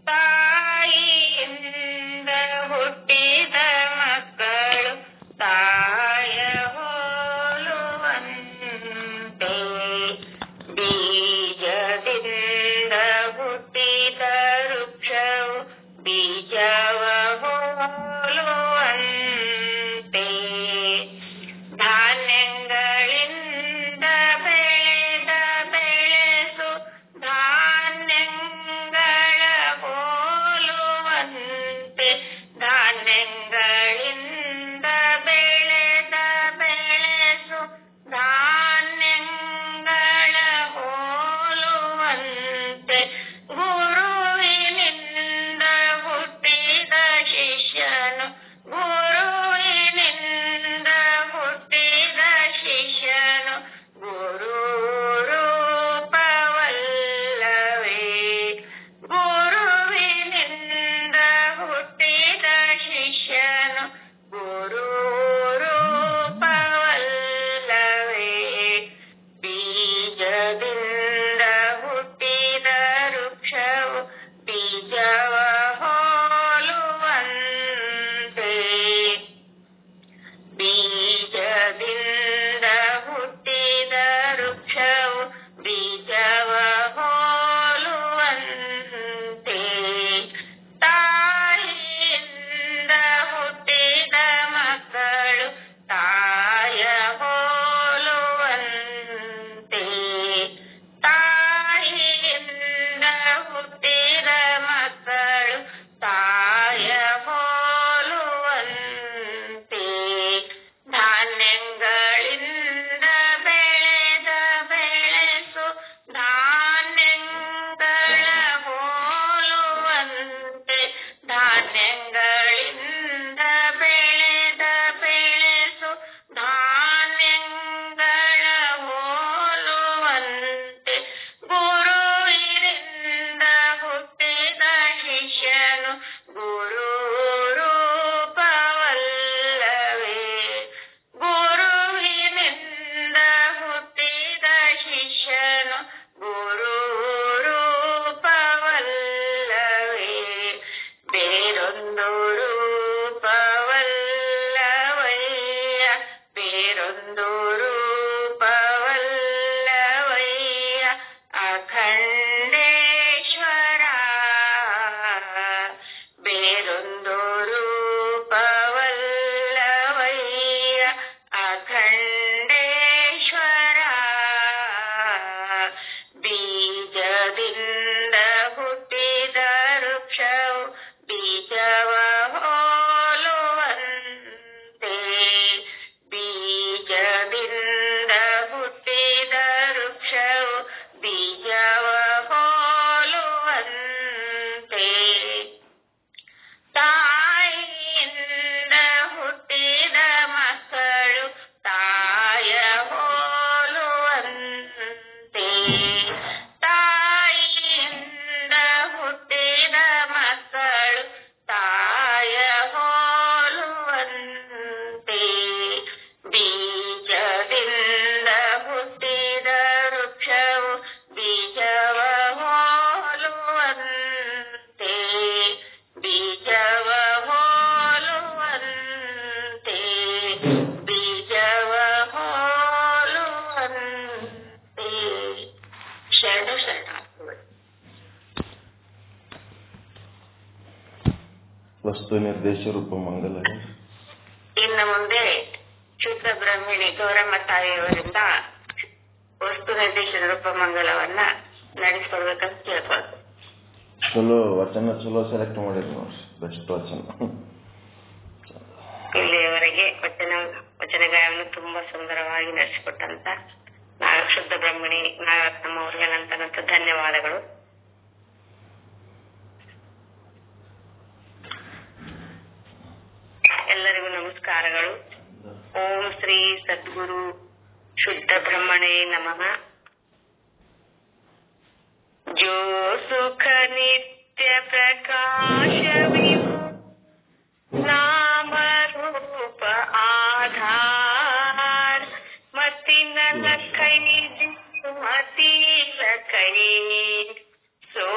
ತಾಯಿಯಿಂದ ಹುಟ್ಟಿದ ಮಕ್ಕಳು ತಾಯ ಹೋಲುವಂತೆ, ಬೀಜದಿಂದ ಹುಟ್ಟಿದ ವೃಕ್ಷವು ಬೀಜವ ಹೋಲುವಂತೆ, ಧಾನ್ಯಗಳಿಂದ ಬೆಳೆದ ಬೆಳೆಸು ಧಾನ್ಯಗಳ ಹೋಲುವಂತೆ, ಧಾನ್ಯಗಳಿಂದ ಬೆಳೆದ ಬೆಳೆಸು ಧಾನ್ಯಗಳ ಹೋಲುವಂತೆ, ಗುರುವಿನಿಂದ ಹುಟ್ಟಿದ ಶಿಷ್ಯನು ಗುರುವಿನಿಂದ ಹುಟ್ಟಿದ ಶಿಷ್ಯನು ಗುರು ರೂಪವಲ್ಲವೇ, ಗುರುವಿನಿಂದ ಹುಟ್ಟಿದ ಶಿಷ್ಯನು ಗುರು ರೂಪವಲ್ಲವೇ, ಬೀಜದಿಂದ ಹುಟ್ಟಿದ ವೃಕ್ಷವು ಬೀಜವ ಹೋಲುವಂತೆ, ಬೀಜದಿಂದ ಹುಟ್ಟಿದ ವೃಕ್ಷವು ಬೀಜವ ಹೋಲುವಂತೆ, ತಾಯಿಯಿಂದ ಹುಟ್ಟಿದ ಮಕ್ಕಳು ತಾಯ ಹೋಲುವಂತೆ, ತಾಯಿಯಿಂದ ಹುಟ್ಟಿದ ಮಕ್ಕಳು ತಾಯ ಹೋಲುವಂತೆ, ಧಾನ್ಯಗಳಿಂದ ಬೆಳೆದ ಬೆಳೆಸು ಧಾನ್ಯಗಳ ಹೋಲುವಂತೆ, ಧಾನ್ಯಗಳಿಂದ ಬೆಳೆದ ಬೆಳೆಸು ಧಾನ್ಯಗಳ ಹೋಲುವಂತೆ, ಗುರುವಿನಿಂದ ಹುಟ್ಟಿದ ಶಿಷ್ಯನು ಗುರು ರೂಪವಲ್ಲವೇ, ಗುರುವಿನಿಂದ ಹುಟ್ಟಿದ ಶಿಷ್ಯನು ಗುರು ರೂಪವಲ್ಲವೇ, ಬೇರೊಂದು ರೂಪವಲ್ಲವಯ್ಯ, ಬೇರೊಂದು ರೂಪವಲ್ಲವಯ್ಯ ಅಖಂಡೇಶ್ವರ, ಬೇರೊಂದು ರೂಪವಲ್ಲವಯ್ಯ ಅಖಂಡೇಶ್ವರ, ಬೀಜದಿಂದ ಹುಟ್ಟಿದ ವೃಕ್ಷವು ಬೀಜವ ಹೋಲುವಂತೆ, ಬೀಜದಿಂದ ಹುಟ್ಟಿದ ವೃಕ್ಷವು ಬೀಜವ ಹೋಲುವಂತೆ, ತಾಯಿಯಿಂದ ಹುಟ್ಟಿದ ಮಕ್ಕಳು ತಾಯ ಹೋಲುವಂತೆ, ತಾಯಿಯಿಂದ ಹುಟ್ಟಿದ ಮಕ್ಕಳು ತಾಯ ಹೋಲುವಂತೆ, ಬೀಜದಿಂದ ಹುಟ್ಟಿದ ವೃಕ್ಷವು ಬೀಜವ ಹೋಲುವಂತೆ, ಬೀಜವ ಹೋಲುವಂತೆ, ಬೀಜವ ಹೋಲುವಂತೆ. ಶರಣ ಶರಣಾರ್ಥಿಗಳು. ವಸ್ತು ನಿರ್ದೇಶ ರೂಪ ಮಂಗಲ. ಇನ್ನು ಮುಂದೆ ಶುದ್ಧ ಬ್ರಹ್ಮಿಣಿ ಗೌರಮ್ಮ ತಾಯಿಯವರಿಂದ ವಸ್ತು ನಿರ್ದೇಶನ ರೂಪ ಮಂಗಲವನ್ನ ನಡೆಸ್ಕೊಡ್ಬೇಕಂತ ಕೇಳ್ಬೋದು. ಚಲೋ ವಚನ ಚಲೋ ಸೆಲೆಕ್ಟ್ ಮಾಡಿರಿ ನೋಡ್ರಿ, ಬೆಸ್ಟ್ ವಚನ. ಇಲ್ಲಿಯವರೆಗೆ ವಚನ ಗಾಯವನ್ನು ತುಂಬಾ ಸುಂದರವಾಗಿ ನಡೆಸಿಕೊಟ್ಟಂತ ಶುದ್ಧ ಬ್ರಹ್ಮಣಿ ನಾಗರತ್ನಮ್ಮ ಅವರಿಗೆ ನಂತನಂತ ಧನ್ಯವಾದಗಳು. ಎಲ್ಲರಿಗೂ ನಮಸ್ಕಾರಗಳು. ಓಂ ಶ್ರೀ ಸದ್ಗುರು ಶುದ್ಧ ಬ್ರಹ್ಮಣೇ ನಮಃ. जो सुख नित्य प्रकाश विभु नाम रूप आधार मति न लखई मति लखई सो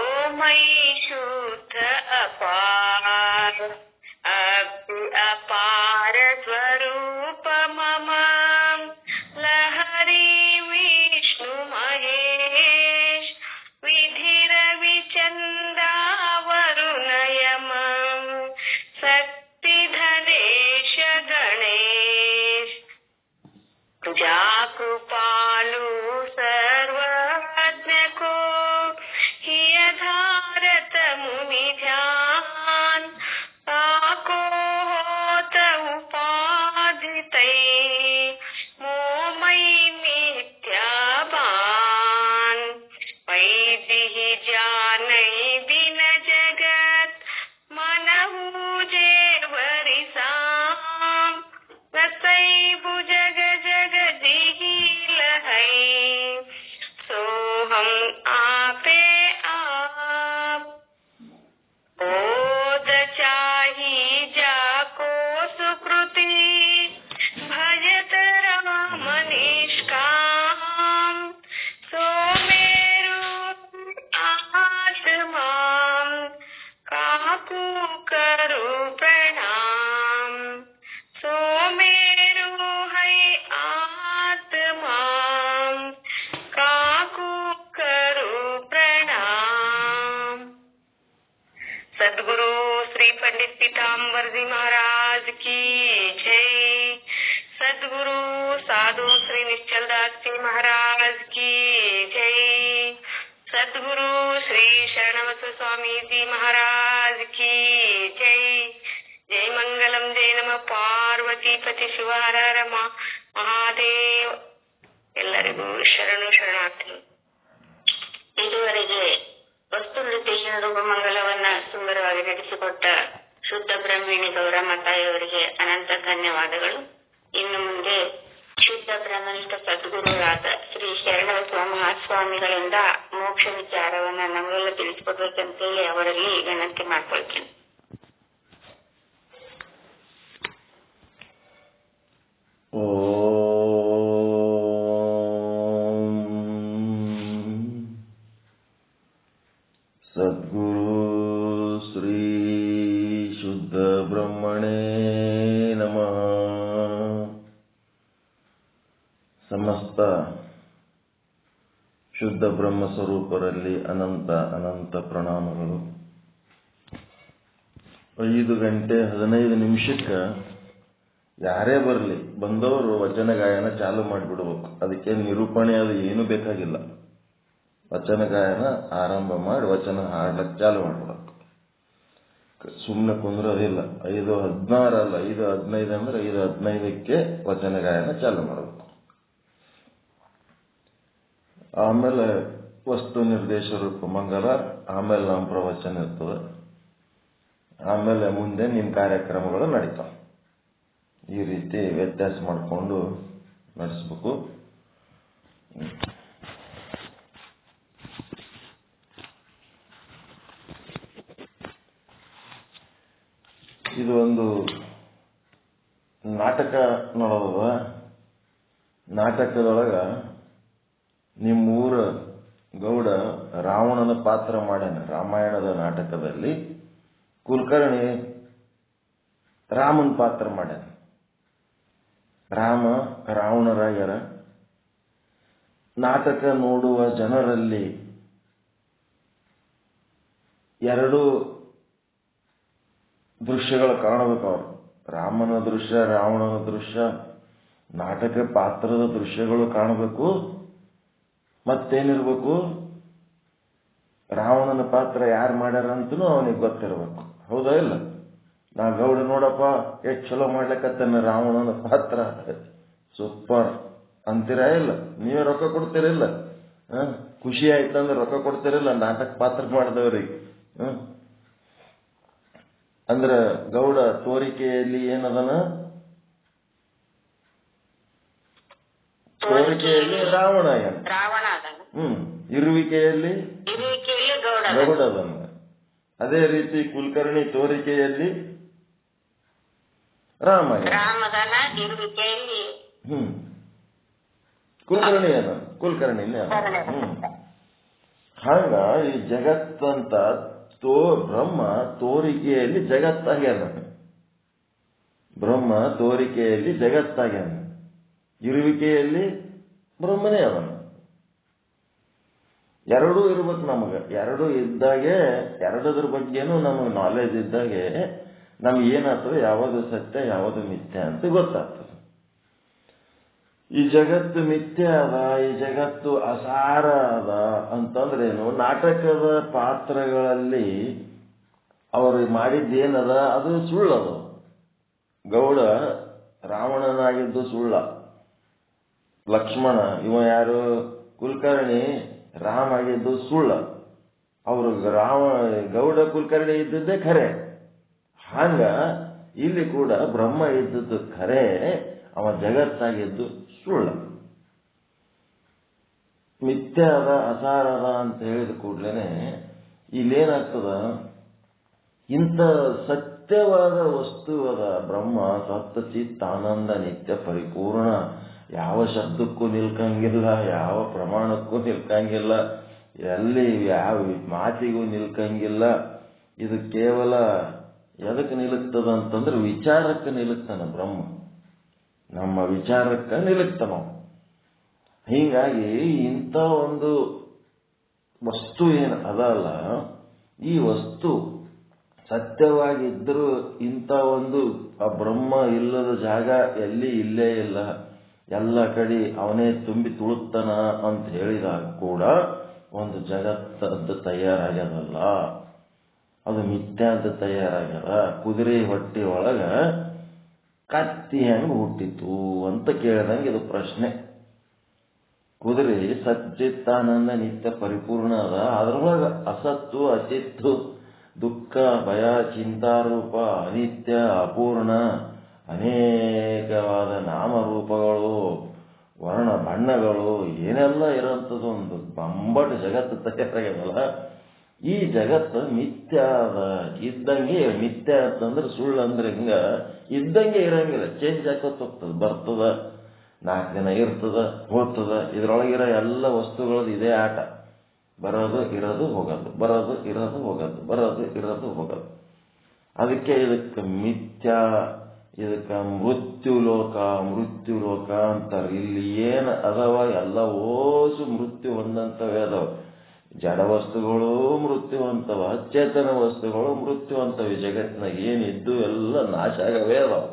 पंडित पीताम्बर जी महाराज की जय। सदगुरु साधु श्री निश्चल दास जी महाराज की जय। सदगुरु श्री शरणवत स्वामी जी महाराज की जय। जय मंगलम जय नम पार्वती पति शिव हर हर ಮಹಾದೇವ್. ಎಲ್ಲರಿಗೂ ಶರಣು ಶರಣಾರ್ಥಿ. ಇದುವರೆಗೆ ವಸ್ತು ನಿರ್ದೇಶನ ರೂಪಮಂಗಲವನ್ನ ಸುಂದರವಾಗಿ ನಡೆಸಿಕೊಟ್ಟ ಶುದ್ಧ ಬ್ರಹ್ಮಿಣಿ ಗೌರಮ್ಮ ತಾಯಿಯವರಿಗೆ ಅನಂತ ಧನ್ಯವಾದಗಳು. ಇನ್ನು ಮುಂದೆ ಶುದ್ಧ ಬ್ರಹ್ಮನಿಷ್ಠ ಸದ್ಗುರುರಾದ ಶ್ರೀ ಶರಣಬಸವ ಮಹಾಸ್ವಾಮಿಗಳಿಂದ ಮೋಕ್ಷ ವಿಚಾರವನ್ನ ನಮಗೆಲ್ಲ ತಿಳಿಸಿಕೊಡ್ಬೇಕಂತೇಳಿ ಅವರಲ್ಲಿ ವಿನಂತಿ ಮಾಡ್ಕೊಳ್ತೀನಿ. ಸದ್ಗುರು ಶ್ರೀ ಶುದ್ಧ ಬ್ರಹ್ಮಣೇ ನಮಃ. ಸಮಸ್ತ ಶುದ್ಧ ಬ್ರಹ್ಮ ಸ್ವರೂಪರಲ್ಲಿ ಅನಂತ ಅನಂತ ಪ್ರಣಾಮಗಳು. 5:15 ಯಾರೇ ಬರಲಿ ಬಂದವರು ವಚನ ಗಾಯನ ಚಾಲು ಮಾಡಿಬಿಡ್ಬೇಕು. ಅದಕ್ಕೆ ನಿರೂಪಣೆ ಅದು ಏನು ಬೇಕಾಗಿಲ್ಲ. ವಚನ ಗಾಯನ ಆರಂಭ ಮಾಡಿ ವಚನ ಹಾಡ್ಲಕ್ಕೆ ಚಾಲು ಮಾಡ್ಬಿಡಬೇಕು. ಸುಮ್ಮನೆ ಕುಂದ್ರೋದಿಲ್ಲ. 5:16 ಅಲ್ಲ, 5:15 ಅಂದ್ರೆ 5:15ಕ್ಕೆ ವಚನ ಗಾಯನ ಚಾಲು ಮಾಡಬೇಕು. ಆಮೇಲೆ ವಸ್ತು ನಿರ್ದೇಶ ರೂಪ ಮಂಗಲ, ಆಮೇಲೆ ನಮ್ಮ ಪ್ರವಚನ ಇರ್ತದೆ, ಆಮೇಲೆ ಮುಂದೆ ನಿಮ್ಮ ಕಾರ್ಯಕ್ರಮಗಳು ನಡೀತಾವೆ. ಈ ರೀತಿ ವ್ಯತ್ಯಾಸ ಮಾಡಿಕೊಂಡು ನಡೆಸಬೇಕು. ಇದು ಒಂದು ನಾಟಕ ನೋಡೋದ. ನಾಟಕದೊಳಗ ನಿಮ್ಮೂರ ಗೌಡ ರಾವಣನ ಪಾತ್ರ ಮಾಡ್ಯಾನ. ರಾಮಾಯಣದ ನಾಟಕದಲ್ಲಿ ಕುಲಕರ್ಣಿ ರಾಮನ ಪಾತ್ರ ಮಾಡ್ಯಾನ. ರಾಮ ರಾವಣರಾಗ್ಯಾರ. ನಾಟಕ ನೋಡುವ ಜನರಲ್ಲಿ ಎರಡು ದೃಶ್ಯಗಳು ಕಾಣಬೇಕು. ಅವರು ರಾಮನ ದೃಶ್ಯ, ರಾವಣನ ದೃಶ್ಯ, ನಾಟಕ ಪಾತ್ರದ ದೃಶ್ಯಗಳು ಕಾಣಬೇಕು. ಮತ್ತೇನಿರ್ಬೇಕು, ರಾವಣನ ಪಾತ್ರ ಯಾರು ಮಾಡ್ಯಾರ ಅಂತನೂ ಅವನಿಗೆ ಗೊತ್ತಿರಬೇಕು. ಹೌದಾ ಇಲ್ಲ? ನಾ ಗೌಡ ನೋಡಪ್ಪ ಎಷ್ಟು ಚಲೋ ಮಾಡ್ಲಿಕ್ಕತ್ತಾನ ರಾವಣನ ಪಾತ್ರ, ಸೂಪರ್ ಅಂತೀರಾ ಇಲ್ಲ? ನೀವೇ ರೊಕ್ಕ ಕೊಡ್ತೀರಿಲ್ಲ? ಖುಷಿ ಆಯ್ತಂದ್ರೆ ರೊಕ್ಕ ಕೊಡ್ತೀರಿಲ್ಲ ನಾಟಕ ಪಾತ್ರ ಮಾಡಿದವ್ರಿಗೆ? ಅಂದ್ರ ಗೌಡ ತೋರಿಕೆಯಲ್ಲಿ ಏನದನ? ತೋರಿಕೆಯಲ್ಲಿ ರಾವಣ ಇರುವಿಕೆಯಲ್ಲಿ ಗೌಡ ಅದನ್ನ. ಅದೇ ರೀತಿ ಕುಲಕರ್ಣಿ ತೋರಿಕೆಯಲ್ಲಿ ರಾಮ ಕುಲಕರ್ಣಿನೇ ಅದ. ಹಂಗ ಈ ಜಗತ್ತಂತ ಬ್ರಹ್ಮ ತೋರಿಕೆಯಲ್ಲಿ ಜಗತ್ತಾಗ್ಯಾನ. ಬ್ರಹ್ಮ ತೋರಿಕೆಯಲ್ಲಿ ಜಗತ್ತಾಗ್ಯಾನ, ಇರುವಿಕೆಯಲ್ಲಿ ಬ್ರಹ್ಮನೇ ಅವನ. ಎರಡೂ ಇರ್ಬೇಕು ನಮಗ. ಎರಡು ಇದ್ದಾಗೆ, ಎರಡದ್ರ ಬಗ್ಗೆನೂ ನಮಗೆ ನಾಲೆಜ್ ಇದ್ದಾಗೆ ನಮ್ಗೆ ಏನಾಗ್ತದೆ, ಯಾವುದು ಸತ್ಯ ಯಾವುದು ಮಿಥ್ಯ ಅಂತ ಗೊತ್ತಾಗ್ತದೆ. ಈ ಜಗತ್ತು ಮಿಥ್ಯ ಅದ, ಈ ಜಗತ್ತು ಅಸಾರ ಅದ ಅಂತಂದ್ರೇನು? ನಾಟಕದ ಪಾತ್ರಗಳಲ್ಲಿ ಅವರು ಮಾಡಿದ್ದೇನದ ಅದು ಸುಳ್ಳದು. ಗೌಡ ರಾವಣನಾಗಿದ್ದು ಸುಳ್ಳ, ಲಕ್ಷ್ಮಣ ಇವ ಯಾರು ಕುಲಕರ್ಣಿ ರಾಮ ಆಗಿದ್ದು ಸುಳ್ಳ. ಅವರು ಗೌಡ ಕುಲಕರ್ಣಿ ಇದ್ದದ್ದೇ ಖರೆ. ಹಂಗ ಇಲ್ಲಿ ಕೂಡ ಬ್ರಹ್ಮ ಇದ್ದದ್ದು ಖರೆ, ಅವ ಜಗತ್ತಾಗಿದ್ದು ಸುಳ್ಳ. ಮಿಥ್ಯ ಅದ ಅಸಾರ ಅದ ಅಂತ ಹೇಳಿದ ಕೂಡ್ಲೇನೆ ಇಲ್ಲೇನಾಗ್ತದ, ಇಂಥ ಸತ್ಯವಾದ ವಸ್ತು ಅದ ಬ್ರಹ್ಮ, ಸತ್ತ ಚಿತ್ತ ಆನಂದ ನಿತ್ಯ ಪರಿಪೂರ್ಣ, ಯಾವ ಶಬ್ದಕ್ಕೂ ನಿಲ್ಕಂಗಿಲ್ಲ, ಯಾವ ಪ್ರಮಾಣಕ್ಕೂ ನಿಲ್ಕಂಗಿಲ್ಲ, ಎಲ್ಲಿ ಯಾವ ಮಾತಿಗೂ ನಿಲ್ಕಂಗಿಲ್ಲ. ಇದು ಕೇವಲ ಎದಕ್ಕೆ ನಿಲುಕ್ತದ ಅಂತಂದ್ರೆ ವಿಚಾರಕ್ಕೆ ನಿಲುಕ್ತಾನ ಬ್ರಹ್ಮ, ನಮ್ಮ ವಿಚಾರಕ್ಕೆ ನಿಲುಕ್ತಾನ. ಹೀಗಾಗಿ ಇಂಥ ಒಂದು ವಸ್ತು ಏನು ಅದಲ್ಲ, ಈ ವಸ್ತು ಸತ್ಯವಾಗಿದ್ದರೂ ಇಂಥ ಒಂದು ಆ ಬ್ರಹ್ಮ ಇಲ್ಲದ ಜಾಗ ಎಲ್ಲಿ ಇಲ್ಲೇ ಇಲ್ಲ, ಎಲ್ಲ ಕಡೆ ಅವನೇ ತುಂಬಿ ತುಳುತ್ತಾನ ಅಂತ ಹೇಳಿದಾಗ ಕೂಡ ಒಂದು ಜಗತ್ತದ್ದು ತಯಾರಾಗ್ಯದಲ್ಲ, ಅದು ಮಿಥ್ಯಾ ಅಂತ ತಯಾರಾಗ್ಯದ. ಕುದುರೆ ಹೊಟ್ಟೆ ಒಳಗ ಕತ್ತಿ ಹೆಂಗೆ ಹುಟ್ಟಿತು ಅಂತ ಕೇಳಿದಂಗೆ ಇದು ಪ್ರಶ್ನೆ. ಕುದುರೆ ಸಚ್ಚಿತ್ತಾನಂದ ನಿತ್ಯ ಪರಿಪೂರ್ಣ ಅದ, ಅದ್ರೊಳಗ ಅಸತ್ತು ಅಚಿತ್ತು ದುಃಖ ಭಯ ಚಿಂತಾರೂಪ ಅನಿತ್ಯ ಅಪೂರ್ಣ ಅನೇಕವಾದ ನಾಮರೂಪಗಳು ವರ್ಣ ಬಣ್ಣಗಳು ಏನೆಲ್ಲ ಇರೋಂಥದ್ದು ಒಂದು ಬಂಬಟ್ ಜಗತ್ತು ತಯಾರಾಗ್ಯದಲ್ಲ. ಈ ಜಗತ್ತು ಮಿಥ್ಯ ಅದ, ಇದ್ದಂಗೆ ಮಿಥ್ಯ ಅಂತಂದ್ರೆ ಸುಳ್ಳು ಅಂದ್ರೆ ಹಿಂಗ ಇದ್ದಂಗೆ ಇರಂಗಿಲ್ಲ, ಚೇಂಜ್ ಆಕೋತ ಹೋಗ್ತದೆ, ಬರ್ತದ, 4 ದಿನ ಇರ್ತದ, ಹೋಗ್ತದ. ಇದ್ರೊಳಗಿರೋ ಎಲ್ಲ ವಸ್ತುಗಳದ್ದು ಇದೇ ಆಟ, ಬರೋದು ಇರೋದು ಹೋಗೋದು, ಬರೋದು ಇರೋದು ಹೋಗೋದು, ಬರೋದು ಇರೋದು ಹೋಗೋದು. ಅದಕ್ಕೆ ಇದಕ್ಕೆ ಮಿಥ್ಯ, ಇದಕ್ಕೆ ಮೃತ್ಯು ಲೋಕ ಅಂತಾರೆ. ಇಲ್ಲಿ ಏನು ಅದಾವ ಎಲ್ಲ ಓಸು ಮೃತ್ಯು ಹೊಂದಂತವೇ ಅದಾವ. ಜಡ ವಸ್ತುಗಳು ಮೃತ್ಯು ಅಂತವ, ಚೇತನ ವಸ್ತುಗಳು ಮೃತ್ಯು ಅಂತವೆ. ಜಗತ್ತಿನಾಗ ಏನಿದ್ದು ಎಲ್ಲ ನಾಶ ಆಗವೇ ಅದಾವ.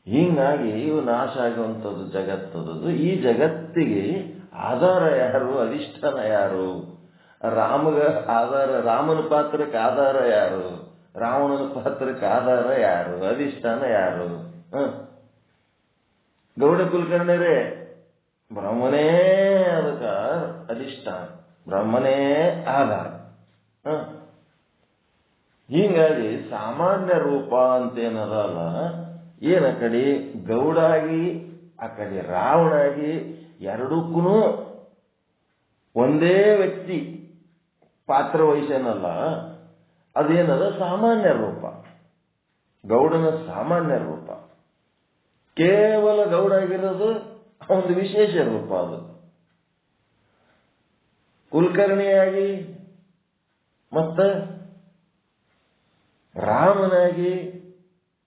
ಹೀಗಾಗಿ ಇವು ನಾಶ ಆಗುವಂಥದ್ದು ಜಗತ್ತದು. ಈ ಜಗತ್ತಿಗೆ ಆಧಾರ ಯಾರು, ಅಧಿಷ್ಠಾನ ಯಾರು? ರಾಮಗ ಆಧಾರ, ರಾಮನ ಪಾತ್ರಕ್ಕೆ ಆಧಾರ ಯಾರು? ರಾವಣನ ಪಾತ್ರಕ್ಕೆ ಆಧಾರ ಯಾರು? ಅಧಿಷ್ಠಾನ ಯಾರು? ಗೌಡ ಕುಲಕರ್ಣಿರೇ, ಬ್ರಹ್ಮನೇ ಅದಕ್ಕೆ ಅಧಿಷ್ಠಾನ, ಬ್ರಹ್ಮನೇ ಆಧಾರ. ಹೀಗಾಗಿ ಸಾಮಾನ್ಯ ರೂಪ ಅಂತೇನದಲ್ಲ, ಏನ ಕಡೆ ಗೌಡಾಗಿ ಆ ಕಡೆ ರಾವಣಾಗಿ ಎರಡಕ್ಕೂ ಒಂದೇ ವ್ಯಕ್ತಿ ಪಾತ್ರ ವಹಿಸೇನಲ್ಲ, ಅದೇನದ ಸಾಮಾನ್ಯ ರೂಪ, ಗೌಡನ ಸಾಮಾನ್ಯ ರೂಪ. ಕೇವಲ ಗೌಡ ಆಗಿರೋದು ಒಂದು ವಿಶೇಷ ರೂಪ. ಅದು ಕುಲಕರ್ಣಿಯಾಗಿ ಮತ್ತೆ ರಾಮನಾಗಿ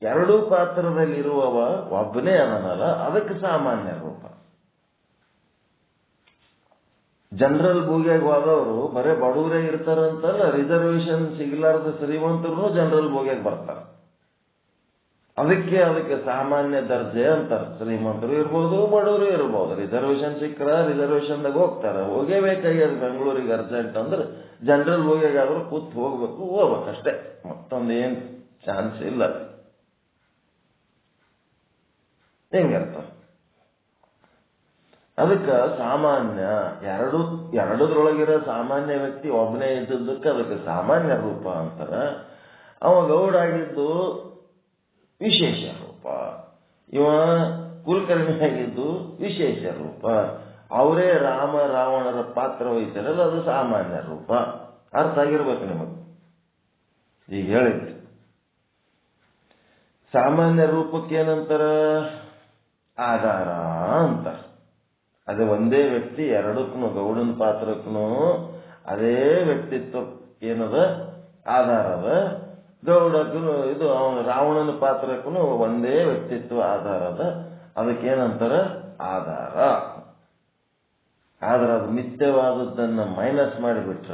ಎರಡೂ ಪಾತ್ರದಲ್ಲಿರುವವ ಒಬ್ಬನೇ ಅದನ್ನಲ್ಲ, ಅದಕ್ಕೆ ಸಾಮಾನ್ಯ ರೂಪ. ಜನರಲ್ ಬೋಗಿಯಾಗಿ ಹೋದವರು ಬರೇ ಬಡವರೇ ಇರ್ತಾರಂತಲ್ಲ, ರಿಸರ್ವೇಶನ್ ಸಿಗಲಾರ್ದ ಶ್ರೀಮಂತರು ಜನರಲ್ ಬೋಗಿಯಾಗಿ ಬರ್ತಾರೆ. ಅದಕ್ಕೆ ಸಾಮಾನ್ಯ ದರ್ಜೆ ಅಂತಾರೆ. ಶ್ರೀಮಂತರು ಇರ್ಬೋದು, ಬಡವರು ಇರ್ಬೋದು, ರಿಸರ್ವೇಶನ್ ಸಿಕ್ಕರ ರಿಸರ್ವೇಶನ್ದಾಗ ಹೋಗ್ತಾರೆ. ಹೋಗೇಬೇಕಾಗ್ಯದ ಬೆಂಗಳೂರಿಗೆ ಅರ್ಜೆಂಟ್ ಅಂದ್ರೆ ಜನರಲ್ ಬೋಗಿಯಾಗಾದ್ರೂ ಕೂತ್ ಹೋಗ್ಬೇಕಷ್ಟೇ, ಮತ್ತೊಂದೇನು ಚಾನ್ಸ್ ಇಲ್ಲ. ಹೆಂಗರ್ಥ? ಅದಕ್ಕೆ ಸಾಮಾನ್ಯ ಎರಡದ್ರೊಳಗಿರೋ ಸಾಮಾನ್ಯ ವ್ಯಕ್ತಿ ಒಬ್ಬನೇ ಇದ್ದದ್ದಕ್ಕೆ ಅದಕ್ಕೆ ಸಾಮಾನ್ಯ ರೂಪ ಅಂತಾರ. ಅವ ಗೌಡ ಆಗಿದ್ದು ವಿಶೇಷ ರೂಪ, ಇವ ಕುಲಕರ್ಣಿ ಆಗಿದ್ದು ವಿಶೇಷ ರೂಪ. ಅವರೇ ರಾಮ ರಾವಣರ ಪಾತ್ರ ವಹಿಸ್ತಾರಲ್ಲ, ಅದು ಸಾಮಾನ್ಯ ರೂಪ. ಅರ್ಥ ಆಗಿರ್ಬೇಕು ನಿಮಗೆ. ಈಗ ಹೇಳಿದ್ರಿ ಸಾಮಾನ್ಯ ರೂಪಕ್ಕೆ ಏನಂತಾರ? ಆಧಾರ ಅಂತಾರ. ಅದೇ ಒಂದೇ ವ್ಯಕ್ತಿ ಎರಡಕ್ಕೂ, ಗೌಡನ ಪಾತ್ರಕ್ಕೂ ಅದೇ ವ್ಯಕ್ತಿತ್ವ ಏನದ ಆಧಾರದ, ಗೌಡಕ್ಕೂ ಇದು ಅವನ ರಾವಣನ ಪಾತ್ರಕ್ಕೂ ಒಂದೇ ವ್ಯಕ್ತಿತ್ವ ಆಧಾರದ. ಅದಕ್ಕೇನಂತಾರ? ಆಧಾರ. ಆದ್ರೆ ಅದು ಮಿಥ್ಯವಾದದ್ದನ್ನ ಮೈನಸ್ ಮಾಡಿಬಿಟ್ರ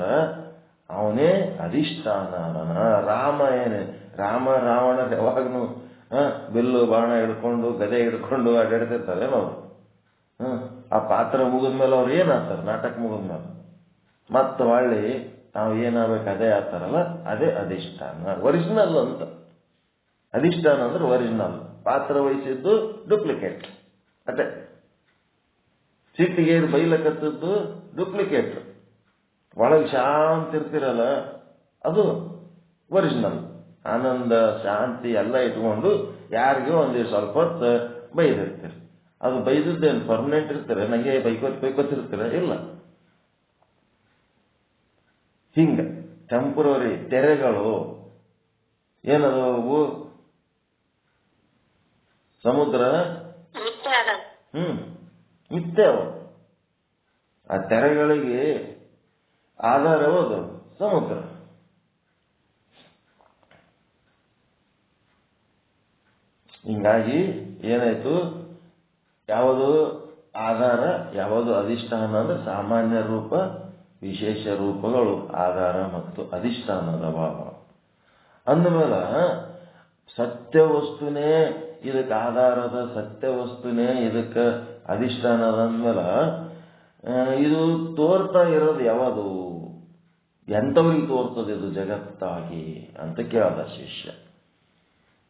ಅವನೇ ಅಧಿಷ್ಠಾನ. ರಾಮ ರಾವಣ ಯಾವಾಗ್ನು ಬಿಲ್ಲು ಬಾಣ ಹಿಡ್ಕೊಂಡು ಗದೆ ಹಿಡ್ಕೊಂಡು ಅಡ್ಡಾಡ್ತಿರ್ತಾರೆ ನಾವು. ಆ ಪಾತ್ರ ಮುಗಿದ್ಮೇಲೆ ಅವ್ರು ಏನಾಗ್ತಾರೆ? ನಾಟಕ ಮುಗಿದ್ಮೇಲೆ ಮತ್ತೆ ಹೊಳ್ಳಿ ನಾವು ಏನಾಗಬೇಕು ಅದೇ ಆಗ್ತಾರಲ್ಲ, ಅದೇ ಅಧಿಷ್ಠಾನ. ಒರಿಜಿನಲ್ ಅಂತ. ಅಧಿಷ್ಠಾನ ಅಂದ್ರೆ ಒರಿಜಿನಲ್, ಪಾತ್ರ ವಹಿಸಿದ್ದು ಡೂಪ್ಲಿಕೇಟ್. ಅದೇ ಸಿಟ್ಟಿಗೆ ಬೈಲಕತ್ತದ್ದು ಡೂಪ್ಲಿಕೇಟ್. ಒಳಗೆ ಶಾಂತಿ ಇರ್ತಿರಲ್ಲ, ಅದು ಒರಿಜಿನಲ್. ಆನಂದ ಶಾಂತಿ ಎಲ್ಲ ಇಟ್ಕೊಂಡು ಯಾರಿಗೂ ಒಂದಿಷ್ಟು ಸ್ವಲ್ಪ ಹೊತ್ತು ಬೈದಿರ್ತೀರಿ. ಅದು ಬೈದದ್ದೇನು ಪರ್ಮನೆಂಟ್ ಇರ್ತಾರೆ? ನನಗೆ ಬೈಕೋತಿರ್ತೀರ? ಇಲ್ಲ. ಹಿಂಗ ಟೆಂಪರರಿ ತೆರೆಗಳು ಏನದು? ಸಮುದ್ರ ಮಿಥ್ಯ. ಆ ತೆರೆಗಳಿಗೆ ಆಧಾರ ಯಾವುದು? ಸಮುದ್ರ. ಹಿಂಗಾಗಿ ಏನಾಯ್ತು? ಯಾವುದು ಆಧಾರ, ಯಾವುದು ಅಧಿಷ್ಠಾನ ಅಂದ್ರೆ ಸಾಮಾನ್ಯ ರೂಪ, ವಿಶೇಷ ರೂಪಗಳು ಆಧಾರ ಮತ್ತು ಅಧಿಷ್ಠಾನದ ಭಾವ. ಅಂದಮೇಲೆ ಸತ್ಯ ವಸ್ತುನೇ ಇದಕ್ಕೆ ಆಧಾರದ, ಸತ್ಯ ವಸ್ತುನೇ ಇದಕ್ಕೆ ಅಧಿಷ್ಠಾನದ ಅಂದಮೇಲೆ ಇದು ತೋರ್ತಾ ಇರೋದು ಯಾವುದು, ಎಂಥವ್ರಿಗೆ ತೋರ್ತದೆ ಇದು ಜಗತ್ತಾಗಿ ಅಂತ ಕೇಳದ ಶಿಷ್ಯ.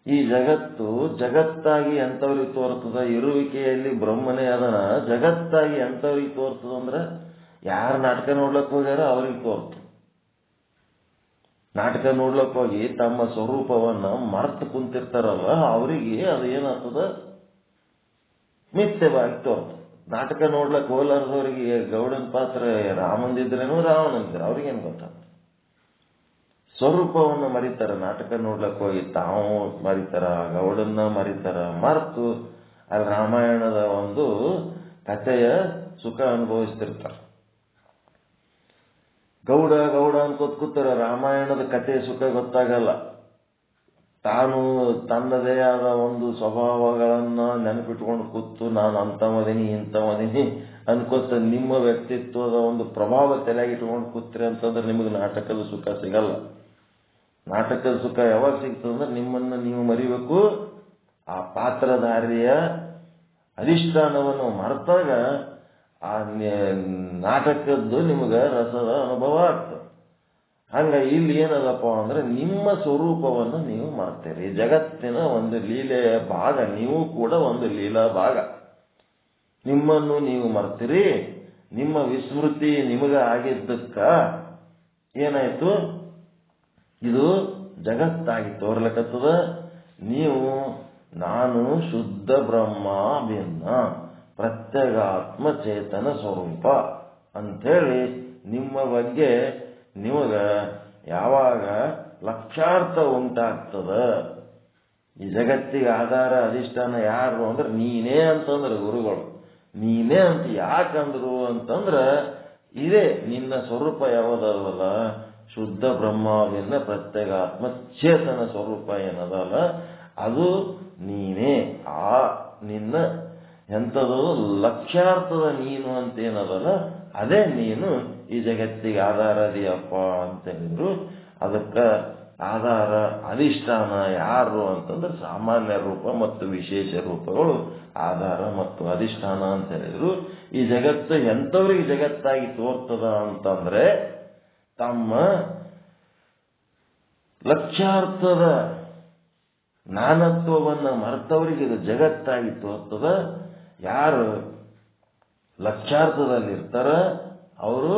ಈ ಜಗತ್ತಾಗಿ ಎಂಥವ್ರಿಗೆ ತೋರ್ತದ? ಇರುವಿಕೆಯಲ್ಲಿ ಬ್ರಹ್ಮನೇ ಅದನ. ಜಗತ್ತಾಗಿ ಎಂಥವ್ರಿಗೆ ತೋರ್ತದಂದ್ರೆ ಯಾರು ನಾಟಕ ನೋಡ್ಲಕ್ಕೆ ಹೋಗ್ಯಾರ ಅವ್ರಿಗೆ ತೋರ್ತು. ನಾಟಕ ನೋಡ್ಲಕ್ಕೆ ಹೋಗಿ ತಮ್ಮ ಸ್ವರೂಪವನ್ನ ಮರ್ತು ಕುಂತಿರ್ತಾರಲ್ಲ ಅವರಿಗೆ ಅದು ಏನಾಗ್ತದ? ಮಿಥ್ಯವಾಗಿ ತೋರ್ತು. ನಾಟಕ ನೋಡ್ಲಕ್ಕೆ ಹೋಲಾರ್ದವ್ರಿಗೆ ಗೌಡನ ಪಾತ್ರ ರಾಮಂದಿದ್ರೇನು ರಾವಣಂದಿದ್ರು ಅವ್ರಿಗೇನು ಗೊತ್ತಾಗ್ತದೆ? ಸ್ವರೂಪವನ್ನು ಮರಿತಾರ. ನಾಟಕ ನೋಡ್ಲಕ್ಕೆ ಹೋಗಿ ತಾವು ಮರಿತಾರ, ಗೌಡನ್ನ ಮರಿತಾರ, ಮರ್ತು ಅಲ್ಲಿ ರಾಮಾಯಣದ ಒಂದು ಕಥೆಯ ಸುಖ ಅನುಭವಿಸ್ತಿರ್ತಾರ. ಗೌಡ ಅನ್ಕೋತ್ ಕೂತಾರ, ರಾಮಾಯಣದ ಕಥೆಯ ಸುಖ ಗೊತ್ತಾಗಲ್ಲ. ತಾನು ತನ್ನದೇ ಆದ ಒಂದು ಸ್ವಭಾವಗಳನ್ನ ನೆನಪಿಟ್ಕೊಂಡು ಕೂತು ನಾನು ಅಂಥವದೀನಿ ಇಂಥವದೀನಿ ಅನ್ಕೋತ ನಿಮ್ಮ ವ್ಯಕ್ತಿತ್ವದ ಒಂದು ಪ್ರಭಾವ ತಲೆಯಾಗಿಟ್ಕೊಂಡು ಕೂತ್ರಿ ಅಂತಂದ್ರೆ ನಿಮಗೆ ನಾಟಕದ ಸುಖ ಸಿಗಲ್ಲ. ನಾಟಕದ ಸುಖ ಯಾವಾಗ ಸಿಗ್ತದಂದ್ರೆ ನಿಮ್ಮನ್ನು ನೀವು ಮರಿಬೇಕು. ಆ ಪಾತ್ರಧಾರಿಯ ಅಧಿಷ್ಠಾನವನ್ನು ಮರೆತಾಗ ಆ ನಾಟಕದ್ದು ನಿಮಗೆ ರಸದ ಅನುಭವ ಆಗ್ತದೆ. ಹಂಗ ಇಲ್ಲಿ ಏನದಪ್ಪ ಅಂದ್ರೆ ನಿಮ್ಮ ಸ್ವರೂಪವನ್ನು ನೀವು ಮಾಡ್ತೀರಿ. ಜಗತ್ತಿನ ಒಂದು ಲೀಲೆಯ ಭಾಗ, ನೀವು ಕೂಡ ಒಂದು ಲೀಲಾ ಭಾಗ. ನಿಮ್ಮನ್ನು ನೀವು ಮರ್ತೀರಿ. ನಿಮ್ಮ ವಿಸ್ಮೃತಿ ನಿಮಗೆ ಆಗಿದ್ದಕ್ಕ ಏನಾಯ್ತು? ಇದು ಜಗತ್ತಾಗಿ ತೋರ್ಲಕತ್ತದ. ನೀವು ನಾನು ಶುದ್ಧ ಬ್ರಹ್ಮ ಭಿನ್ನ ಪ್ರತ್ಯಗಾತ್ಮ ಚೇತನ ಸ್ವರೂಪ ಅಂಥೇಳಿ ನಿಮ್ಮ ಬಗ್ಗೆ ನಿಮಗ ಯಾವಾಗ ಲಕ್ಷ್ಯಾರ್ಥ ಉಂಟಾಗ್ತದ. ಈ ಜಗತ್ತಿಗೆ ಆಧಾರ ಅಧಿಷ್ಠಾನ ಯಾರು ಅಂದ್ರೆ ನೀನೇ ಅಂತಂದ್ರೆ ಗುರುಗಳು. ನೀನೇ ಅಂತ ಯಾಕಂದ್ರು ಅಂತಂದ್ರೆ ಇದೇ ನಿನ್ನ ಸ್ವರೂಪ ಯಾವುದಲ್ಲ, ಶುದ್ಧ ಬ್ರಹ್ಮವಿನ ಪ್ರತ್ಯೇಗಾತ್ಮ ಚೇತನ ಸ್ವರೂಪ ಏನದಲ್ಲ ಅದು ನೀನೇ. ಆ ನಿನ್ನ ಎಂಥದ್ದು ಲಕ್ಷ್ಯಾರ್ಥದ ನೀನು ಅಂತೇನದಲ್ಲ ಅದೇ ನೀನು ಈ ಜಗತ್ತಿಗೆ ಆಧಾರದಿಯಪ್ಪ ಅಂತ ಹೇಳಿದ್ರು. ಅದಕ್ಕೆ ಆಧಾರ ಅಧಿಷ್ಠಾನ ಯಾರು ಅಂತಂದ್ರೆ ಸಾಮಾನ್ಯ ರೂಪ ಮತ್ತು ವಿಶೇಷ ರೂಪಗಳು ಆಧಾರ ಮತ್ತು ಅಧಿಷ್ಠಾನ ಅಂತ ಹೇಳಿದ್ರು. ಈ ಜಗತ್ತು ಎಂಥವ್ರಿಗೆ ಜಗತ್ತಾಗಿ ತೋರ್ತದ ಅಂತಂದ್ರೆ ತಮ್ಮ ಲಕ್ಷ್ಯಾರ್ಥದ ನಾನತ್ವವನ್ನ ಮರೆತವರಿಗೆ ಇದು ಜಗತ್ತಾಗಿ ತೋರ್ತದ. ಯಾರು ಲಕ್ಷ್ಯಾರ್ಥದಲ್ಲಿರ್ತಾರ ಅವರು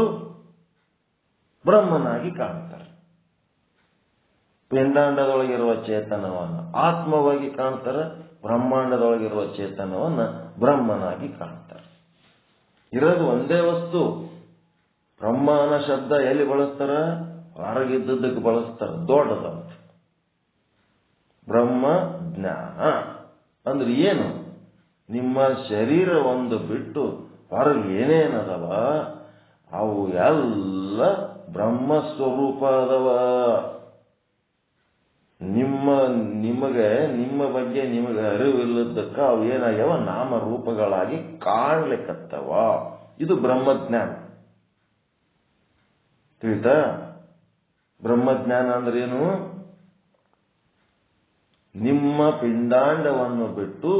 ಬ್ರಹ್ಮನಾಗಿ ಕಾಣ್ತಾರೆ. ಪಿಂಡಾಂಡದೊಳಗಿರುವ ಚೇತನವನ್ನು ಆತ್ಮವಾಗಿ ಕಾಣ್ತಾರೆ, ಬ್ರಹ್ಮಾಂಡದೊಳಗಿರುವ ಚೇತನವನ್ನ ಬ್ರಹ್ಮನಾಗಿ ಕಾಣ್ತಾರೆ. ಇರೋದು ಒಂದೇ ವಸ್ತು. ಬ್ರಹ್ಮ ಅನ್ನೋ ಶಬ್ದ ಎಲ್ಲಿ ಬಳಸ್ತಾರ? ಹೊರಗಿದ್ದಕ್ಕೆ ಬಳಸ್ತಾರ, ದೊಡ್ಡದಂತ. ಬ್ರಹ್ಮ ಜ್ಞಾನ ಅಂದ್ರೆ ಏನು? ನಿಮ್ಮ ಶರೀರ ಒಂದು ಬಿಟ್ಟು ಹೊರಗೆ ಏನೇನದವ ಅವು ಎಲ್ಲ ಬ್ರಹ್ಮ ಸ್ವರೂಪ ಅದವ. ನಿಮ್ಮ ಬಗ್ಗೆ ನಿಮಗೆ ಅರಿವಿಲ್ಲದಕ್ಕ ಅವು ಏನಾಗ್ಯಾವ? ನಾಮರೂಪಗಳಾಗಿ ಕಾಣ್ಲಿಕ್ಕತ್ತವ. ಇದು ಬ್ರಹ್ಮಜ್ಞಾನ. ತಿಳಿತಾ? ಬ್ರಹ್ಮಜ್ಞಾನ ಅಂದ್ರೇನು? ನಿಮ್ಮ ಪಿಂಡಾಂಡವನ್ನು ಬಿಟ್ಟು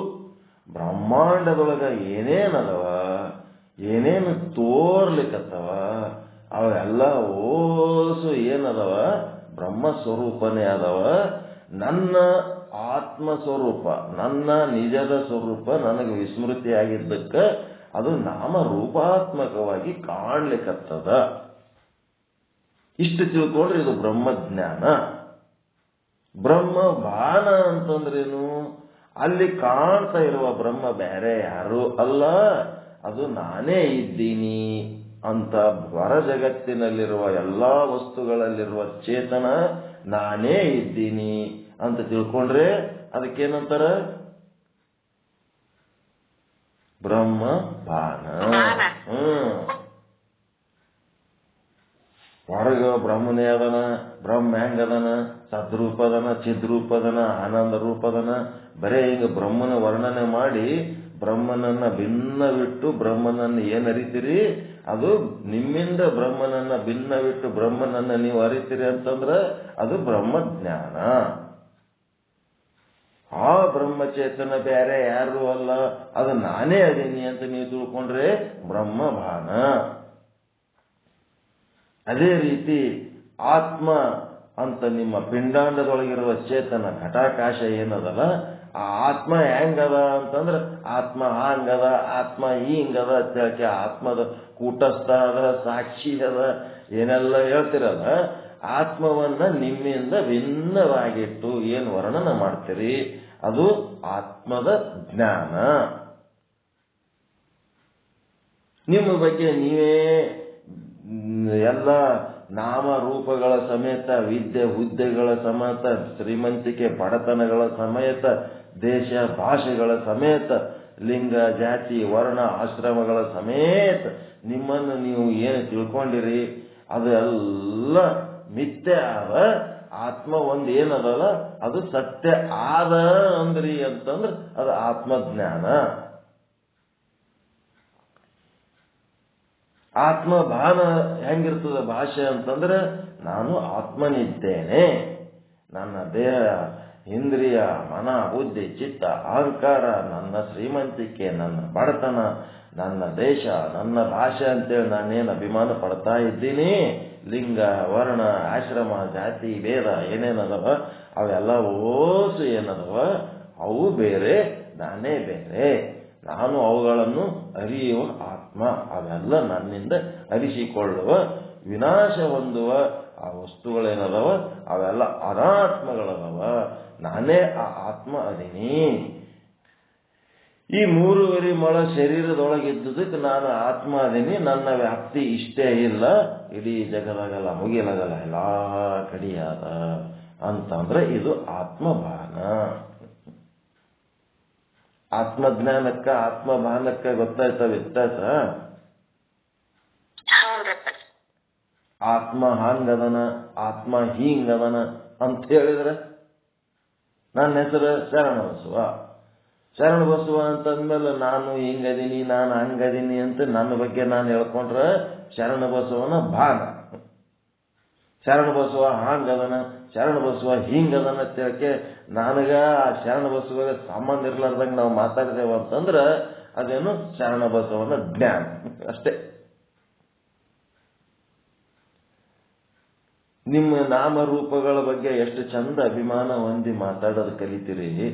ಬ್ರಹ್ಮಾಂಡದೊಳಗ ಏನೇನದವ, ಏನೇನು ತೋರ್ಲಿಕ್ಕತ್ತವ ಅವೆಲ್ಲ ಓಸು ಏನದವ? ಬ್ರಹ್ಮಸ್ವರೂಪನೇ ಅದವ. ನನ್ನ ಆತ್ಮಸ್ವರೂಪ, ನನ್ನ ನಿಜದ ಸ್ವರೂಪ ನನಗೆ ವಿಸ್ಮೃತಿಯಾಗಿದ್ದಕ್ಕ ಅದು ನಾಮರೂಪಾತ್ಮಕವಾಗಿ ಕಾಣ್ಲಿಕ್ಕತ್ತದ. ಇಷ್ಟು ತಿಳ್ಕೊಂಡ್ರೆ ಇದು ಬ್ರಹ್ಮಜ್ಞಾನ. ಬ್ರಹ್ಮ ಭಾನ ಅಂತಂದ್ರೇನು? ಅಲ್ಲಿ ಕಾಣ್ತಾ ಇರುವ ಬ್ರಹ್ಮ ಬೇರೆ ಯಾರು ಅಲ್ಲ, ಅದು ನಾನೇ ಇದ್ದೀನಿ ಅಂತ. ಹೊರ ಜಗತ್ತಿನಲ್ಲಿರುವ ಎಲ್ಲಾ ವಸ್ತುಗಳಲ್ಲಿರುವ ಚೇತನ ನಾನೇ ಇದ್ದೀನಿ ಅಂತ ತಿಳ್ಕೊಂಡ್ರೆ ಅದಕ್ಕೇನಂತಾರ? ಬ್ರಹ್ಮ ಭಾನ. ಹೊರಗ ಬ್ರಹ್ಮನೇ ಅದನ. ಬ್ರಹ್ಮ ಹೆಂಗದನ? ಸದ್ರೂಪದನ, ಚಿದ್ರೂಪದನ, ಆನಂದ ರೂಪದನ. ಬರೇ ಈಗ ಬ್ರಹ್ಮನ ವರ್ಣನೆ ಮಾಡಿ ಬ್ರಹ್ಮನನ್ನ ಭಿನ್ನ ಬಿಟ್ಟು ಬ್ರಹ್ಮನನ್ನು ಏನ್ ಅರಿತೀರಿ? ಅದು ನಿಮ್ಮಿಂದ ಬ್ರಹ್ಮನನ್ನ ಭಿನ್ನವಿಟ್ಟು ಬ್ರಹ್ಮನನ್ನ ನೀವು ಅರಿತೀರಿ ಅಂತಂದ್ರೆ ಅದು ಬ್ರಹ್ಮಜ್ಞಾನ. ಆ ಬ್ರಹ್ಮಚೇತನ ಬೇರೆ ಯಾರು ಅಲ್ಲ, ಅದು ನಾನೇ ಅದೀನಿ ಅಂತ ನೀವು ತಿಳ್ಕೊಂಡ್ರೆ ಬ್ರಹ್ಮಭಾನ. ಅದೇ ರೀತಿ ಆತ್ಮ ಅಂತ ನಿಮ್ಮ ಪಿಂಡಾಂಡದೊಳಗಿರುವ ಚೇತನ ಘಟಾಕಾಶ ಏನದಲ್ಲ, ಆ ಆತ್ಮ ಹೆಂಗದ ಅಂತಂದ್ರೆ ಆತ್ಮ ಹಾಂಗದ, ಆತ್ಮ ಹಿಂಗದ ಅಂತೇಳಕ್ಕೆ ಆತ್ಮದ ಕೂಟಸ್ಥ ಅದ, ಸಾಕ್ಷಿ ಅದ, ಏನೆಲ್ಲ ಹೇಳ್ತಿರಲ್ಲ, ಆತ್ಮವನ್ನ ನಿಮ್ಮಿಂದ ಭಿನ್ನವಾಗಿಟ್ಟು ಏನು ವರ್ಣನ ಮಾಡ್ತೀರಿ ಅದು ಆತ್ಮದ ಜ್ಞಾನ. ನಿಮ್ಮ ಬಗ್ಗೆ ನೀವೇ ಎಲ್ಲ ನಾಮರೂಪಗಳ ಸಮೇತ, ವಿದ್ಯೆ ಹುದ್ದೆಗಳ ಸಮೇತ, ಶ್ರೀಮಂತಿಕೆ ಬಡತನಗಳ ಸಮೇತ, ದೇಶ ಭಾಷೆಗಳ ಸಮೇತ, ಲಿಂಗ ಜಾತಿ ವರ್ಣ ಆಶ್ರಮಗಳ ಸಮೇತ ನಿಮ್ಮನ್ನು ನೀವು ಏನು ತಿಳ್ಕೊಂಡಿರಿ ಅದೆಲ್ಲ ಮಿಥ್ಯೆ ಆದ. ಆತ್ಮ ಒಂದು ಏನದಲ್ಲ ಅದು ಸತ್ಯ ಆದ ಅಂದ್ರಿ ಅಂತಂದ್ರೆ ಅದು ಆತ್ಮಜ್ಞಾನ. ಆತ್ಮಭಾನ ಹೆಂಗಿರ್ತದ ಭಾಷೆ ಅಂತಂದ್ರೆ, ನಾನು ಆತ್ಮನಿದ್ದೇನೆ, ನನ್ನ ದೇಹ ಇಂದ್ರಿಯ ಮನ ಬುದ್ಧಿ ಚಿತ್ತ ಅಹಂಕಾರ, ನನ್ನ ಶ್ರೀಮಂತಿಕೆ, ನನ್ನ ಬಡತನ, ನನ್ನ ದೇಶ, ನನ್ನ ಭಾಷೆ ಅಂತೇಳಿ ನಾನೇನು ಅಭಿಮಾನ ಪಡ್ತಾ ಇದ್ದೀನಿ. ಲಿಂಗ ವರ್ಣ ಆಶ್ರಮ ಜಾತಿ ಭೇದ ಏನೇನದವ ಅವೆಲ್ಲ ಓಸು ಏನದವ ಅವು ಬೇರೆ, ನಾನೇ ಬೇರೆ. ನಾನು ಅವುಗಳನ್ನು ಅರಿಯುವ ಆತ್ಮ. ಅವೆಲ್ಲ ನನ್ನಿಂದ ಅರಿಸಿಕೊಳ್ಳುವ ವಿನಾಶ ಹೊಂದುವ ಆ ವಸ್ತುಗಳೇನದವ ಅವೆಲ್ಲ ಅನಾತ್ಮಗಳದವ. ನಾನೇ ಆ ಆತ್ಮ ಅದೀನಿ. ಈ 3.5 ಮೊಳ ಶರೀರದೊಳಗಿದ್ದುದಕ್ಕೆ ನಾನು ಆತ್ಮ ಅದೀನಿ. ನನ್ನ ವ್ಯಾಪ್ತಿ ಇಷ್ಟೇ ಇಲ್ಲ, ಇಡೀ ಜಗದಾಗಲ್ಲ ಮುಗಿಲಾಗಲ್ಲ ಎಲ್ಲ ಕಡಿಯಾದ ಅಂತಂದ್ರೆ ಇದು ಆತ್ಮಭಾನ. ಆತ್ಮಜ್ಞಾನಕ್ಕ ಆತ್ಮಭಾನಕ್ಕ ಗೊತ್ತಾಯ್ತ ವ್ಯತ್ಯಾಸ? ಆತ್ಮ ಹಾಂಗದನ, ಆತ್ಮ ಹೀಂಗದನ ಅಂತ ಹೇಳಿದ್ರೆ, ನನ್ನ ಹೆಸರು ಶರಣಬಸವ. ಶರಣಬಸವ ಅಂತಂದ್ಮೇಲೆ ನಾನು ಹಿಂಗದೀನಿ ನಾನು ಹಂಗದೀನಿ ಅಂತ ನನ್ನ ಬಗ್ಗೆ ನಾನು ಹೇಳ್ಕೊಂಡ್ರೆ ಶರಣಬಸವನ ಭಾನ. ಶರಣಬಸವ ಹಾಂಗದನ, ಶರಣಬಸವ ಹಿಂಗದನ ಅಂತೇಳಕ್ಕೆ ನನಗ ಆ ಶರಣಬಸವ ಸಂಬಂಧ ಇರ್ಲಾರ್ದಂಗೆ ನಾವು ಮಾತಾಡಿದೆವು ಅಂತಂದ್ರೆ ಅದೇನು ಶರಣಬಸವನ ಜ್ಞಾನ ಅಷ್ಟೇ. ನಿಮ್ಮ ನಾಮರೂಪಗಳ ಬಗ್ಗೆ ಎಷ್ಟು ಚಂದ ಅಭಿಮಾನ ಹೊಂದಿ ಮಾತಾಡೋದು ಕಲಿತೀರಿ,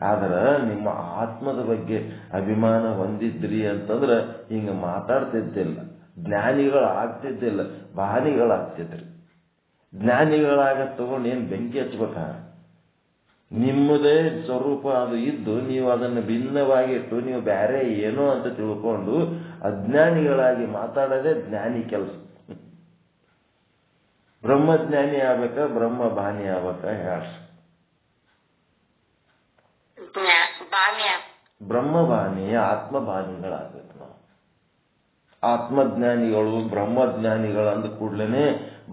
ಆದ್ರೆ ನಿಮ್ಮ ಆತ್ಮದ ಬಗ್ಗೆ ಅಭಿಮಾನ ಹೊಂದಿದ್ರಿ ಅಂತಂದ್ರೆ ಹಿಂಗೆ ಮಾತಾಡ್ತಿದ್ದಿಲ್ಲ, ಜ್ಞಾನಿಗಳಾಗ್ತಿದ್ದಿಲ್ಲ, ಭಾನಿಗಳಾಗ್ತಿದ್ರಿ. ಜ್ಞಾನಿಗಳಾಗ ತಗೊಂಡು ಏನು ಬೆಂಕಿ ಹಚ್ಬೇಕ? ನಿಮ್ಮದೇ ಸ್ವರೂಪ ಅದು ಇದ್ದು ನೀವು ಅದನ್ನು ಭಿನ್ನವಾಗಿಟ್ಟು ನೀವು ಬೇರೆ ಏನೋ ಅಂತ ತಿಳ್ಕೊಂಡು ಅಜ್ಞಾನಿಗಳಾಗಿ ಮಾತಾಡೋದೇ ಜ್ಞಾನಿ ಕೆಲಸ. ಬ್ರಹ್ಮಜ್ಞಾನಿ ಆಗ್ಬೇಕ ಬ್ರಹ್ಮಭಾನಿ ಆಗ್ಬೇಕ ಹೇಳಿ? ಬ್ರಹ್ಮಭಾನಿ ಆತ್ಮಭಾನಿಗಳಾಗ್ಬೇಕು ನಾವು. ಆತ್ಮಜ್ಞಾನಿಗಳು ಬ್ರಹ್ಮಜ್ಞಾನಿಗಳು ಅಂದ ಕೂಡ್ಲೇನೆ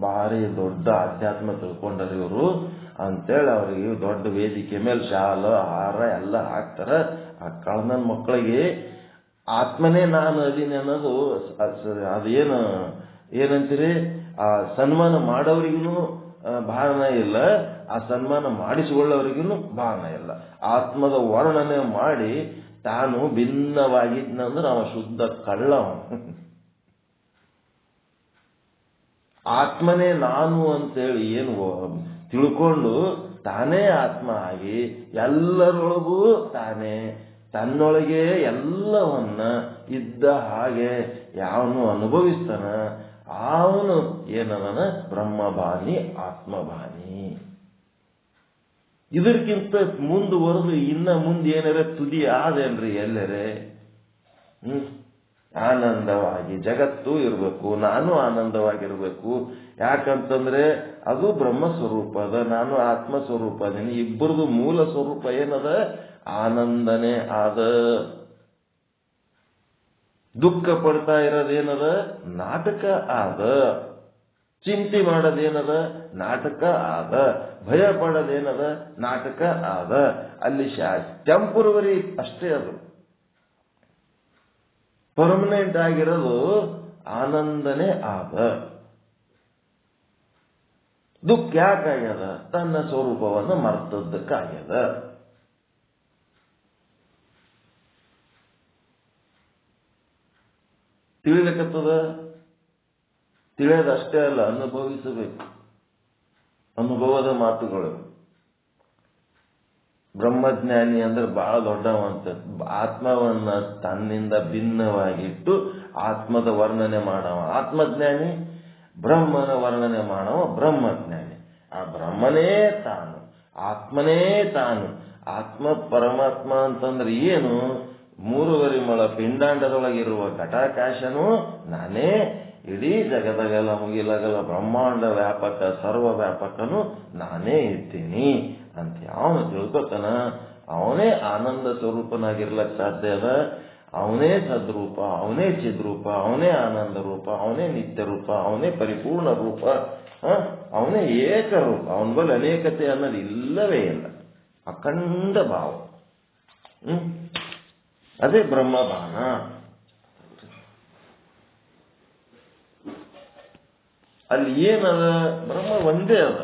ಭಾರಿ ದೊಡ್ಡ ಅಧ್ಯಾತ್ಮ ತಿಳ್ಕೊಂಡರು ಇವರು ಅಂತೇಳಿ ಅವ್ರಿಗೆ ದೊಡ್ಡ ವೇದಿಕೆ ಮೇಲೆ ಶಾಲ ಹಾರ ಎಲ್ಲ ಹಾಕ್ತಾರ. ಆ ಕಳ್ಳನ ಮಕ್ಕಳಿಗೆ ಆತ್ಮನೇ ನಾನು ಅದೀನಿ ಅನ್ನೋದು ಅದೇನು ಏನಂತೀರಿ, ಆ ಸನ್ಮಾನ ಮಾಡೋರಿಗೂ ಭಾವನ ಇಲ್ಲ, ಆ ಸನ್ಮಾನ ಮಾಡಿಸಿಕೊಳ್ಳೋರಿಗೂ ಭಾವನ ಇಲ್ಲ. ಆತ್ಮದ ವರ್ಣನೆ ಮಾಡಿ ತಾನು ಭಿನ್ನವಾಗಿದ್ನಂದ್ರೆ ಅವ ಶುದ್ಧ ಕಳ್ಳ. ಆತ್ಮನೇ ನಾನು ಅಂತೇಳಿ ಏನು ತಿಳ್ಕೊಂಡು ತಾನೇ ಆತ್ಮ ಆಗಿ ಎಲ್ಲರೊಳಗೂ ತಾನೇ ತನ್ನೊಳಗೆ ಎಲ್ಲವನ್ನ ಇದ್ದ ಹಾಗೆ ಯಾವನು ಅನುಭವಿಸ್ತಾನ ಅವನು ಏನವನ ಬ್ರಹ್ಮಭಾನಿ ಆತ್ಮಭಾನಿ. ಇದಕ್ಕಿಂತ ಮುಂದುವರೆದು ಇನ್ನ ಮುಂದೆ ಏನಾರ ತುದಿ ಆದೇನ್ರಿ ಎಲ್ಲರೇ? ಆನಂದವಾಗಿ ಜಗತ್ತು ಇರಬೇಕು, ನಾನು ಆನಂದವಾಗಿರ್ಬೇಕು. ಯಾಕಂತಂದ್ರೆ ಅದು ಬ್ರಹ್ಮ ಸ್ವರೂಪ ಅದ, ನಾನು ಆತ್ಮ ಸ್ವರೂಪ ಅದೀನಿ. ಇಬ್ಬರದು ಮೂಲ ಸ್ವರೂಪ ಏನದ? ಆನಂದನೇ ಆದ. ದುಃಖ ಪಡ್ತಾ ಇರೋದೇನದ? ನಾಟಕ ಆದ. ಚಿಂತೆ ಮಾಡೋದೇನದ? ನಾಟಕ ಆದ. ಭಯ ಪಡೋದೇನದ? ನಾಟಕ ಆದ. ಅಲ್ಲಿ ಟೆಂಪರವರಿ ಅಷ್ಟೇ. ಅದು ಪರ್ಮನೆಂಟ್ ಆಗಿರೋದು ಆನಂದನೇ ಆದ. ದುಃಖ ಯಾಕಾಗ್ಯದ? ತನ್ನ ಸ್ವರೂಪವನ್ನು ಮರ್ತದ್ದಕ್ಕಾಗ್ಯದ. ತಿಳಿಲಿಕ್ಕತ್ತದ. ತಿಳಿಯೋದಷ್ಟೇ ಅಲ್ಲ, ಅನುಭವಿಸಬೇಕು. ಅನುಭವದ ಮಾತುಗಳು. ಬ್ರಹ್ಮಜ್ಞಾನಿ ಅಂದ್ರೆ ಬಹಳ ದೊಡ್ಡವಂತ. ಆತ್ಮವನ್ನ ತನ್ನಿಂದ ಭಿನ್ನವಾಗಿಟ್ಟು ಆತ್ಮದ ವರ್ಣನೆ ಮಾಡವ ಆತ್ಮಜ್ಞಾನಿ, ಬ್ರಹ್ಮನ ವರ್ಣನೆ ಮಾಡವ ಬ್ರಹ್ಮಜ್ಞಾನಿ. ಆ ಬ್ರಹ್ಮನೇ ತಾನು, ಆತ್ಮನೇ ತಾನು. ಆತ್ಮ ಪರಮಾತ್ಮ ಅಂತಂದ್ರೆ ಏನು? 3.5 ಮೊಳ ಪಿಂಡಾಂಡದೊಳಗಿರುವ ಘಟಾಕಾಶನು ನಾನೇ. ಇಡೀ ಜಗದಗಲ ಮುಗಿಲಗಲ ಬ್ರಹ್ಮಾಂಡ ವ್ಯಾಪಕ ಸರ್ವ ವ್ಯಾಪಕನು ನಾನೇ ಇದ್ದೀನಿ ಅಂತ ಅವನು ತಿಳ್ಕೊತಾನ. ಅವನೇ ಆನಂದ ಸ್ವರೂಪನಾಗಿರ್ಲಕ್ಕೆ ಸಾಧ್ಯ ಅದ. ಅವನೇ ಸದ್ರೂಪ, ಅವನೇ ಚಿದ್ರೂಪ, ಅವನೇ ಆನಂದ ರೂಪ, ಅವನೇ ನಿತ್ಯ ರೂಪ, ಅವನೇ ಪರಿಪೂರ್ಣ ರೂಪ, ಅವನೇ ಏಕರೂಪ. ಅವನ ಬಳಿ ಅನೇಕತೆ ಅನ್ನೋದು ಇಲ್ಲವೇ ಇಲ್ಲ. ಅಖಂಡ ಭಾವ. ಅದೇ ಬ್ರಹ್ಮಭಾನ. ಅಲ್ಲಿ ಏನದ? ಬ್ರಹ್ಮ ಒಂದೇ ಅದ.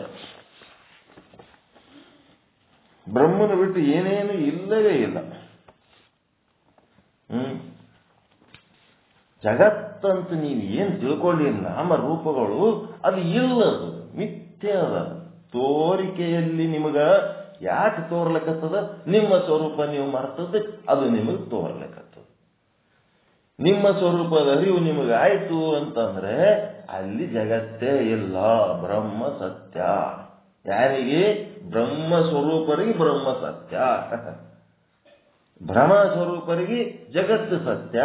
ಬ್ರಹ್ಮನ ಬಿಟ್ಟು ಏನೇನು ಇಲ್ಲವೇ ಇಲ್ಲ. ಜಗತ್ತಂತ ನೀವು ಏನ್ ತಿಳ್ಕೊಳ್ಳಿ, ನಾಮ ರೂಪಗಳು ಅದು ಇಲ್ಲದು, ಮಿಥ್ಯ ಅದ. ತೋರಿಕೆಯಲ್ಲಿ ನಿಮಗ ಯಾಕೆ ತೋರ್ಲಕತ್ತದ? ನಿಮ್ಮ ಸ್ವರೂಪ ನೀವು ಮರ್ತದ, ಅದು ನಿಮಗೆ ತೋರ್ಲಕತ್ತದ. ನಿಮ್ಮ ಸ್ವರೂಪದ ಅರಿವು ನಿಮಗಾಯ್ತು ಅಂತಂದ್ರೆ ಅಲ್ಲಿ ಜಗತ್ತೇ ಇಲ್ಲ, ಬ್ರಹ್ಮ ಸತ್ಯ. ಯಾರಿಗೆ? ಬ್ರಹ್ಮ ಸ್ವರೂಪರಿಗೆ ಬ್ರಹ್ಮ ಸತ್ಯ, ಭ್ರಮ ಸ್ವರೂಪರಿಗೆ ಜಗತ್ತು ಸತ್ಯ.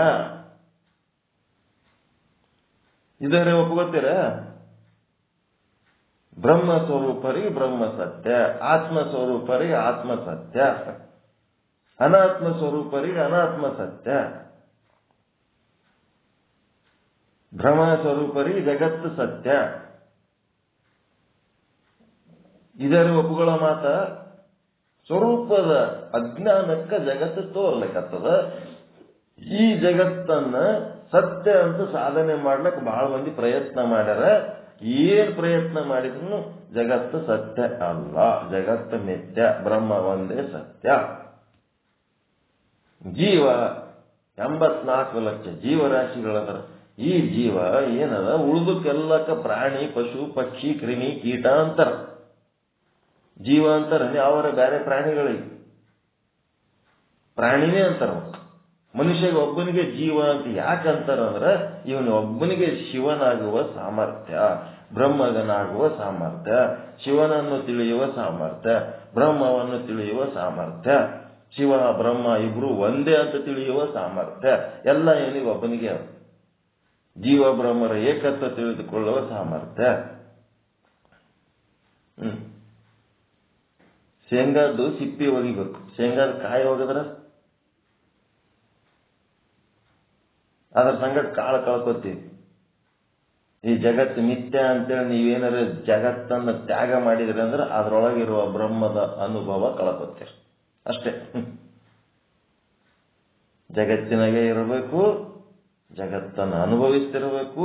ಇದರ ಒಪ್ಕೋತೀರ? ಬ್ರಹ್ಮ ಸ್ವರೂಪರಿಗೆ ಬ್ರಹ್ಮ ಸತ್ಯ, ಆತ್ಮ ಸ್ವರೂಪರಿಗೆ ಆತ್ಮ ಸತ್ಯ, ಅನಾತ್ಮ ಸ್ವರೂಪರಿಗೆ ಅನಾತ್ಮ ಸತ್ಯ, ಭ್ರಮ ಸ್ವರೂಪರಿಗೆ ಜಗತ್ತು ಸತ್ಯ. ಇದರ ಒಪ್ಪುಗಳ ಮಾತ. ಸ್ವರೂಪದ ಅಜ್ಞಾನಕ್ಕ ಜಗತ್ತು ತೋರ್ಲಿಕ್ಕತ್ತದ. ಈ ಜಗತ್ತನ್ನ ಸತ್ಯ ಅಂತ ಸಾಧನೆ ಮಾಡ್ಲಿಕ್ಕೆ ಬಹಳ ಮಂದಿ ಪ್ರಯತ್ನ ಮಾಡ್ಯಾರ. ಏನ್ ಪ್ರಯತ್ನ ಮಾಡಿದ್ರು ಜಗತ್ತು ಸತ್ಯ ಅಲ್ಲ, ಜಗತ್ತು ಮಿಥ್ಯ, ಬ್ರಹ್ಮ ಒಂದೇ ಸತ್ಯ. ಜೀವ 84 ಲಕ್ಷ ಜೀವರಾಶಿಗಳದ. ಈ ಜೀವ ಏನದ? ಉಳಿದಕ್ಕೆಲ್ಲಕ್ಕ ಪ್ರಾಣಿ, ಪಶು, ಪಕ್ಷಿ, ಕ್ರಿಮಿ, ಕೀಟ ಅಂತಾರ. ಜೀವ ಅಂತಾರ. ಅವರ ಬೇರೆ ಪ್ರಾಣಿಗಳಿಗೆ ಪ್ರಾಣಿನೇ ಅಂತಾರ. ಮನುಷ್ಯಗೆ ಒಬ್ಬನಿಗೆ ಜೀವ ಅಂತ ಯಾಕಂತಾರಂದ್ರ ಇವನು ಒಬ್ಬನಿಗೆ ಶಿವನಾಗುವ ಸಾಮರ್ಥ್ಯ, ಬ್ರಹ್ಮಗನಾಗುವ ಸಾಮರ್ಥ್ಯ, ಶಿವನನ್ನು ತಿಳಿಯುವ ಸಾಮರ್ಥ್ಯ, ಬ್ರಹ್ಮವನ್ನು ತಿಳಿಯುವ ಸಾಮರ್ಥ್ಯ, ಶಿವ ಬ್ರಹ್ಮ ಇಬ್ರು ಒಂದೇ ಅಂತ ತಿಳಿಯುವ ಸಾಮರ್ಥ್ಯ ಎಲ್ಲ ಏನಿಗೆ ಒಬ್ಬನಿಗೆ. ಜೀವ ಬ್ರಹ್ಮರ ಏಕತ್ವ ತಿಳಿದುಕೊಳ್ಳುವ ಸಾಮರ್ಥ್ಯ. ಶೇಂಗಾದ್ದು ಸಿಪ್ಪಿ ಒಗಿಬೇಕು. ಶೇಂಗಾದ ಕಾಯಿ ಒಗದ್ರ ಅದ್ರ ಸಂಗಡ ಕಾಳು ಕಳ್ಕೊತೀವಿ. ಈ ಜಗತ್ತು ಮಿಥ್ಯ ಅಂತೇಳಿ ನೀವೇನಾರ ಜಗತ್ತನ್ನು ತ್ಯಾಗ ಮಾಡಿದ್ರಿ ಅಂದ್ರೆ ಅದ್ರೊಳಗಿರುವ ಬ್ರಹ್ಮದ ಅನುಭವ ಕಳ್ಕೊತೀರಿ ಅಷ್ಟೇ. ಜಗತ್ತಿನಾಗೆ ಇರಬೇಕು, ಜಗತ್ತನ್ನು ಅನುಭವಿಸ್ತಿರಬೇಕು,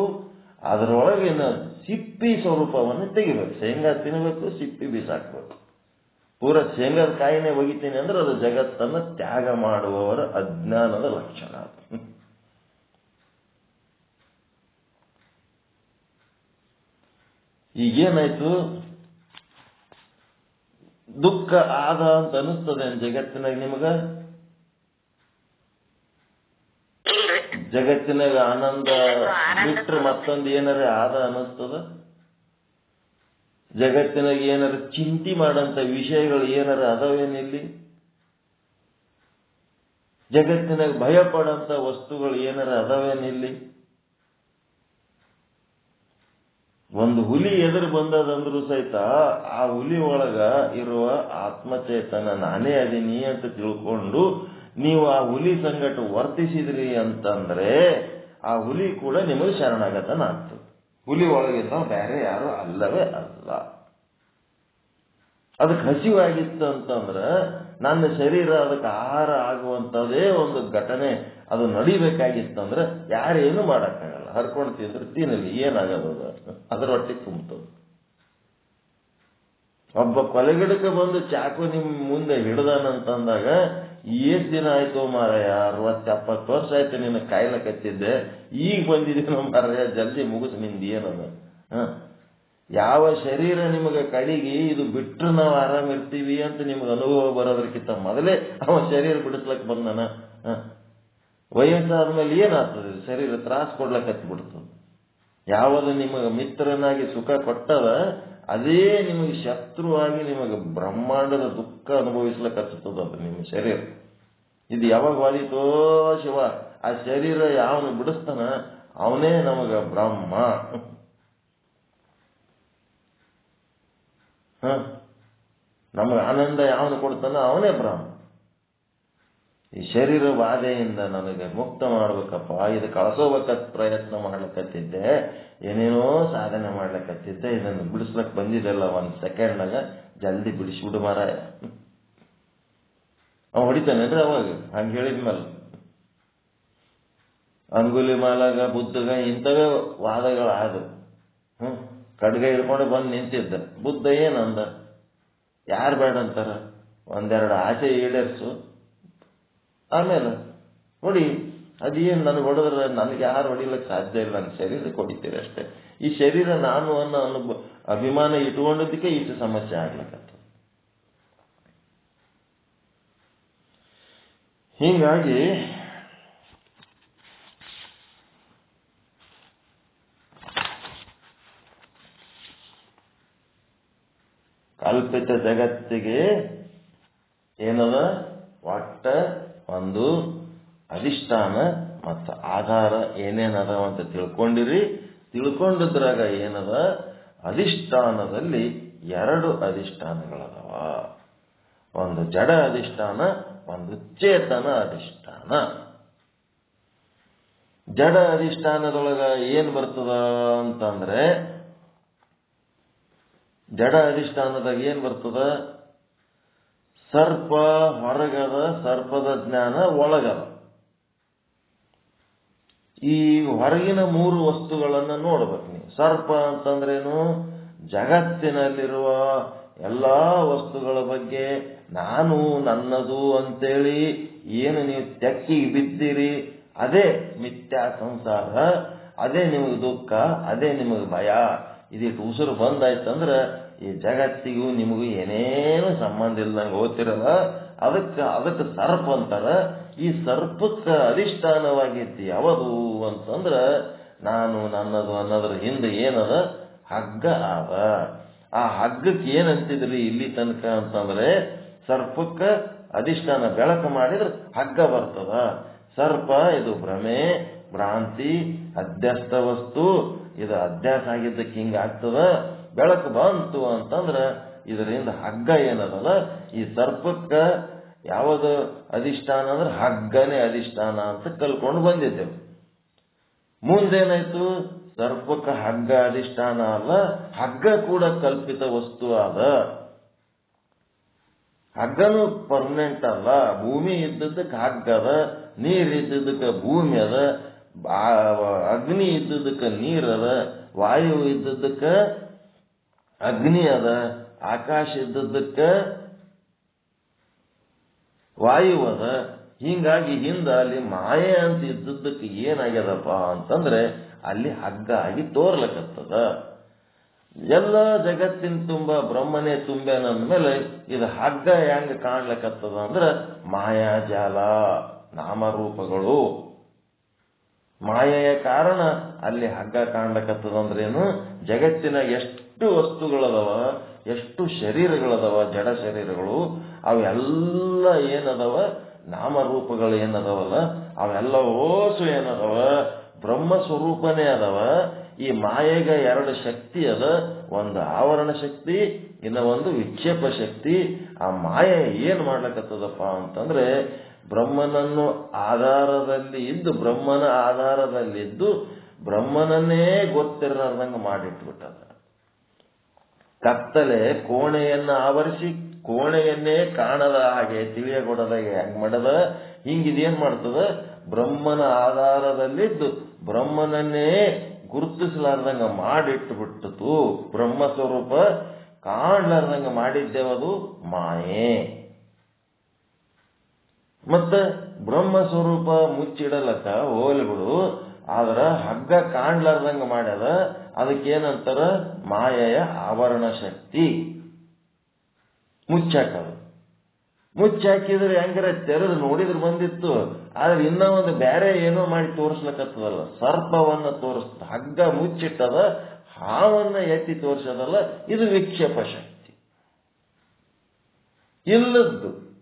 ಅದರೊಳಗಿನ ಸಿಪ್ಪಿ ಸ್ವರೂಪವನ್ನು ತೆಗಿಬೇಕು. ಶೇಂಗಾ ತಿನ್ನಬೇಕು, ಸಿಪ್ಪಿ ಬೀಸಾಕ್ಬೇಕು. ಪೂರ ಶೇಂಗಾದ ಕಾಯಿನೇ ಒಗಿತೀನಿ ಅಂದ್ರೆ ಅದು ಜಗತ್ತನ್ನು ತ್ಯಾಗ ಮಾಡುವವರ ಅಜ್ಞಾನದ ಲಕ್ಷಣ. ಈಗೇನಾಯ್ತು? ದುಃಖ ಆದ ಅಂತ ಅನಿಸ್ತದೆ ಜಗತ್ತಿನಾಗ ನಿಮಗ? ಜಗತ್ತಿನಾಗ ಆನಂದ ಬಿಟ್ರೆ ಮತ್ತೊಂದು ಏನಾರ ಆದ ಅನಿಸ್ತದ? ಜಗತ್ತಿನಾಗ ಏನಾರ ಚಿಂತೆ ಮಾಡಂತ ವಿಷಯಗಳು ಏನಾರ ಅದಾವೇನಿಲ್ಲಿ? ಜಗತ್ತಿನಾಗ ಭಯ ಪಡಂತ ವಸ್ತುಗಳು ಏನಾರ ಅದಾವೇನಿಲ್ಲಿ? ಒಂದು ಹುಲಿ ಎದುರು ಬಂದದಂದ್ರೂ ಸಹಿತ ಆ ಹುಲಿ ಒಳಗ ಇರುವ ಆತ್ಮಚೇತನ ನಾನೇ ಅದೀನಿ ಅಂತ ತಿಳ್ಕೊಂಡು ನೀವು ಆ ಹುಲಿ ಸಂಗಟ ವರ್ತಿಸಿದ್ರಿ ಅಂತಂದ್ರೆ ಆ ಹುಲಿ ಕೂಡ ನಿಮಗೆ ಶರಣಾಗತನ ಆಗ್ತದೆ. ಹುಲಿ ಒಳಗಿದ್ದ ಬೇರೆ ಯಾರು ಅಲ್ಲವೇ ಅಲ್ಲ. ಅದಕ್ಕೆ ಹಸಿವಾಗಿತ್ತು ಅಂತಂದ್ರೆ ನನ್ನ ಶರೀರ ಅದಕ್ಕೆ ಆಹಾರ ಆಗುವಂಥದ್ದೇ ಒಂದು ಘಟನೆ ಅದು ನಡಿಬೇಕಾಗಿತ್ತಂದ್ರೆ ಯಾರೇನು ಮಾಡೋಕ್ಕಾಗಲ್ಲ. ಹರ್ಕೊಂಡು ತಿಂದ್ರೆ ತಿನ್ನಲಿ, ಏನಾಗದ ಅದರ ಹೊಟ್ಟೆ ತುಂಬ್ತದೆ. ಒಬ್ಬ ಕೊಲೆಗಡಕ್ಕೆ ಬಂದು ಚಾಕು ನಿಮ್ಮ ಮುಂದೆ ಹಿಡ್ದಾನಂತಂದಾಗ ಎಷ್ಟು ದಿನ ಆಯ್ತು ಮಾರಾಯ, 60-70 ವರ್ಷ ಆಯ್ತು ನಿನ್ನ ಕಾಯಿಲೆ ಕತ್ತಿದ್ದೆ, ಈಗ ಬಂದಿದ್ದೀನೋ ಮಾರಾಯ, ಜಲ್ದಿ ಮುಗಿಸ್ ನಿಂದು ಏನದ. ಯಾವ ಶರೀರ ನಿಮಗೆ ಕಡೆಗೆ ಇದು ಬಿಟ್ಟರೆ ನಾವು ಆರಾಮಿರ್ತೀವಿ ಅಂತ ನಿಮ್ಗೆ ಅನುಭವ ಬರೋದಕ್ಕಿಂತ ಮೊದಲೇ ಅವ ಶರೀರ ಬಿಡಿಸ್ಲಕ್ಕೆ ಬಂದನ. ವಯಸ್ಸಾದ್ಮೇಲೆ ಏನಾಗ್ತದೆ, ಶರೀರ ತ್ರಾಸ ಕೊಡ್ಲಕ್ಕೆ ಹತ್ಬಿಡ್ತದೆ. ಯಾವುದು ನಿಮಗೆ ಮಿತ್ರನಾಗಿ ಸುಖ ಕೊಟ್ಟದ ಅದೇ ನಿಮಗೆ ಶತ್ರುವಾಗಿ ನಿಮಗೆ ಬ್ರಹ್ಮಾಂಡದ ದುಃಖ ಅನುಭವಿಸ್ಲಕ್ಕೆ ಹತ್ತದ ನಿಮ್ಮ ಶರೀರ. ಇದು ಯಾವಾಗ ವಾದಿತೋ ಶಿವ, ಆ ಶರೀರ ಯಾವನು ಬಿಡಿಸ್ತಾನ ಅವನೇ ನಮಗ ಬ್ರಹ್ಮ. ನಮಗೆ ಆನಂದ ಯಾವನು ಕೊಡ್ತಾನ ಅವನೇ ಬ್ರಹ್ಮ. ಈ ಶರೀರ ಬಾಧೆಯಿಂದ ನನಗೆ ಮುಕ್ತ ಮಾಡ್ಬೇಕಪ್ಪ, ಇದು ಕಳ್ಸೋಬೇಕತ್ ಪ್ರಯತ್ನ ಮಾಡ್ಲಿಕ್ಕತ್ತಿದ್ದೆ, ಏನೇನೋ ಸಾಧನೆ ಮಾಡ್ಲಿಕ್ಕತ್ತಿದ್ದೆ, ಇದನ್ನು ಬಿಡಿಸ್ಲಕ್ಕೆ ಬಂದಿದ್ದೆಲ್ಲ 1 ಸೆಕೆಂಡ್ನಾಗ ಜಲ್ದಿ ಬಿಡಿಸ್ಬಿಡು ಮಾರಾಯ. ಅವ ಹೊಡಿತಾನೇನ್ರಿ ಅವಾಗ ಹಂಗೆ ಹೇಳಿದ್ಮೇಲೆ. ಅಂಗುಲಿ ಮಾಲಾಗ ಬುದ್ಧಗ ಇಂಥವೇ ವಾದಗಳಾದವು. ಖಡ್ಗ ಹಿಡ್ಕೊಂಡು ಬಂದು ನಿಂತಿದ್ದ ಬುದ್ಧ. ಏನಂದ, ಯಾರು ಬೇಡ ಅಂತಾರ, ಒಂದೆರಡು ಆಸೆ ಈಡೇರಿಸು, ಆಮೇಲೆ ಹೊಡಿ. ಅದೇನು ನನಗೆ ಹೊಡೆದ್ರೆ ನನಗೆ ಯಾರು ಹೊಡಿಲಿಕ್ಕೆ ಸಾಧ್ಯ ಇಲ್ಲ, ನನ್ನ ಶರೀರಕ್ಕೆ ಹೊಡಿತೀರಿ ಅಷ್ಟೇ. ಈ ಶರೀರ ನಾನು ಅನ್ನೋ ಅಭಿಮಾನ ಇಟ್ಕೊಂಡಿದ್ದಕ್ಕೆ ಇಷ್ಟು ಸಮಸ್ಯೆ ಆಗ್ಲಿಕ್ಕತ್ತ. ಹೀಗಾಗಿ ಕಲ್ಪಿತ ಜಗತ್ತಿಗೆ ಏನದ, ಒಟ್ಟ ಒಂದು ಅಧಿಷ್ಠಾನ ಮತ್ತು ಆಧಾರ ಏನೇನದ ಅಂತ ತಿಳ್ಕೊಂಡಿರಿ. ತಿಳ್ಕೊಂಡಿದ್ರಾಗ ಏನದ, ಅಧಿಷ್ಠಾನದಲ್ಲಿ 2 ಅಧಿಷ್ಠಾನಗಳದವ. ಒಂದು ಜಡ ಅಧಿಷ್ಠಾನ, ಒಂದು ಚೇತನ ಅಧಿಷ್ಠಾನ. ಜಡ ಅಧಿಷ್ಠಾನದೊಳಗ ಏನ್ ಬರ್ತದ ಅಂತಂದ್ರೆ, ಜಡ ಅಧಿಷ್ಠಾನದಾಗ ಏನ್ ಬರ್ತದ, ಸರ್ಪ ಹೊರಗದ, ಸರ್ಪದ ಜ್ಞಾನ ಒಳಗದ. ಈ ಹೊರಗಿನ 3 ವಸ್ತುಗಳನ್ನು ನೋಡ್ಬೇಕು ನೀವು. ಸರ್ಪ ಅಂತಂದ್ರೇನು, ಜಗತ್ತಿನಲ್ಲಿರುವ ಎಲ್ಲಾ ವಸ್ತುಗಳ ಬಗ್ಗೆ ನಾನು ನನ್ನದು ಅಂತೇಳಿ ಏನು ನೀವು ತೆಕ್ಕಿಗೆ ಬಿದ್ದೀರಿ, ಅದೇ ಮಿಥ್ಯಾ ಸಂಸಾರ, ಅದೇ ನಿಮಗೆ ದುಃಖ, ಅದೇ ನಿಮಗೆ ಭಯ. ಇದಿಟ್ಟು ಉಸಿರು ಬಂದಾಯ್ತಂದ್ರೆ ಈ ಜಗತ್ತಿಗೂ ನಿಮಗೂ ಏನೇನು ಸಂಬಂಧ ಇಲ್ದಂಗೆ ಓದ್ತಿರಲ್ಲ, ಅದಕ್ಕೆ ಸರ್ಪ ಅಂತಾರ. ಈ ಸರ್ಪಕ್ಕೆ ಅಧಿಷ್ಠಾನವಾಗಿತ್ತು ಯಾವುದು ಅಂತಂದ್ರೆ, ನಾನು ನನ್ನದು ಅನ್ನೋದ್ರ ಹಿಂದೆ ಏನದ, ಹಗ್ಗ ಅದ. ಆ ಹಗ್ಗಕ್ಕೆ ಏನಂತಿದ್ರಿ ಇಲ್ಲಿ ತನಕ ಅಂತಂದ್ರೆ, ಸರ್ಪಕ್ಕೆ ಅಧಿಷ್ಠಾನ ಬೆಳಕು ಮಾಡಿದ್ರೆ ಹಗ್ಗ ಬರ್ತದ. ಸರ್ಪ ಇದು ಭ್ರಮೆ, ಭ್ರಾಂತಿ, ಅಧ್ಯಾಸ್ತ ವಸ್ತು. ಇದು ಅಧ್ಯಾಸ ಆಗಿದ್ದಕ್ಕೆ ಹಿಂಗಾಗ್ತದ. ಬೆಳಕು ಬಂತು ಅಂತಂದ್ರೆ ಇದರಿಂದ ಹಗ್ಗ ಏನದಲ್ಲ, ಈ ಸರ್ಪಕ್ಕ ಯಾವುದು ಅಧಿಷ್ಠಾನ ಅಂದ್ರೆ ಹಗ್ಗನೇ ಅಧಿಷ್ಠಾನ ಅಂತ ಕಲ್ಕೊಂಡು ಬಂದಿದ್ದೆವು. ಮುಂದೇನಾಯ್ತು, ಸರ್ಪಕ್ಕೆ ಹಗ್ಗ ಅಧಿಷ್ಠಾನ ಅಲ್ಲ, ಹಗ್ಗ ಕೂಡ ಕಲ್ಪಿತ ವಸ್ತು ಅದ. ಹಗ್ಗನೂ ಪರ್ಮನೆಂಟ್ ಅಲ್ಲ. ಭೂಮಿ ಇದ್ದದಕ್ಕೆ ಹಗ್ಗ ಅದ, ನೀರು ಇದ್ದದಕ್ಕೆ ಭೂಮಿ ಅದ, ಅಗ್ನಿ ಇದ್ದದಕ್ಕೆ ನೀರದ, ವಾಯು ಇದ್ದದಕ್ಕೆ ಅಗ್ನಿ ಅದ, ಆಕಾಶ ಇದ್ದದಕ್ಕೆ ವಾಯು ಅದ. ಹೀಗಾಗಿ ಹಿಂದ ಅಲ್ಲಿ ಮಾಯೆ ಅಂತ ಇದ್ದದಕ್ಕೆ ಏನಾಗ್ಯದಪ್ಪ ಅಂತಂದ್ರೆ ಅಲ್ಲಿ ಹಗ್ಗ ಆಗಿ ತೋರ್ಲಕತ್ತದ. ಎಲ್ಲ ಜಗತ್ತಿನ ತುಂಬ ಬ್ರಹ್ಮನೇ ತುಂಬೇನಂದ್ಮೇಲೆ ಇದು ಹಗ್ಗ ಹೆಂಗ ಕಾಣ್ಲಕತ್ತದ ಅಂದ್ರೆ ಮಾಯಾಜಾಲ, ನಾಮರೂಪಗಳು. ಮಾಯೆಯ ಕಾರಣ ಅಲ್ಲಿ ಹಗ್ಗ ಕಾಣ್ಲಕತ್ತದಂದ್ರೇನು, ಜಗತ್ತಿನ ಎಷ್ಟು ವಸ್ತುಗಳದವ, ಎಷ್ಟು ಶರೀರಗಳದವ, ಜಡ ಶರೀರಗಳು, ಅವೆಲ್ಲ ಏನದವ, ನಾಮರೂಪಗಳು ಏನದವಲ್ಲ ಅವೆಲ್ಲ ಓಸು ಏನದವ, ಬ್ರಹ್ಮ ಸ್ವರೂಪನೇ ಅದವ. ಈ ಮಾಯೆಗೆ 2 ಶಕ್ತಿ ಅದ, ಒಂದು ಆವರಣ ಶಕ್ತಿ, ಇನ್ನು ಒಂದು ವಿಕ್ಷೇಪ ಶಕ್ತಿ. ಆ ಮಾಯೆ ಏನ್ ಮಾಡ್ಲಕತ್ತದಪ್ಪ ಅಂತಂದ್ರೆ ಬ್ರಹ್ಮನನ್ನು ಆಧಾರದಲ್ಲಿ ಇದ್ದು, ಬ್ರಹ್ಮನ ಆಧಾರದಲ್ಲಿದ್ದು ಬ್ರಹ್ಮನನ್ನೇ ಗೊತ್ತಿರದಂಗೆ ಮಾಡಿಟ್ಬಿಟ್ಟದ. ಕತ್ತಲೆ ಕೋಣೆಯನ್ನ ಆವರಿಸಿ ಕೋಣೆಯನ್ನೇ ಕಾಣದ ಹಾಗೆ ತಿಳಿಯಗೊಡದ ಹೆಂಗ್ ಮಾಡದ, ಹಿಂಗಿದೇನ್ ಮಾಡ್ತದ, ಬ್ರಹ್ಮನ ಆಧಾರದಲ್ಲಿದ್ದು ಬ್ರಹ್ಮನನ್ನೇ ಗುರುತಿಸಲಾರ್ದಂಗ ಮಾಡಿಟ್ಟು ಬಿಟ್ಟಿತು. ಬ್ರಹ್ಮ ಸ್ವರೂಪ ಕಾಣ್ಲಾರ್ದಂಗ ಮಾಡಿದ್ದೇವದು ಮಾಯೆ. ಮತ್ತ ಬ್ರಹ್ಮ ಸ್ವರೂಪ ಮುಚ್ಚಿಡಲಕ್ಕ ಹೋಗ್ಲಿ ಬಿಡು, ಆದ್ರ ಹಗ್ಗ ಕಾಣ್ಲಾರ್ದಂಗ ಮಾಡ್ಯದ, ಅದಕ್ಕೇನಂತಾರ, ಮಾಯೆಯ ಆವರಣ ಶಕ್ತಿ. ಮುಚ್ಚಾಕದು. ಮುಚ್ಚಾಕಿದ್ರೆ ಹೆಂಗಾರ ತೆರೆದು ನೋಡಿದ್ರೆ ಬಂದಿತ್ತು, ಆದ್ರೆ ಇನ್ನೂ ಒಂದು ಬೇರೆ ಏನೋ ಮಾಡಿ ತೋರಿಸ್ಲಕತ್ತದಲ್ಲ, ಸರ್ಪವನ್ನ ತೋರಿಸ್ತ, ಹಗ್ಗ ಮುಚ್ಚಿಟ್ಟದ, ಹಾವನ್ನ ಎತ್ತಿ ತೋರಿಸೋದಲ್ಲ, ಇದು ವಿಕ್ಷೇಪ ಶಕ್ತಿ.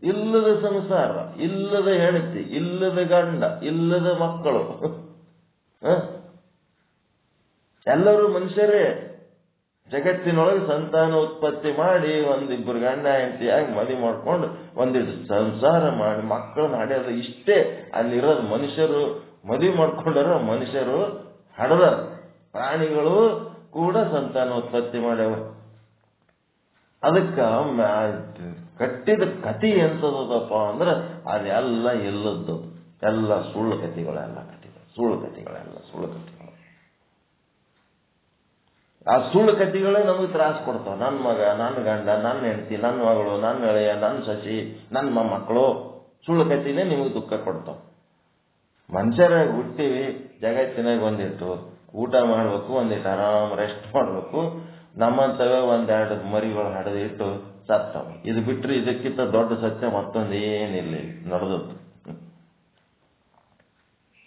ಇಲ್ಲದ ಸಂಸಾರ, ಇಲ್ಲದ ಹೆಂಡತಿ, ಇಲ್ಲದ ಗಂಡ, ಇಲ್ಲದ ಮಕ್ಕಳು, ಎಲ್ಲರೂ ಮನುಷ್ಯರೇ. ಜಗತ್ತಿನೊಳಗೆ ಸಂತಾನ ಉತ್ಪತ್ತಿ ಮಾಡಿ ಒಂದಿಬ್ಬರು ಗಂಡ ಹೆಂಡತಿಯಾಗಿ ಮದುವೆ ಮಾಡ್ಕೊಂಡು ಒಂದಿಷ್ಟು ಸಂಸಾರ ಮಾಡಿ ಮಕ್ಕಳನ್ನ ಹಡೆಯೋದು, ಇಷ್ಟೇ ಅಲ್ಲಿರೋದು. ಮನುಷ್ಯರು ಮದುವೆ ಮಾಡ್ಕೊಂಡಾರ, ಮನುಷ್ಯರು ಹಡದ, ಪ್ರಾಣಿಗಳು ಕೂಡ ಸಂತಾನೋತ್ಪತ್ತಿ ಮಾಡ್ಯಾವ. ಅದಕ್ಕ ಕಟ್ಟಿದ ಕತಿ ಎಂತದಪ್ಪ ಅಂದ್ರೆ ಅದೆಲ್ಲ ಎಲ್ಲದ್ದು, ಎಲ್ಲ ಸುಳ್ಳು ಕತಿಗಳೆಲ್ಲ ಕಟ್ಟಿದ, ಸುಳ್ಳು ಕತಿಗಳು. ಆ ಸುಳ್ಳು ಕತಿಗಳೇ ನಮಗೆ ತ್ರಾಸ ಕೊಡ್ತಾವ. ನನ್ನ ಮಗ, ನನ್ನ ಗಂಡ, ನನ್ನ ಹೆಂಡತಿ, ನನ್ನ ಮಗಳು, ನನ್ನ ಎಳೆಯ, ನನ್ನ ಸಸಿ, ನನ್ನ ಮೊಮ್ಮಕ್ಕಳು, ಸುಳ್ಳು ಕತಿನೇ ನಿಮಗೆ ದುಃಖ ಕೊಡ್ತಾವ. ಮನುಷ್ಯರಾಗಿ ಹುಟ್ಟಿವಿ, ಜಗತ್ತಿನಾಗ ಒಂದಿಟ್ಟು ಊಟ ಮಾಡ್ಬೇಕು, ಒಂದಿಟ್ಟು ಆರಾಮ್ ರೆಸ್ಟ್ ಮಾಡ್ಬೇಕು, ನಮ್ಮಂತವೇ ಒಂದೆರಡು ಮರಿಗಳು ಹಡೆದಿಟ್ಟು ಸತ್ತವ. ಇದು ಬಿಟ್ರೆ ಇದಕ್ಕಿಂತ ದೊಡ್ಡ ಸತ್ಯ ಮತ್ತೊಂದು ಏನಿಲ್ಲ ನಡೆದದ್ದು.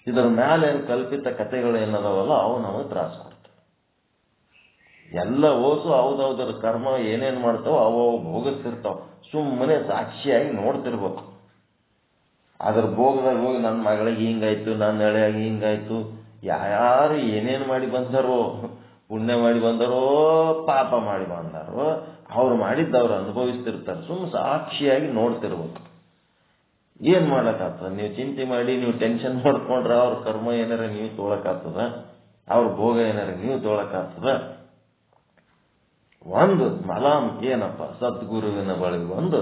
ಇದರ ಮೇಲೆ ಕಲ್ಪಿತ ಕಥೆಗಳು ಏನದಾವಲ್ಲ, ಅವು ನಮಗೆ ತ್ರಾಸ ಕೊಡ್ತಾವ. ಎಲ್ಲ ಓಸು ಹೌದೌದರ ಕರ್ಮ ಏನೇನ್ ಮಾಡ್ತಾವ ಅವು ಭೋಗಿಸ್ತಿರ್ತಾವ. ಸುಮ್ಮನೆ ಸಾಕ್ಷಿಯಾಗಿ ನೋಡ್ತಿರ್ಬೇಕು. ಅದ್ರ ಭೋಗದಾಗ ಹೋಗಿ ನನ್ನ ಮಗಳಿಗೆ ಹಿಂಗಾಯ್ತು, ನನ್ನ ಎಳೆಯಾಗಿ ಹಿಂಗಾಯ್ತು, ಯಾರು ಏನೇನು ಮಾಡಿ ಬಂದಾರೋ, ಪುಣ್ಯ ಮಾಡಿ ಬಂದಾರೋ ಪಾಪ ಮಾಡಿ ಬಂದಾರೋ, ಅವ್ರು ಮಾಡಿದ್ದವ್ರು ಅನುಭವಿಸ್ತಿರ್ತಾರೆ. ಸುಮ್ಮ ಸಾಕ್ಷಿಯಾಗಿ ನೋಡ್ತಿರ್ಬೇಕು. ಏನ್ ಮಾಡಕ್ಕಾಗ್ತದ? ನೀವು ಚಿಂತೆ ಮಾಡಿ, ನೀವು ಟೆನ್ಷನ್ ಮಾಡ್ಕೊಂಡ್ರ ಅವ್ರ ಕರ್ಮ ಏನಾರ ನೀವು ತೊಳಕಾಗ್ತದ, ಅವ್ರ ಭೋಗ ಏನಾರ ನೀವು ತೊಳಕಾಗ್ತದ? ಒಂದು ಮಲಾಮ್ ಏನಪ್ಪ, ಸದ್ಗುರುವಿನ ಬಳಿಗೆ ಒಂದು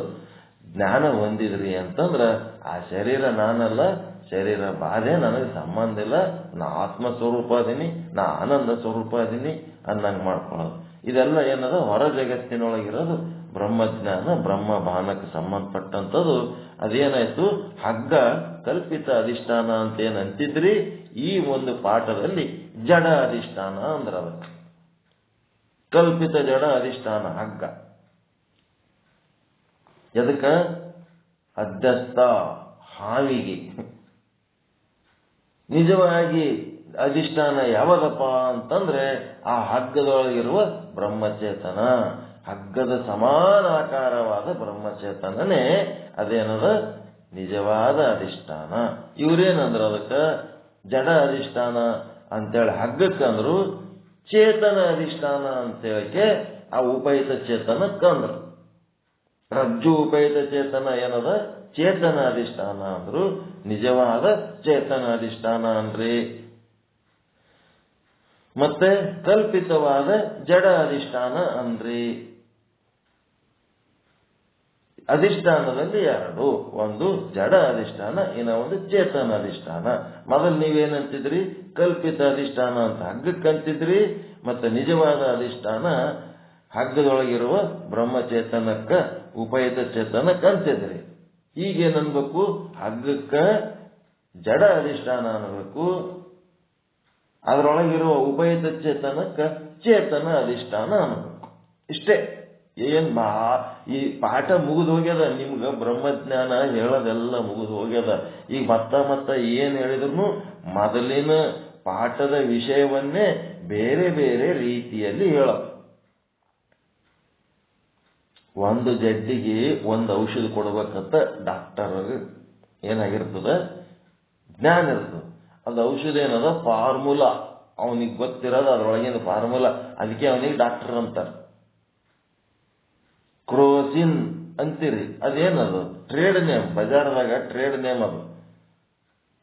ಜ್ಞಾನ ಹೊಂದಿದ್ರಿ ಅಂತಂದ್ರ ಆ ಶರೀರ ನಾನಲ್ಲ, ಶರೀರ ಬಾಧೆ ನನಗೆ ಸಂಬಂಧ ಇಲ್ಲ, ನಾ ಆತ್ಮ ಸ್ವರೂಪ ಅದೀನಿ, ನಾ ಆನಂದ ಸ್ವರೂಪ ಅದೀನಿ ಅನ್ನಂಗ್ ಮಾಡ್ಕೊಳ್ಳೋದು. ಇದೆಲ್ಲ ಏನದ ಹೊರ ಜಗತ್ತಿನೊಳಗಿರೋದು ಬ್ರಹ್ಮಜ್ಞಾನ, ಬ್ರಹ್ಮ ಭಾನಕ್ಕೆ ಸಂಬಂಧಪಟ್ಟಂಥದ್ದು. ಅದೇನಾಯ್ತು, ಹಗ್ಗ ಕಲ್ಪಿತ ಅಧಿಷ್ಠಾನ ಅಂತ ಏನಂತಿದ್ರಿ, ಈ ಒಂದು ಪಾಠದಲ್ಲಿ ಜಡ ಅಧಿಷ್ಠಾನ ಅಂದ್ರ ಅದಕ್ಕೆ ಕಲ್ಪಿತ ಜಡ ಅಧಿಷ್ಠಾನ ಹಗ್ಗ. ಎದಕ್ಕ? ಅಧ್ಯಸ್ಥ ಹಾವಿಗೆ. ನಿಜವಾಗಿ ಅಧಿಷ್ಠಾನ ಯಾವದಪ್ಪ ಅಂತಂದ್ರೆ ಆ ಹಗ್ಗದೊಳಗಿರುವ ಬ್ರಹ್ಮಚೇತನ, ಹಗ್ಗದ ಸಮಾನಾಕಾರವಾದ ಬ್ರಹ್ಮಚೇತನನೇ ಅದೇನದ ನಿಜವಾದ ಅಧಿಷ್ಠಾನ. ಇವ್ರೇನಂದ್ರ ಅದಕ್ಕ ಜಡ ಅಧಿಷ್ಠಾನ ಅಂತೇಳಿ ಹಗ್ಗಕ್ಕಂದ್ರು, ಚೇತನ ಅಧಿಷ್ಠಾನ ಅಂತೇಳಕ್ಕೆ ಆ ಉಪಹಿತ ಚೇತನಕ್ಕಂದ್ರು. ರಜ್ಜು ಉಪಹಿತ ಚೇತನ ಏನದ ಚೇತನ ಅಧಿಷ್ಠಾನ ಅಂದ್ರು, ನಿಜವಾದ ಚೇತನ ಅಧಿಷ್ಠಾನ ಅನ್ರಿ. ಮತ್ತೆ ಕಲ್ಪಿತವಾದ ಜಡ ಅಧಿಷ್ಠಾನ ಅನ್ರಿ. ಅಧಿಷ್ಠಾನದಲ್ಲಿ ಎರಡು, ಒಂದು ಜಡ ಅಧಿಷ್ಠಾನ, ಇನ್ನ ಒಂದು ಚೇತನ ಅಧಿಷ್ಠಾನ. ಮೊದಲು ನೀವೇನಂತಿದ್ರಿ? ಕಲ್ಪಿತ ಅಧಿಷ್ಠಾನ ಅಂತ ಹಗ್ಗಕ್ಕಂತಿದ್ರಿ, ಮತ್ತೆ ನಿಜವಾದ ಅಧಿಷ್ಠಾನ ಹಗ್ಗದೊಳಗಿರುವ ಬ್ರಹ್ಮಚೇತನಕ್ಕ ಉಪಹಿತ ಚೇತನಕ್ಕೆ ಅಂತಿದ್ರಿ. ಈಗೇನನ್ಬೇಕು? ಹಗ್ಗಕ್ಕ ಜಡ ಅಧಿಷ್ಠಾನ ಅನ್ಬೇಕು, ಅದರೊಳಗಿರುವ ಉಪಹಿತ ಚೇತನಕ್ಕ ಚೇತನ ಅಧಿಷ್ಠಾನ ಅನ್ಬೇಕು. ಇಷ್ಟೇ. ಏನ್ ಈ ಪಾಠ ಮುಗಿದು ಹೋಗ್ಯದ. ನಿಮ್ಗ ಬ್ರಹ್ಮಜ್ಞಾನ ಹೇಳೋದೆಲ್ಲ ಮುಗಿದು ಹೋಗ್ಯದ. ಈಗ ಮತ್ತ ಏನ್ ಹೇಳಿದ್ರು ಮೊದಲಿನ ಪಾಠದ ವಿಷಯವನ್ನೇ ಬೇರೆ ಬೇರೆ ರೀತಿಯಲ್ಲಿ ಹೇಳ. ಒಂದು ಜಡ್ಡಿಗೆ ಒಂದು ಔಷಧ ಕೊಡ್ಬೇಕಂತ ಡಾಕ್ಟರ್ ಏನಾಗಿರ್ತದ, ಜ್ಞಾನ ಇರ್ತದ. ಅದು ಔಷಧ ಏನದ ಫಾರ್ಮುಲಾ, ಅವನಿಗೆ ಗೊತ್ತಿರೋದು ಅದ್ರೊಳಗಿನ ಫಾರ್ಮುಲಾ. ಅದಕ್ಕೆ ಅವನಿಗೆ ಡಾಕ್ಟರ್ ಅಂತಾರೆ. ಕ್ರೋಸಿನ್ ಅಂತೀರಿ, ಅದೇನದು ಟ್ರೇಡ್ ನೇಮ್, ಬಜಾರ್ದಾಗ ಟ್ರೇಡ್ ನೇಮ್ ಅದು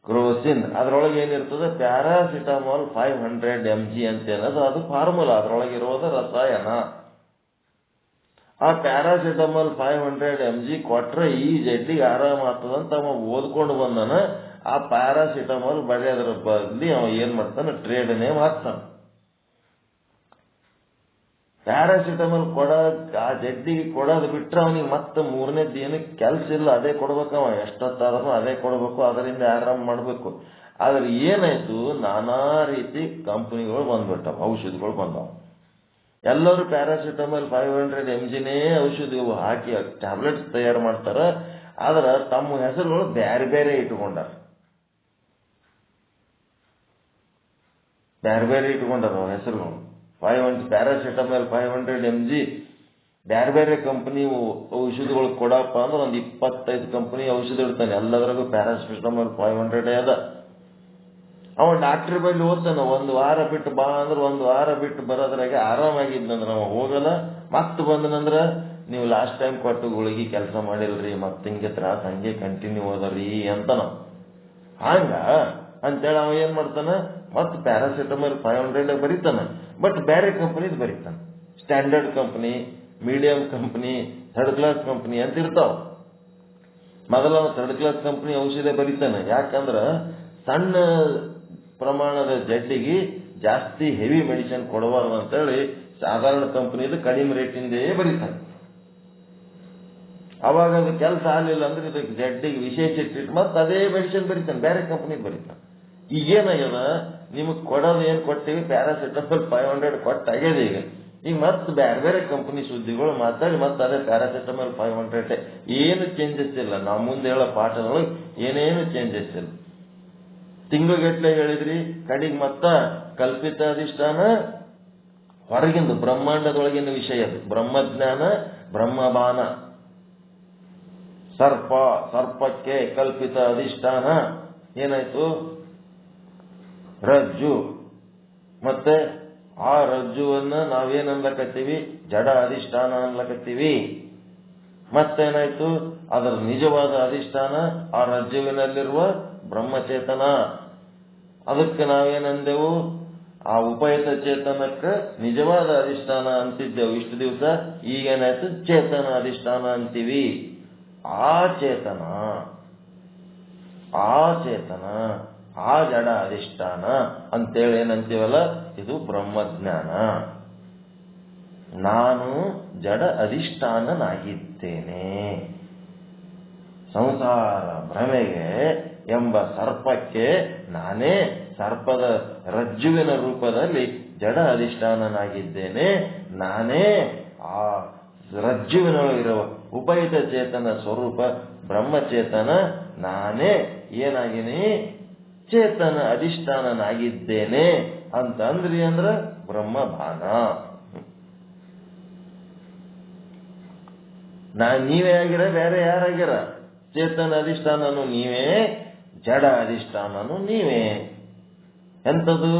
ಕ್ರೋಸಿನ್. ಅದ್ರೊಳಗೆ ಏನಿರ್ತದೆ? ಪ್ಯಾರಾಸಿಟಮಾಲ್ 500 mg ಅಂತ ಏನದು, ಅದು ಫಾರ್ಮುಲಾ, ಅದ್ರೊಳಗಿರೋದು ರಸಾಯನ. ಆ ಪ್ಯಾರಾಸಿಟಮಾಲ್ 500 mg ಕೊಟ್ರೆ ಈ ಜಡ್ಡಿಗೆ ಆರಾಮ ಆಗ್ತದಂತ ಅವ ಓದ್ಕೊಂಡು ಬಂದನ. ಆ ಪ್ಯಾರಾಸಿಟಮಾಲ್ ಬರೆಯೋದ್ರ ಬದಲಿ ಅವ ಏನ್ ಮಾಡ್ತಾನ, ಟ್ರೇಡ್ ನೇಮ್ ಹಾಕ್ತಾನ. ಪ್ಯಾರಾಸಿಟಮಾಲ್ ಆ ಜಡ್ಡಿಗೆ ಕೊಡೋದು ಬಿಟ್ರೆ ಅವನಿಗೆ ಮತ್ತೆ ಮೂರನೇದ್ದು ಏನಕ್ಕೆ ಕೆಲಸ ಇಲ್ಲ, ಅದೇ ಕೊಡ್ಬೇಕವ. ಎಷ್ಟೊತ್ತಾದ್ರೂ ಅದೇ ಕೊಡ್ಬೇಕು, ಅದರಿಂದ ಆರಾಮ್ ಮಾಡ್ಬೇಕು. ಆದ್ರೆ ಏನಾಯ್ತು, ನಾನಾ ರೀತಿ ಕಂಪನಿಗಳು ಬಂದ್ಬಿಟ್ಟವ, ಔಷಧಿಗಳು ಬಂದವ. ಎಲ್ಲರೂ ಪ್ಯಾರಾಸಿಟಮಾಲ್ 500 mgನೇ ಔಷಧಿಗಳು ಹಾಕಿ ಟ್ಯಾಬ್ಲೆಟ್ಸ್ ತಯಾರು ಮಾಡ್ತಾರ. ಆದ್ರೆ ತಮ್ಮ ಹೆಸರುಗಳು ಬೇರೆ ಬೇರೆ ಇಟ್ಕೊಂಡಾರ, ಹೆಸರುಗಳು. ಪ್ಯಾರಾಸಿಟಮಾಲ್ 500 mg ಬೇರೆ ಬೇರೆ ಕಂಪನಿ ಔಷಧಿಗಳು ಕೊಡಪ್ಪ ಅಂದ್ರೆ ಒಂದು 25 ಕಂಪನಿ ಔಷಧಿ ಇಡ್ತಾನೆ. ಎಲ್ಲದ್ರಾಗೂ ಪ್ಯಾರಾಸಿಟಮಾಲ್ 500 ಅದ. ಅವ ಡಾಕ್ಟರ್ ಬಳಿ ಹೋಗ್ತಾನ, 1 ವಾರ ಬಿಟ್ಟು ಬಾ ಅಂದ್ರೆ 1 ವಾರ ಬಿಟ್ಟು ಬರೋದ್ರಾಗೆ ಆರಾಮಾಗಿದ್ನಂದ್ರ ಅವ ಹೋಗಲ್ಲ. ಮತ್ತೆ ಬಂದನಂದ್ರ ನೀವು ಲಾಸ್ಟ್ ಟೈಮ್ ಕೊಟ್ಟು ಗುಳಿಗೆ ಕೆಲಸ ಮಾಡಿಲ್ರಿ, ಮತ್ತೆ ಹಿಂಗೆ ತ್ರಾಸ ಹಂಗೆ ಕಂಟಿನ್ಯೂ ಹೋದ್ರಿ ಅಂತನ. ಹಂಗ ಅಂತೇಳಿ ಅವ ಏನ್ ಮಾಡ್ತಾನ, ಮತ್ತೆ ಪ್ಯಾರಾಸಿಟಮಾಲ್ 500 ಬರೀತಾನ. ಬಟ್ ಬೇರೆ ಕಂಪನಿದ್ ಬರೀತಾನ. Standard company, medium company, third class company ಅಂತ ಇರ್ತಾವ. ಮೊದಲ ಥರ್ಡ್ ಕ್ಲಾಸ್ ಕಂಪನಿ ಔಷಧ ಬರೀತಾನೆ. ಯಾಕಂದ್ರ ಸಣ್ಣ ಪ್ರಮಾಣದ ಜಡ್ಡಿಗೆ ಜಾಸ್ತಿ ಹೆವಿ ಮೆಡಿಸಿನ್ ಕೊಡಬಾರ್ದು ಅಂತೇಳಿ ಸಾಧಾರಣ ಕಂಪನಿದು ಕಡಿಮೆ ರೇಟಿಂದೇ ಬರೀತಾನೆ. ಅವಾಗ ಅದು ಕೆಲಸ ಆಗಲಿಲ್ಲ ಅಂದ್ರೆ ಇದಕ್ಕೆ ಜಡ್ಡಿಗೆ ವಿಶೇಷ ಟ್ರೀಟ್ ಮತ್ತೆ ಅದೇ ಮೆಡಿಸಿನ್ ಬರೀತಾನೆ, ಬೇರೆ ಕಂಪನಿ ಬರೀತಾನೆ. ಈಗೇನಾಗ್ಯದ, ನಿಮಗೆ ಕೊಡೋದು ಏನ್ ಕೊಟ್ಟಿವಿ, ಪ್ಯಾರಾಸಿಟಮಾಲ್ 500 ಕೊಟ್ಟಾಗ್ಯದ. ಈಗ ಮತ್ತೆ ಬೇರೆ ಬೇರೆ ಕಂಪನಿ ಸುದ್ದಿಗಳು ಮಾತಾಡಿ ಮತ್ತೆ ಅದೇ ಪ್ಯಾರಾಸಿಟಮಾಲ್ 500 ಏನು ಚೇಂಜಸ್ ಇಲ್ಲ. ನಾವು ಮುಂದೆ ಹೇಳೋ ಪಾಠದೊಳಗೆ ಏನೇನು ಚೇಂಜಸ್ ಇಲ್ಲ. ತಿಂಗಳುಗಟ್ಟಲೆ ಹೇಳಿದ್ರಿ, ಕಡೆಗೆ ಮತ್ತ ಕಲ್ಪಿತ ಅಧಿಷ್ಠಾನ ಹೊರಗಿಂದು ಬ್ರಹ್ಮಾಂಡದೊಳಗಿನ ವಿಷಯ ಅದು. ಬ್ರಹ್ಮಜ್ಞಾನ, ಬ್ರಹ್ಮಬಾನ, ಸರ್ಪಕ್ಕೆ ಕಲ್ಪಿತ ಅಧಿಷ್ಠಾನ ಏನಾಯ್ತು, ರಜ್ಜು. ಮತ್ತೆ ಆ ರಜ್ಜುವನ್ನ ನಾವೇನ್ ಅನ್ಲಕತ್ತೀವಿ, ಜಡ ಅಧಿಷ್ಠಾನ ಅನ್ಲಕತ್ತೀವಿ. ಮತ್ತೇನಾಯ್ತು, ಅದರ ನಿಜವಾದ ಅಧಿಷ್ಠಾನ ಆ ರಜ್ಜುವಿನಲ್ಲಿರುವ ಬ್ರಹ್ಮಚೇತನ. ಅದಕ್ಕೆ ನಾವೇನಂದೆವು, ಆ ಉಪಹಿತ ಚೇತನಕ್ಕೆ ನಿಜವಾದ ಅಧಿಷ್ಠಾನ ಅಂತಿದ್ದೆವು ಇಷ್ಟು ದಿವಸ. ಈಗೇನಾಯ್ತು, ಚೇತನ ಅಧಿಷ್ಠಾನ ಅಂತೀವಿ. ಆ ಚೇತನ, ಆ ಜಡ ಅಧಿಷ್ಠಾನ ಅಂತೇಳಿ ಏನಂತೀವಲ್ಲ, ಇದು ಬ್ರಹ್ಮಜ್ಞಾನ. ನಾನು ಜಡ ಅಧಿಷ್ಠಾನನಾಗಿದ್ದೇನೆ. ಸಂಸಾರ ಭ್ರಮೆಗೆ ಎಂಬ ಸರ್ಪಕ್ಕೆ ನಾನೇ ಸರ್ಪದ ರಜ್ಜುವಿನ ರೂಪದಲ್ಲಿ ಜಡ ಅಧಿಷ್ಠಾನನಾಗಿದ್ದೇನೆ. ನಾನೇ ಆ ರಜ್ಜುವಿನೊಳಗಿರುವ ಉಪಹಿತ ಚೇತನ ಸ್ವರೂಪ ಬ್ರಹ್ಮಚೇತನ. ನಾನೇ ಏನಾಗಿನಿ, ಚೇತನ ಅಧಿಷ್ಠಾನನಾಗಿದ್ದೇನೆ ಅಂತ ಅಂದ್ರಿ ಅಂದ್ರ ಬ್ರಹ್ಮಭಾನ. ನೀವೇ ಆಗಿರ, ಬೇರೆ ಯಾರಾಗಿರ? ಚೇತನ ಅಧಿಷ್ಠಾನನು ನೀವೇ, ಜಡ ಅಧಿಷ್ಠಾನನು ನೀವೇ. ಎಂಥದ್ದು?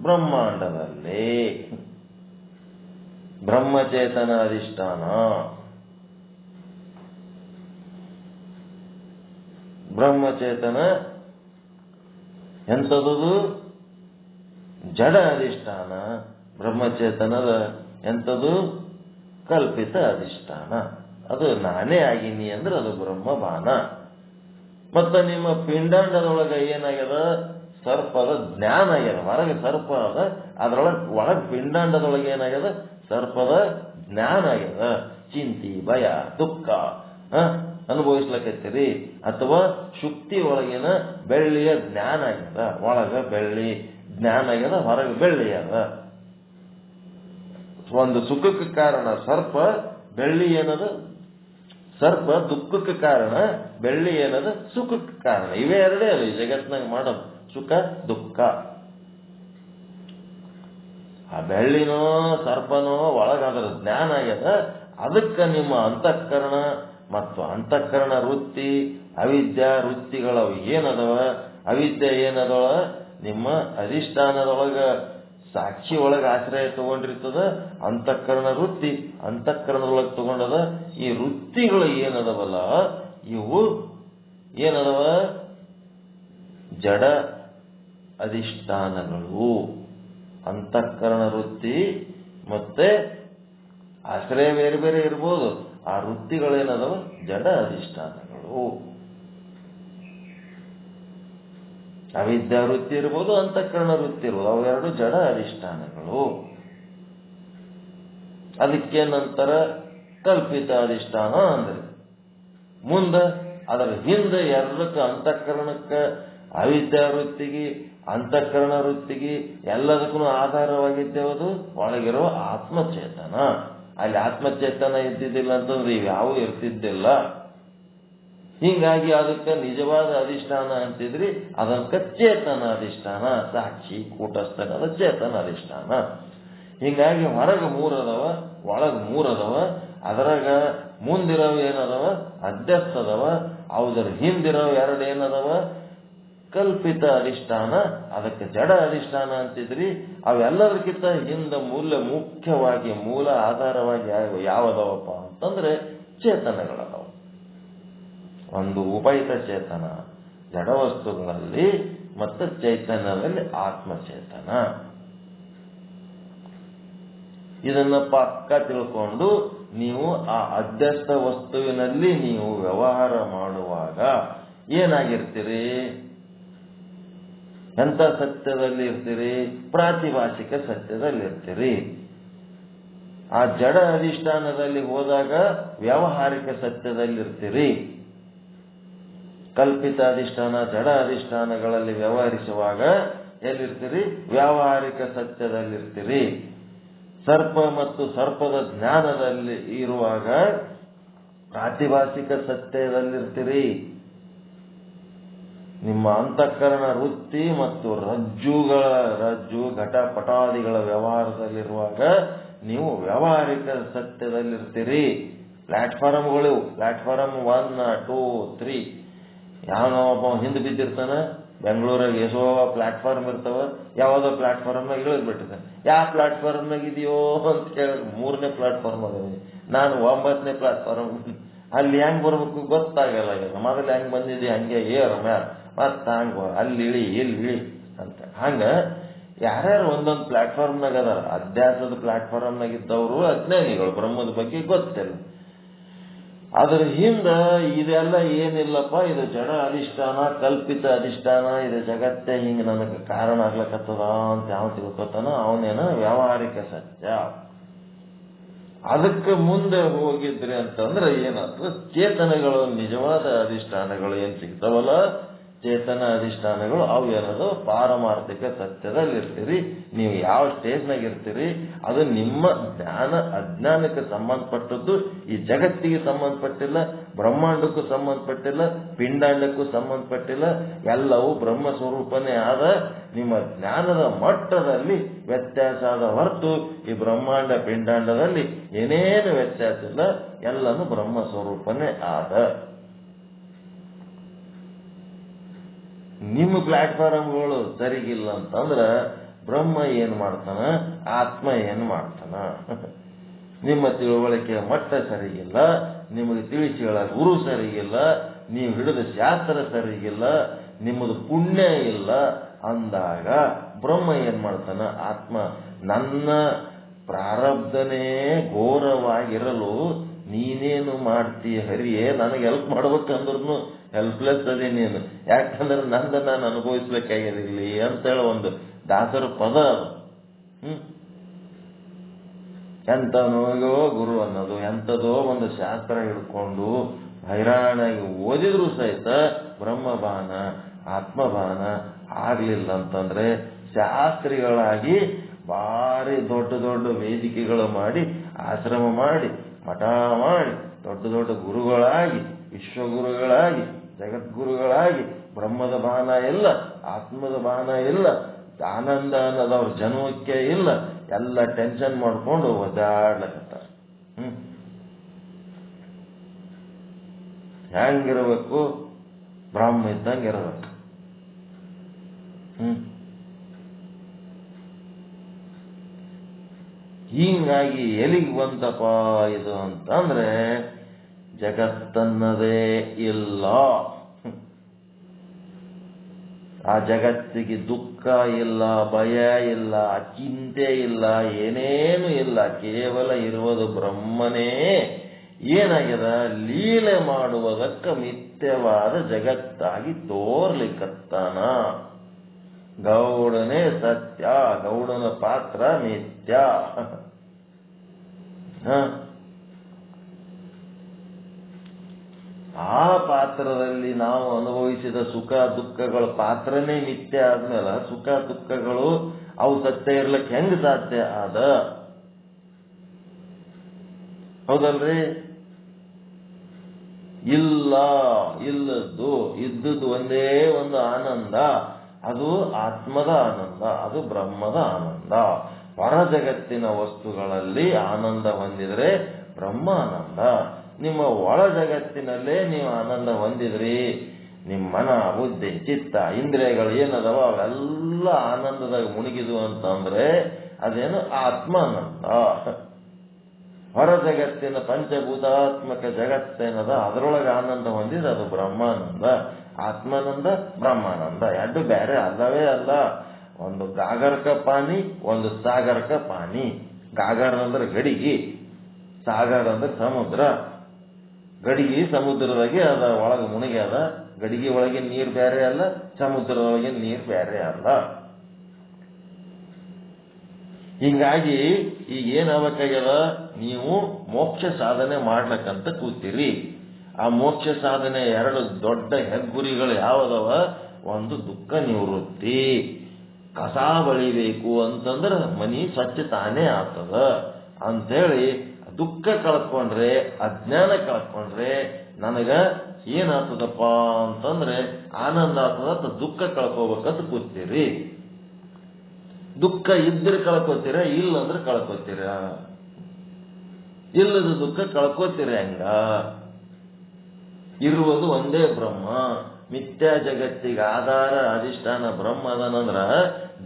ಬ್ರಹ್ಮಾಂಡದಲ್ಲಿ ಬ್ರಹ್ಮಚೇತನ ಅಧಿಷ್ಠಾನ. ಬ್ರಹ್ಮಚೇತನ ಎಂಥದ್ದು? ಜಡ ಅಧಿಷ್ಠಾನ. ಬ್ರಹ್ಮಚೇತನದ ಎಂಥದ್ದು? ಕಲ್ಪಿತ ಅಧಿಷ್ಠಾನ. ಅದು ನಾನೇ ಆಗಿನಿ ಅಂದ್ರೆ ಅದು ಬ್ರಹ್ಮಭಾನ. ಮತ್ತ ನಿಮ್ಮ ಪಿಂಡಾಂಡದೊಳಗೆ ಏನಾಗ್ಯದ? ಸರ್ಪದ ಜ್ಞಾನ ಆಗ್ಯದ. ಹೊರಗೆ ಸರ್ಪ ಅದ, ಒಳಗೆ ಪಿಂಡಾಂಡದೊಳಗೆ ಏನಾಗ್ಯದ? ಸರ್ಪದ ಜ್ಞಾನ ಆಗ್ಯದ. ಚಿಂತಿ, ಭಯ, ದುಃಖ ಅನುಭವಿಸ್ಲಕತ್ತೀರಿ. ಅಥವಾ ಶುಕ್ತಿ ಒಳಗಿನ ಬೆಳ್ಳಿಯ ಜ್ಞಾನ ಆಗ್ಯದ. ಒಳಗ ಬೆಳ್ಳಿ ಜ್ಞಾನ ಆಗ್ಯದ, ಹೊರಗೆ ಬೆಳ್ಳಿ ಅದ. ಒಂದು ಸುಖಕ್ಕೆ ಕಾರಣ ಸರ್ಪ, ಬೆಳ್ಳಿ ಏನದ? ಸರ್ಪ ದುಃಖಕ್ಕೆ ಕಾರಣ, ಬೆಳ್ಳಿ ಏನದ? ಸುಖಕ್ಕೆ ಕಾರಣ. ಇವೇ ಎರಡೇ ಅಲ್ಲ ಈ ಜಗತ್ನಾಗ ಮಾಡೋದು, ಸುಖ ದುಃಖ. ಆ ಬೆಳ್ಳಿನೋ ಸರ್ಪನೋ ಒಳಗಾದ್ರ ಜ್ಞಾನ ಆಗ್ಯದ. ಅದಕ್ಕೆ ನಿಮ್ಮ ಅಂತಃಕರಣ ಮತ್ತು ಅಂತಃಕರಣ ವೃತ್ತಿ, ಅವಿದ್ಯಾ ವೃತ್ತಿಗಳವು ಏನದವ? ಅವಿದ್ಯೆ ಏನದವ? ನಿಮ್ಮ ಅಧಿಷ್ಠಾನದೊಳಗ ಸಾಕ್ಷಿ ಒಳಗೆ ಆಶ್ರಯ ತಗೊಂಡಿರ್ತದ. ಅಂತಃಕರಣ ವೃತ್ತಿ ಅಂತಃಕರಣದೊಳಗೆ ತಗೊಂಡದ. ಈ ವೃತ್ತಿಗಳು ಏನದವಲ್ಲ, ಇವು ಏನದವ? ಜಡ ಅಧಿಷ್ಠಾನಗಳು. ಅಂತಃಕರಣ ವೃತ್ತಿ ಮತ್ತೆ ಆಶ್ರಯ ಬೇರೆ ಬೇರೆ ಇರ್ಬೋದು. ಆ ವೃತ್ತಿಗಳೇನದವ ಜಡ ಅಧಿಷ್ಠಾನಗಳು. ಅವಿದ್ಯಾ ವೃತ್ತಿ ಇರ್ಬೋದು, ಅಂತಃಕರಣ ವೃತ್ತಿ ಇರ್ಬೋದು, ಅವೆರಡು ಜಡ ಅಧಿಷ್ಠಾನಗಳು. ಅದಕ್ಕೆ ನಂತರ ಕಲ್ಪಿತ ಅಧಿಷ್ಠಾನ ಅಂದ್ರೆ ಮುಂದೆ ಅದರ ಹಿಂದೆ ಎರಡಕ್ಕೆ ಅಂತಃಕರಣಕ್ಕೆ ಅವಿದ್ಯಾ ವೃತ್ತಿಗೆ ಅಂತಃಕರಣ ವೃತ್ತಿಗೆ ಎಲ್ಲದಕ್ಕೂ ಆಧಾರವಾಗಿದ್ದೇವದು ಒಳಗಿರೋ ಆತ್ಮಚೇತನ. ಅಲ್ಲಿ ಆತ್ಮಚೇತನ ಇದ್ದಿದ್ದಿಲ್ಲ ಅಂತಂದ್ರೆ ಇವ್ಯಾವೂ ಇರ್ತಿದ್ದಿಲ್ಲ. ಹೀಗಾಗಿ ಅದಕ್ಕೆ ನಿಜವಾದ ಅಧಿಷ್ಠಾನ ಅಂತಿದ್ರಿ, ಅದಕ್ಕೆ ಚೇತನ ಅಧಿಷ್ಠಾನ, ಸಾಕ್ಷಿ ಕೂಟಸ್ಥನದ ಚೇತನ ಅಧಿಷ್ಠಾನ. ಹೀಗಾಗಿ ಹೊರಗೆ ಮೂರದವ, ಒಳಗೆ ಮೂರದವ. ಅದರಾಗ ಮುಂದಿರವ ಏನದವ ಅಧ್ಯಸ್ಥದವ, ಅವರ ಹಿಂದಿರವ ಎರಡು ಏನದವ ಕಲ್ಪಿತ ಅಧಿಷ್ಠಾನ. ಅದಕ್ಕೆ ಜಡ ಅಧಿಷ್ಠಾನ ಅಂತಿದ್ರಿ. ಅವೆಲ್ಲದಕ್ಕಿಂತ ಹಿಂದೆ ಮುಖ್ಯವಾಗಿ ಮೂಲ ಆಧಾರವಾಗಿ ಯಾವದವಪ್ಪ ಅಂತಂದ್ರೆ ಚೇತನಗಳದವ. ಒಂದು ಉಪಹಿತ ಚೇತನ ಜಡವಸ್ತುಗಳಲ್ಲಿ ಮತ್ತು ಚೈತನ್ಯದಲ್ಲಿ ಆತ್ಮಚೇತನ. ಇದನ್ನ ಪಕ್ಕ ತಿಳ್ಕೊಂಡು ನೀವು ಆ ಅಧ್ಯಸ್ಥ ವಸ್ತುವಿನಲ್ಲಿ ನೀವು ವ್ಯವಹಾರ ಮಾಡುವಾಗ ಏನಾಗಿರ್ತೀರಿ? ಎಂಥ ಸತ್ಯದಲ್ಲಿ ಇರ್ತೀರಿ? ಪ್ರಾತಿಭಾಷಿಕ ಸತ್ಯದಲ್ಲಿರ್ತೀರಿ. ಆ ಜಡ ಅಧಿಷ್ಠಾನದಲ್ಲಿ ಹೋದಾಗ ವ್ಯಾವಹಾರಿಕ ಸತ್ಯದಲ್ಲಿರ್ತೀರಿ. ಕಲ್ಪಿತ ಅಧಿಷ್ಠಾನ ಜಡ ಅಧಿಷ್ಠಾನಗಳಲ್ಲಿ ವ್ಯವಹರಿಸುವಾಗ ಎಲ್ಲಿರ್ತೀರಿ? ವ್ಯಾವಹಾರಿಕ ಸತ್ಯದಲ್ಲಿರ್ತೀರಿ. ಸರ್ಪ ಮತ್ತು ಸರ್ಪದ ಜ್ಞಾನದಲ್ಲಿ ಇರುವಾಗ ಪ್ರಾತಿಭಾಷಿಕ ಸತ್ಯದಲ್ಲಿರ್ತೀರಿ. ನಿಮ್ಮ ಅಂತಃಕರಣ ವೃತ್ತಿ ಮತ್ತು ರಜ್ಜು ಘಟಪಟಾದಿಗಳ ವ್ಯವಹಾರದಲ್ಲಿರುವಾಗ ನೀವು ವ್ಯಾವಹಾರಿಕ ಸತ್ಯದಲ್ಲಿರ್ತೀರಿ. ಪ್ಲಾಟ್ಫಾರ್ಮ್ಗಳು, ಪ್ಲಾಟ್ಫಾರ್ಮ್ 1, 2, 3 ಯಾವನೊಬ್ಬ ಹಿಂದೆ ಬಿದ್ದಿರ್ತಾನೆ. ಬೆಂಗಳೂರಾಗ ಎಷ್ಟೋ ಪ್ಲಾಟ್ಫಾರ್ಮ್ ಇರ್ತಾವ. ಯಾವುದೋ ಪ್ಲಾಟ್ಫಾರ್ಮ್ನಾಗ ಇಳಿದ್ಬಿಟ್ಟಿದೆ. ಯಾವ ಪ್ಲಾಟ್ಫಾರ್ಮ್ನಾಗ ಇದೆಯೋ ಅಂತ ಕೇಳಿ 3ನೇ ಪ್ಲಾಟ್ಫಾರ್ಮ್ ಅದ, ನಾನು 9ನೇ ಪ್ಲಾಟ್ಫಾರ್ಮ್. ಅಲ್ಲಿ ಹೆಂಗ್ ಬರ್ಬೇಕು ಗೊತ್ತಾಗಲ್ಲ. ಮೊದಲು ಹೆಂಗ್ ಬಂದಿದ್ದೆ ಹಂಗೆ ಏರ್ ಮ್ಯಾಲ ಮತ್ತ ಹಂಗ ಅಲ್ಲಿ ಇಳಿ ಇಲ್ಲಿ ಇಳಿ ಅಂತ. ಹಂಗ ಯಾರ್ಯಾರು ಒಂದೊಂದು ಪ್ಲಾಟ್ಫಾರ್ಮ್ನಾಗ ಅದಾರ. ಅಧ್ಯಾಸದ ಪ್ಲಾಟ್ಫಾರ್ಮ್ನಾಗ ಇದ್ದವರು ಅಜ್ಞಾನಿಗಳು, ಬ್ರಹ್ಮದ ಬಗ್ಗೆ ಗೊತ್ತಿಲ್ಲ. ಅದ್ರ ಹಿಂದ ಇದೆಲ್ಲ ಏನಿಲ್ಲಪ್ಪ, ಇದು ಜಡ ಅಧಿಷ್ಠಾನ, ಕಲ್ಪಿತ ಅಧಿಷ್ಠಾನ, ಇದು ಜಗತ್ತೇ ಹಿಂಗೆ ನನಗೆ ಕಾರಣ ಆಗ್ಲಕತ್ತದ ಅಂತ ಯಾವ ತಿಳ್ಕೊತಾನ ಅವನೇನ ವ್ಯಾವಹಾರಿಕ ಸತ್ಯ. ಅದಕ್ಕೆ ಮುಂದೆ ಹೋಗಿದ್ರಿ ಅಂತಂದ್ರೆ ಏನಾದ್ರು ಚೇತನಗಳು, ನಿಜವಾದ ಅಧಿಷ್ಠಾನಗಳು ಏನ್ ಸಿಗ್ತಾವಲ್ಲ, ಚೇತನ ಅಧಿಷ್ಠಾನಗಳು ಅವು ಏನದು ಪಾರಮಾರ್ಥಿಕ ಸತ್ಯದಲ್ಲಿರ್ತೀರಿ. ನೀವು ಯಾವ ಸ್ಟೇಜ್ನಾಗ ಇರ್ತೀರಿ ಅದು ನಿಮ್ಮ ಜ್ಞಾನ ಅಜ್ಞಾನಕ್ಕೆ ಸಂಬಂಧಪಟ್ಟದ್ದು. ಈ ಜಗತ್ತಿಗೆ ಸಂಬಂಧಪಟ್ಟಿಲ್ಲ, ಬ್ರಹ್ಮಾಂಡಕ್ಕೂ ಸಂಬಂಧಪಟ್ಟಿಲ್ಲ, ಪಿಂಡಾಂಡಕ್ಕೂ ಸಂಬಂಧಪಟ್ಟಿಲ್ಲ. ಎಲ್ಲವೂ ಬ್ರಹ್ಮ ಸ್ವರೂಪನೇ ಆದ. ನಿಮ್ಮ ಜ್ಞಾನದ ಮಟ್ಟದಲ್ಲಿ ವ್ಯತ್ಯಾಸ ಆದ ಹೊರತು ಈ ಬ್ರಹ್ಮಾಂಡ ಪಿಂಡಾಂಡದಲ್ಲಿ ಏನೇನು ವ್ಯತ್ಯಾಸ ಇಲ್ಲ, ಎಲ್ಲನೂ ಬ್ರಹ್ಮ ಸ್ವರೂಪನೇ ಆದ. ನಿಮ್ಮ ಪ್ಲಾಟ್ಫಾರ್ಮ್ಗಳು ಸರಿಗಿಲ್ಲ ಅಂತಂದ್ರ ಬ್ರಹ್ಮ ಏನ್ ಮಾಡ್ತಾನ, ಆತ್ಮ ಏನ್ ಮಾಡ್ತಾನ? ನಿಮ್ಮ ತಿಳುವಳಿಕೆ ಮಟ್ಟ ಸರಿಗಿಲ್ಲ, ನಿಮಗೆ ತಿಳಿಸಿ ಹೇಳ ಗುರು ಸರಿಗಿಲ್ಲ, ನೀವು ಹಿಡಿದ ಶಾಸ್ತ್ರ ಸರಿಗಿಲ್ಲ, ನಿಮ್ಮದು ಪುಣ್ಯ ಇಲ್ಲ ಅಂದಾಗ ಬ್ರಹ್ಮ ಏನ್ ಮಾಡ್ತಾನ, ಆತ್ಮ ನನ್ನ ಪ್ರಾರಬ್ಧನೇ ಘೋರವಾಗಿರಲು ನೀನೇನು ಮಾಡ್ತೀಯ ಹರಿಯೇ, ನನಗೆ ಹೆಲ್ಪ್ ಮಾಡ್ಬೇಕಂದ್ರೂ ಹೆಲ್ಪ್ಲೆಸ್ ಅದೇ ನೀನು, ಯಾಕಂದ್ರೆ ನಂದ ನಾನು ಅನುಭವಿಸ್ಬೇಕಾಗಿರಲಿ ಅಂತೇಳಿ ಒಂದು ದಾಸರ ಪದ ಅದು. ಎಂತನೋ ಗುರು ಅನ್ನೋದು, ಎಂಥದೋ ಒಂದು ಶಾಸ್ತ್ರ ಹಿಡ್ಕೊಂಡು ಹೈರಾಣಾಗಿ ಓದಿದ್ರು ಸಹಿತ ಬ್ರಹ್ಮಭಾನ ಆತ್ಮಭಾನ ಆಗ್ಲಿಲ್ಲ ಅಂತಂದ್ರೆ ಶಾಸ್ತ್ರಿಗಳಾಗಿ ಭಾರಿ ದೊಡ್ಡ ದೊಡ್ಡ ವೇದಿಕೆಗಳು ಮಾಡಿ, ಆಶ್ರಮ ಮಾಡಿ, ಮಠ ಮಾಡಿ, ದೊಡ್ಡ ದೊಡ್ಡ ಗುರುಗಳಾಗಿ, ವಿಶ್ವಗುರುಗಳಾಗಿ, ಜಗದ್ಗುರುಗಳಾಗಿ ಬ್ರಹ್ಮದ ಭಾನ ಇಲ್ಲ, ಆತ್ಮದ ಭಾನ ಇಲ್ಲ, ಆನಂದ ಅನ್ನೋದವ್ರ ಜನ್ಮಕ್ಕೆ ಇಲ್ಲ, ಎಲ್ಲ ಟೆನ್ಷನ್ ಮಾಡ್ಕೊಂಡು ಒದ್ದಾಡ್ಲಕತ್ತಾರ. ಹೆಂಗಿರಬೇಕು? ಬ್ರಹ್ಮ ಇದ್ದಂಗೆ ಇರಬೇಕು. ಹೀಗಾಗಿ ಎಲ್ಲಿಗೆ ಬಂತಪ್ಪ ಇದು ಅಂತಂದ್ರೆ ಜಗತ್ತನ್ನದೇ ಇಲ್ಲ. ಆ ಜಗತ್ತಿಗೆ ದುಃಖ ಇಲ್ಲ, ಭಯ ಇಲ್ಲ, ಚಿಂತೆ ಇಲ್ಲ, ಏನೇನು ಇಲ್ಲ. ಕೇವಲ ಇರುವುದು ಬ್ರಹ್ಮನೇ. ಏನಾಗ್ಯದ? ಲೀಲೆ ಮಾಡುವುದಕ್ಕ ಮಿಥ್ಯವಾದ ಜಗತ್ತಾಗಿ ತೋರ್ಲಿಕ್ಕತ್ತಾನ. ಗೌಡನೇ ಸತ್ಯ, ಗೌಡನ ಪಾತ್ರ ಮಿಥ್ಯ. ಆ ಪಾತ್ರದಲ್ಲಿ ನಾವು ಅನುಭವಿಸಿದ ಸುಖ ದುಃಖಗಳ ಪಾತ್ರನೇ ಮಿಥ್ಯ ಆದ್ಮೇಲೆ ಸುಖ ದುಃಖಗಳು ಅವು ಸತ್ಯ ಇರ್ಲಿಕ್ಕೆ ಹೆಂಗ್ ಸಾಧ್ಯ ಆದ? ಹೌದಲ್ರಿ? ಇಲ್ಲ, ಇಲ್ಲದ್ದು ಇದ್ದದ್ದು ಒಂದೇ ಒಂದು ಆನಂದ. ಅದು ಆತ್ಮದ ಆನಂದ, ಅದು ಬ್ರಹ್ಮದ ಆನಂದ. ಹೊರ ಜಗತ್ತಿನ ವಸ್ತುಗಳಲ್ಲಿ ಆನಂದ ಹೊಂದಿದ್ರೆ ಬ್ರಹ್ಮಾನಂದ. ನಿಮ್ಮ ಒಳ ಜಗತ್ತಿನಲ್ಲೇ ನೀವು ಆನಂದ ಹೊಂದಿದ್ರಿ. ನಿಮ್ಮ ಮನ, ಬುದ್ಧಿ, ಚಿತ್ತ, ಇಂದ್ರಿಯಗಳು ಏನದವ ಅವೆಲ್ಲ ಆನಂದದಾಗ ಮುಳುಗಿದು ಅಂತಂದ್ರೆ ಅದೇನು ಆತ್ಮಾನಂದ. ಹೊರ ಜಗತ್ತಿನ ಪಂಚಭೂತಾತ್ಮಕ ಜಗತ್ತೇನದ ಅದರೊಳಗೆ ಆನಂದ ಹೊಂದಿದ್ರೆ ಅದು ಬ್ರಹ್ಮಾನಂದ. ಆತ್ಮಾನಂದ, ಬ್ರಹ್ಮಾನಂದ ಎರಡು ಬೇರೆ ಅಲ್ಲವೇ ಅಲ್ಲ. ಒಂದು ಗಾಗರಕ ಪಾನಿ, ಒಂದು ಸಾಗರಕ ಪಾನಿ. ಗಾಗರ ಅಂದ್ರೆ ಗಡಿಗೆ, ಸಾಗರ ಅಂದ್ರೆ ಸಮುದ್ರ. ಗಡಿಗೆ ಸಮುದ್ರದಾಗೆ ಅದ, ಒಳಗೆ ಮುಳುಗಿ ಅದ. ಗಡಿಗೆ ಒಳಗೆ ನೀರು ಬೇರೆ ಅಲ್ಲ, ಸಮುದ್ರದೊಳಗೆ ನೀರು ಬೇರೆ ಅಲ್ಲ. ಹಿಂಗಾಗಿ ಈಗ ಏನಾಗಬೇಕಾಗ್ಯದ? ನೀವು ಮೋಕ್ಷ ಸಾಧನೆ ಮಾಡ್ಲಕ್ಕಂತ ಕೂತೀರಿ. ಆ ಮೋಕ್ಷ ಸಾಧನೆ ಎರಡು ದೊಡ್ಡ ಹೆಗ್ಗುರಿಗಳು ಯಾವದವ? ಒಂದು ದುಃಖ ನಿವೃತ್ತಿ. ಕಸ ಬಳಿಬೇಕು ಅಂತಂದ್ರೆ ಮನಿ ಸ್ವಚ್ಛ ತಾನೇ ಆಗ್ತದ ಅಂತೇಳಿ ದುಃಖ ಕಳ್ಕೊಂಡ್ರೆ, ಅಜ್ಞಾನ ಕಳ್ಕೊಂಡ್ರೆ ನನಗ ಏನಾಗ್ತದಪ್ಪ ಅಂತಂದ್ರೆ ಆನಂದ ಆಗ್ತದ. ದುಃಖ ಕಳ್ಕೋಬೇಕಂತ ಕೂತೀರಿ. ದುಃಖ ಇದ್ರೆ ಕಳ್ಕೋತೀರ, ಇಲ್ಲ ಅಂದ್ರೆ ಕಳ್ಕೋತೀರ. ಇಲ್ಲದ ದುಃಖ ಕಳ್ಕೋತೀರ ಹೆಂಗ? ಇರುವುದು ಒಂದೇ ಬ್ರಹ್ಮ. ಮಿಥ್ಯಾ ಜಗತ್ತಿಗೆ ಆಧಾರ ಅಧಿಷ್ಠಾನ ಬ್ರಹ್ಮ ಅದನಂದ್ರ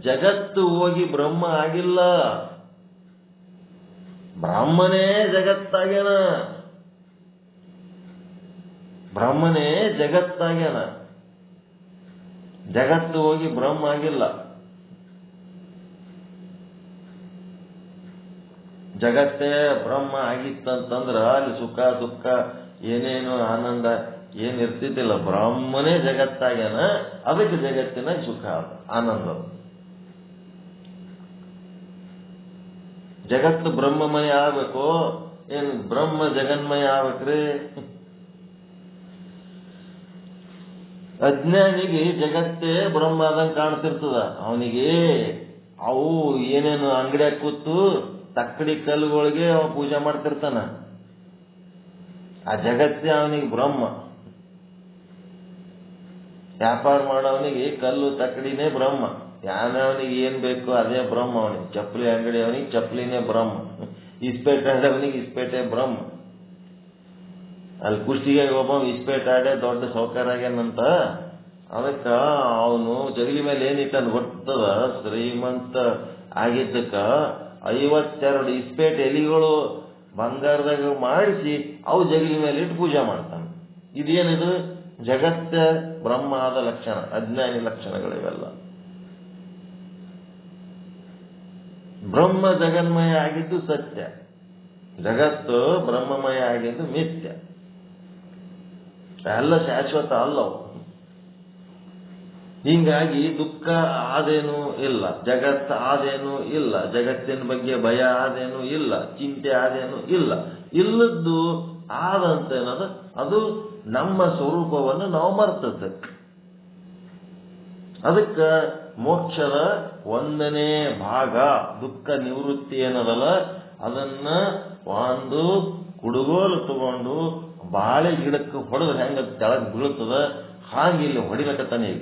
ಜಗತ್ತು ಹೋಗಿ ಬ್ರಹ್ಮ ಆಗಿಲ್ಲ. ಬ್ರಹ್ಮನೇ ಜಗತ್ತಾಗ್ಯಾನ. ಬ್ರಹ್ಮನೇ ಜಗತ್ತಾಗ್ಯಾನ. ಜಗತ್ತು ಹೋಗಿ ಬ್ರಹ್ಮ ಆಗಿಲ್ಲ. ಜಗತ್ತೇ ಬ್ರಹ್ಮ ಆಗಿತ್ತಂತಂದ್ರ ಅಲ್ಲಿ ಸುಖ ದುಃಖ ಏನೇನು ಆನಂದ ಏನಿರ್ತಿದ್ದಿಲ್ಲ. ಬ್ರಹ್ಮನೇ ಜಗತ್ತಾಗ್ಯಾನ, ಅದಕ್ಕೆ ಜಗತ್ತಿನ ಸುಖ ಆನಂದ. ಜಗತ್ತು ಬ್ರಹ್ಮಮಯ ಆಗ್ಬೇಕು, ಏನ್ ಬ್ರಹ್ಮ ಜಗನ್ಮಯ ಆಗ್ಬೇಕ್ರಿ? ಅಜ್ಞಾನಿಗೆ ಜಗತ್ತೇ ಬ್ರಹ್ಮ ಆದಂಗೆ ಕಾಣ್ತಿರ್ತದ. ಅವನಿಗೆ ಅವು ಏನೇನು ಅಂಗಡಿಯಾಗ ಕೂತು ತಕ್ಕಡಿ ಕಲ್ಲುಗಳಿಗೆ ಅವ ಪೂಜೆ ಮಾಡ್ತಿರ್ತಾನ. ಆ ಜಗತ್ತೇ ಅವನಿಗೆ ಬ್ರಹ್ಮ. ವ್ಯಾಪಾರ ಮಾಡೋವನಿಗೆ ಕಲ್ಲು ತಕ್ಕಡಿನೇ ಬ್ರಹ್ಮ. ಯಾನವನಿಗೆ ಏನ್ ಬೇಕು ಅದೇ ಬ್ರಹ್ಮ. ಅವನಿಗೆ ಚಪ್ಪಲಿ ಅಂಗಡಿ ಅವನಿಗೆ ಚಪ್ಪಲಿನೇ ಬ್ರಹ್ಮ. ಇಸ್ಪೇಟ್ ಆಡವನಿಗೆ ಇಸ್ಪೇಟೆ ಬ್ರಹ್ಮ. ಅಲ್ಲಿ ಕುಸ್ತಿಗೆ ಒಬ್ಬ ಇಸ್ಪೇಟ್ ಆಡೇ ದೊಡ್ಡ ಸೌಕರ್ಯ ಆಗ್ಯಾನಂತ. ಅದಕ್ಕ ಅವನು ಜಗಲಿ ಮೇಲೆ ಏನಿಟ್ಟಂದು ಗೊತ್ತದ? ಶ್ರೀಮಂತ ಆಗಿದ್ದಕ್ಕ 52 ಇಸ್ಪೇಟ್ ಎಲಿಗಳು ಬಂಗಾರದಾಗ ಮಾಡಿಸಿ ಅವು ಜಗಲಿ ಮೇಲೆ ಇಟ್ಟು ಪೂಜೆ ಮಾಡ್ತಾನೆ. ಇದೇನಿದು? ಜಗತ್ತ ಬ್ರಹ್ಮ ಆದ ಲಕ್ಷಣ, ಅಜ್ಞಾನಿ ಲಕ್ಷಣಗಳಿವೆಲ್ಲ. ಬ್ರಹ್ಮ ಜಗನ್ಮಯ ಆಗಿದ್ದು ಸತ್ಯ, ಜಗತ್ತು ಬ್ರಹ್ಮಮಯ ಆಗಿದ್ದು ಮಿಥ್ಯ. ಎಲ್ಲ ಶಾಶ್ವತ ಅಲ್ಲವು. ಹಿಂಗಾಗಿ ದುಃಖ ಆದೇನೂ ಇಲ್ಲ, ಜಗತ್ತು ಆದೇನೂ ಇಲ್ಲ, ಜಗತ್ತಿನ ಬಗ್ಗೆ ಭಯ ಆದೇನೂ ಇಲ್ಲ, ಚಿಂತೆ ಆದೇನೂ ಇಲ್ಲ. ಇಲ್ಲದ್ದು ಆದಂತೇನದ ಅದು ನಮ್ಮ ಸ್ವರೂಪವನ್ನು ನಾವು ಮರ್ತದೆ. ಅದಕ್ಕೆ ಮೋಕ್ಷದ 1ನೇ ಭಾಗ ದುಃಖ ನಿವೃತ್ತಿ ಏನದಲ್ಲ, ಅದನ್ನ ಒಂದು ಕುಡುಗೋಲು ತಗೊಂಡು ಬಾಳೆ ಗಿಡಕ್ಕೆ ಹೊಡೆದ್ರೆ ಹೆಂಗ ಕೆಳಗೆ ಬೀಳ್ತದ ಹಾಗೆ ಇಲ್ಲಿ ಹೊಡಿಲಕತ್ತಾನೆ.